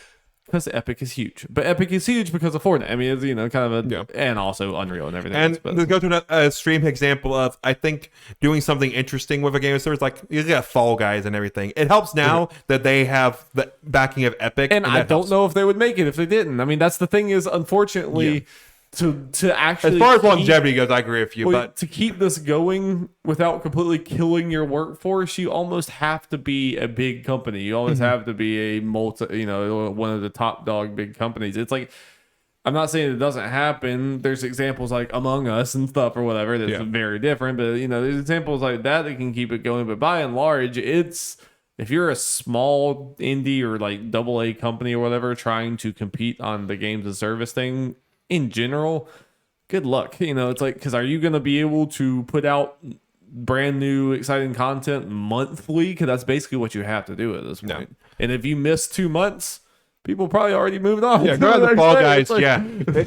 Because Epic is huge, but Epic is huge because of Fortnite. I mean, it's kind of Yeah. and also Unreal and everything. And else, but to go to a stream example of, I think, doing something interesting with a game of service, like you got Fall Guys and everything. It helps now that they have the backing of Epic. and I that don't helps. know if they would make it if they didn't. I mean, that's the thing is, unfortunately, to actually As far as keep- longevity goes, I agree with you. well, But to keep this going without completely killing your workforce, you almost have to be a big company. You always have to be a one of the top dog big companies. It's like, I'm not saying it doesn't happen. There's examples like Among Us and stuff or whatever that's Yeah. very different, but there's examples like that can keep it going. But by and large, it's if you're a small indie or like AA company or whatever trying to compete on the games and service thing in general, good luck. It's like, because are you going to be able to put out brand new exciting content monthly? Because that's basically what you have to do at this point. Yeah. And if you miss 2 months, people probably already moved on. yeah, go ahead, the Fall Guys. It's like- Yeah,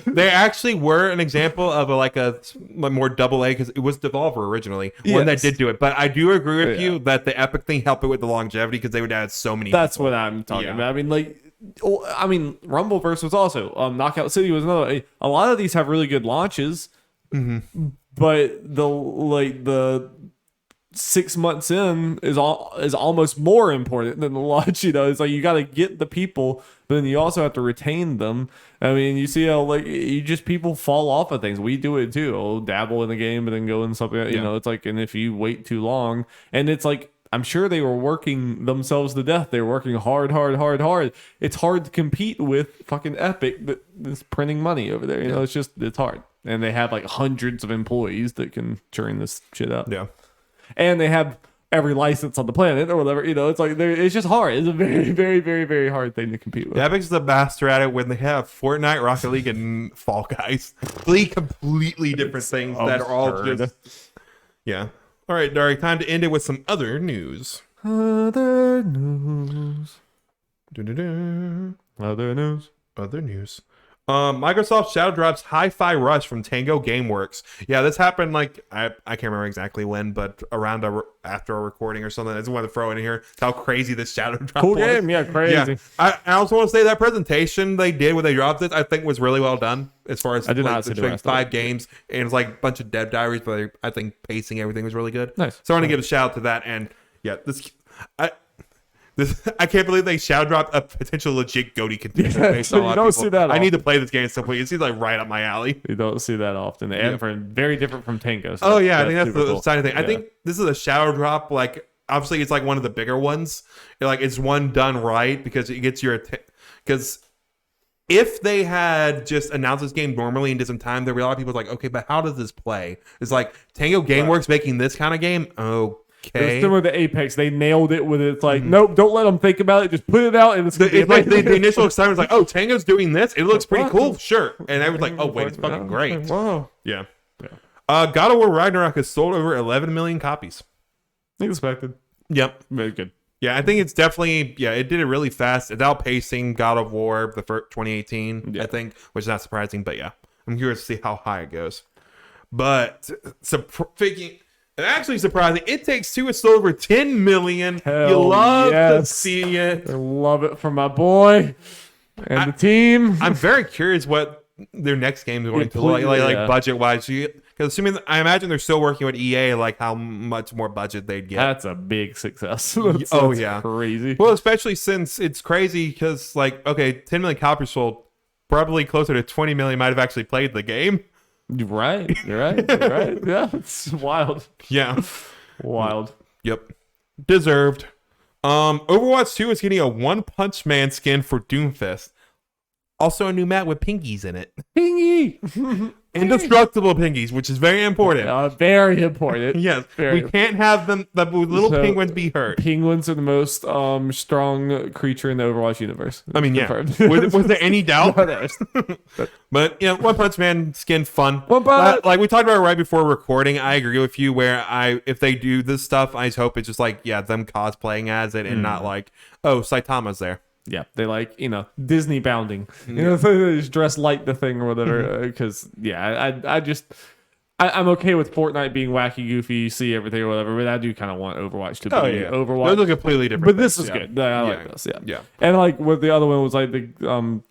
they actually were an example of a more double A because it was Devolver originally, one that Yes. did do it. But I do agree with Yeah. you that the Epic thing helped it with the longevity because they would add so many. That's what I'm talking Yeah. about. I mean, Rumbleverse was also Knockout City was another. A lot of these have really good launches, but the 6 months in is almost more important than the launch. It's like you got to get the people, but then you also have to retain them. I mean, you see how people fall off of things. We do it too. We'll dabble in the game and then go in something. It's like, and if you wait too long, and it's like, I'm sure they were working themselves to death. They were working hard. It's hard to compete with fucking Epic that is printing money over there. It's hard. And they have like hundreds of employees that can churn this shit out. Yeah. And they have every license on the planet or whatever. It's like, it's just hard. It's a very, very, very, very hard thing to compete with. Epic's the master at it when they have Fortnite, Rocket League, and Fall Guys. 3 completely different things that are all absurd. just. Yeah. All right, Dari, time to end it with some other news. Other news. Du-du-du. Other news. Other news. Microsoft Shadow drops Hi-Fi Rush from Tango Gameworks. Yeah, this happened I can't remember exactly when, but around after a recording or something. I just wanted to throw it in here. How crazy this Shadow drop Cool was. game. Yeah, crazy. Yeah. I also want to say that presentation they did when they dropped it, I think was really well done as far as I did not see the showing rest of 5 it. games. And it's like a bunch of dev diaries, but I think pacing, everything was really good. Nice. So I want to give a shout out to that. And yeah, I can't believe they shadow dropped a potential legit GOTY contender. Yeah, based on a you lot of don't people. see that I need to often. play this game at some point. It seems like right up my alley. You don't see that often. And very different from Tango. So Oh yeah, I think that's super the cool. exciting thing. I Yeah. think this is a shadow drop. Obviously, it's like one of the bigger ones. It's one done right because it gets your because if they had just announced this game normally and did some time, there were a lot of people like, okay, but how does this play? It's like Tango Gameworks making this kind of game. It was Okay. similar to Apex. They nailed it with it. It's like, nope, don't let them think about it. Just put it out and it's going to be It's like the amazing. initial excitement was like, oh, Tango's doing this. It looks pretty cool. Sure. And I was like, oh, wait, it's fucking great. Wow. Yeah. God of War Ragnarok has sold over 11 million copies. Expected. Yep. Very good. Yeah, I think it's definitely, it did it really fast. It's outpacing God of War, the first 2018, Yeah. I think, which is not surprising, but yeah. I'm curious to see how high it goes. But, actually surprising, It Takes Two is still over 10 million. You Hell love to yes. see it. I love it for my boy and the team. I'm very curious what their next game is going to look Completely, like yeah. budget wise. Because I imagine they're still working with EA, like how much more budget they'd get. That's a big success. That's Yeah. crazy. Well, especially since it's crazy because, 10 million copies sold, probably closer to 20 million might have actually played the game. You're right. You're right. Yeah, it's wild. Yeah. Wild. Yep. Deserved. Overwatch 2 is getting a One Punch Man skin for Doomfist. Also a new map with pingies in it. Pingy. Indestructible pingies, which is very important. Very important. Yes, Very we can't have the little So, penguins be hurt. Penguins are the most strong creature in the Overwatch universe. I mean, yeah. Confirmed. Was there any doubt? No, there's- But One Punch Man skin fun. One Punch! Like we talked about right before recording, I agree with you. Where if they do this stuff, I just hope it's just like them cosplaying as it and not like Saitama's there. Yeah, they like Disney bounding. They just dress like the thing or whatever. Because I'm okay with Fortnite being wacky, goofy, see everything or whatever. But I do kind of want Overwatch to be Overwatch. Those are completely different. But this things, is good. I like this. Yeah, yeah. And like what the other one was like the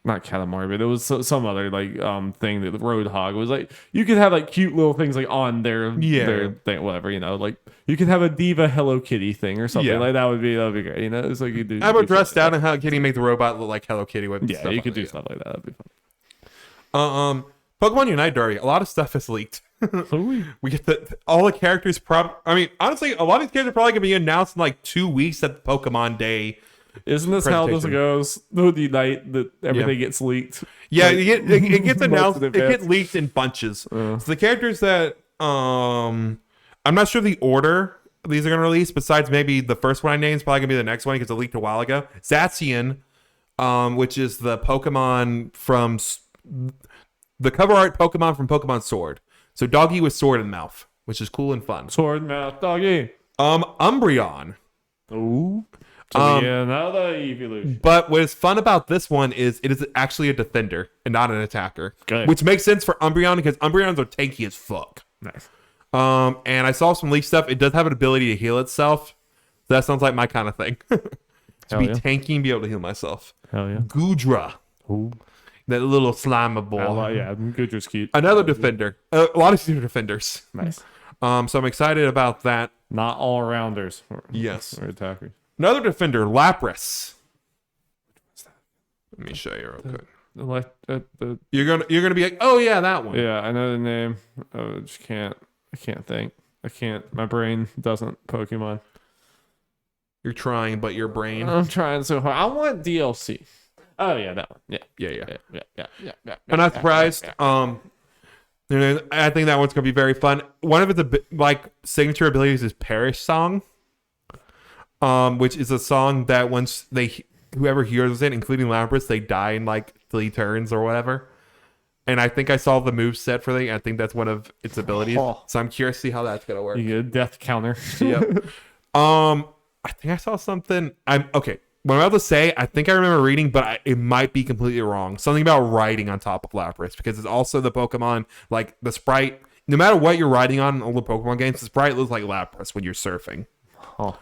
not Katamari, but it was some other like thing that the Roadhog was like. You could have like cute little things like on their thing, whatever. Like you could have a Diva Hello Kitty thing or something like that would be great. It's like you do. I would dress down and Hello Kitty, make the robot look like Hello Kitty with. Yeah, you could do stuff like that. That'd be fun. Pokemon Unite, Darby. A lot of stuff is leaked. We get all the characters. Honestly, a lot of these characters are probably gonna be announced in like 2 weeks at the Pokemon Day. Isn't this how this goes? With Unite, that everything gets leaked. Yeah, like, it gets announced. in It advance. gets leaked in bunches. So the characters that I'm not sure the order these are gonna release. Besides maybe the first one I named is probably gonna be the next one because it leaked a while ago. Zacian, which is the Pokemon from the cover art Pokemon from Pokemon Sword. So doggy with sword in mouth, which is cool and fun. Sword mouth doggy. Umbreon. Ooh. Another evolution. But what is fun about this one is it is actually a defender and not an attacker. Good. Which makes sense for Umbreon because Umbreons are tanky as fuck. Nice. And I saw some leak stuff. It does have an ability to heal itself. So that sounds like my kind of thing. To be tanky and be able to heal myself. Hell yeah. Gudra. Ooh. That little slime ball. Yeah, Gudra's cute. Another defender. A lot of defenders. Nice. So I'm excited about that. Not all rounders. Yes. Or attackers. Another defender, Lapras. Let me show you real quick. You're gonna be like, oh yeah, that one. Yeah, I know the name. I just can't. I can't think. I can't. My brain doesn't. Pokemon. You're trying, but your brain. I'm trying so hard. I want DLC. Oh yeah, that one. Yeah. I'm not surprised. I think that one's gonna be very fun. One of its signature abilities is Perish Song, which is a song that once whoever hears it, including Lapras, they die in like 3 turns or whatever. And I think I saw the move set for it. I think that's one of its abilities. So I'm curious to see how that's gonna work. You get a death counter. Yep. I think I saw something. I'm okay. What I'm about to say, I think I remember reading, but it might be completely wrong. Something about riding on top of Lapras, because it's also the Pokemon, like the sprite. No matter what you're riding on in all the Pokemon games, the sprite looks like Lapras when you're surfing. Oh,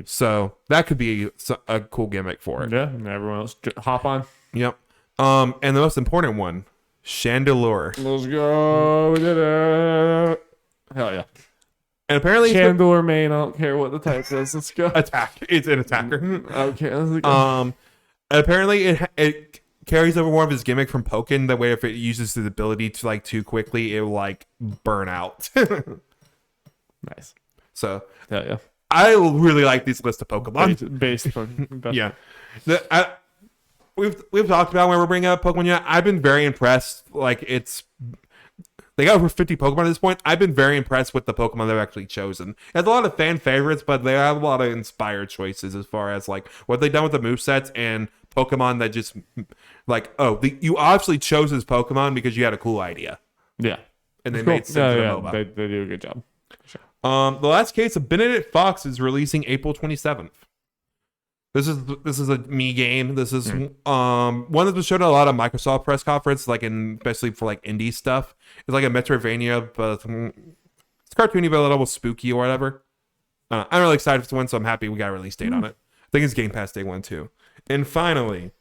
so that could be a cool gimmick for it. Yeah, and everyone else hop on. Yep. And the most important one, Chandelure. Let's go. We did it. Hell yeah. And apparently, Chandelure main. I don't care what the type is. Let's go. Attack. It's an attacker. Okay. Let's go. Apparently, it carries over one of his gimmick from Pokken. That way, if it uses his ability to like too quickly, it will like burn out. Nice. So Hell yeah. I really like this list of Pokemon. Based Pokemon. Yeah. We've talked about when we're bringing up Pokemon. Yeah, I've been very impressed. Like they got over 50 Pokemon at this point. I've been very impressed with the Pokemon they've actually chosen. It has a lot of fan favorites, but they have a lot of inspired choices as far as like what they've done with the movesets and Pokemon that just like, you obviously chose this Pokemon because you had a cool idea. Yeah. And they made sense of the MOBA. They do a good job. Sure. The last case of Benedict Fox is releasing April 27th. This is a me game. This is one that's been shown at a lot of Microsoft press conference, like especially for like indie stuff. It's like a Metroidvania, but it's cartoony, but a little spooky or whatever. I'm really excited for this one, so I'm happy we got a release date on it. I think it's Game Pass Day 1 too. And finally,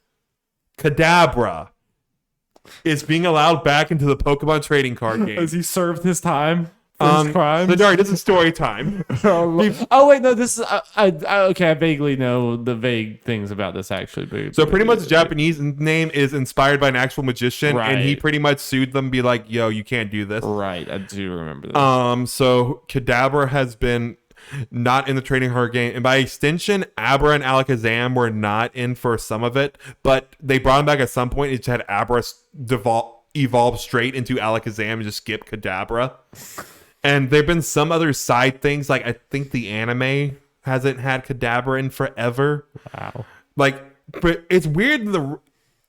Kadabra is being allowed back into the Pokemon trading card game. Has he served his time? Crimes? So Dari, this is story time. Oh wait, no. This is okay. I vaguely know the vague things about this actually. So pretty much the Japanese name is inspired by an actual magician, right. And he pretty much sued them, be like, "Yo, you can't do this." Right, I do remember this. So Kadabra has been. not in the trading card game. And by extension, Abra and Alakazam were not in for some of it, but they brought them back at some point. It just had Abra evolve straight into Alakazam and just skip Kadabra. And there have been some other side things, like I think the anime hasn't had Kadabra in forever. Wow. Like, but it's weird.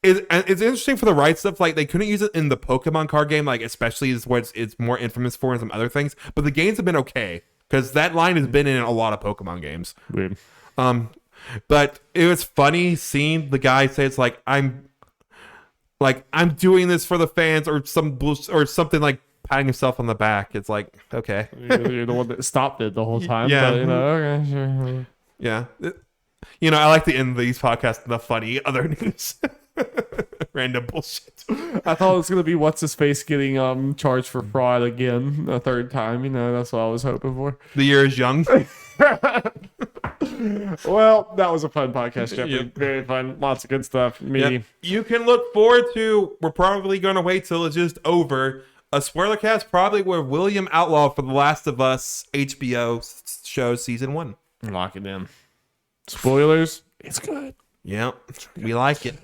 It's interesting for the right stuff. Like, they couldn't use it in the Pokemon card game, like especially is what it's more infamous for and some other things. But the games have been okay because that line has been in a lot of Pokemon games. Weird. But it was funny seeing the guy say it's like I'm doing this for the fans or something, like patting himself on the back. It's like, okay, You're the one that stopped it the whole time. Yeah. But, okay, sure. yeah. I like to end these podcasts with the funny other news. Random bullshit. I thought it was gonna be what's his face getting charged for fraud again a third time. That's what I was hoping for. The year is young. Well, that was a fun podcast, Jeffrey. Yep. Very fun. Lots of good stuff. Yep. You can look forward to. We're probably gonna wait till it's just over. A Spoilercast, probably where William Outlaw for The Last of Us HBO show season 1. Lock it in. Spoilers. It's good. Yep, we like it.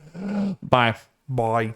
Bye. Bye.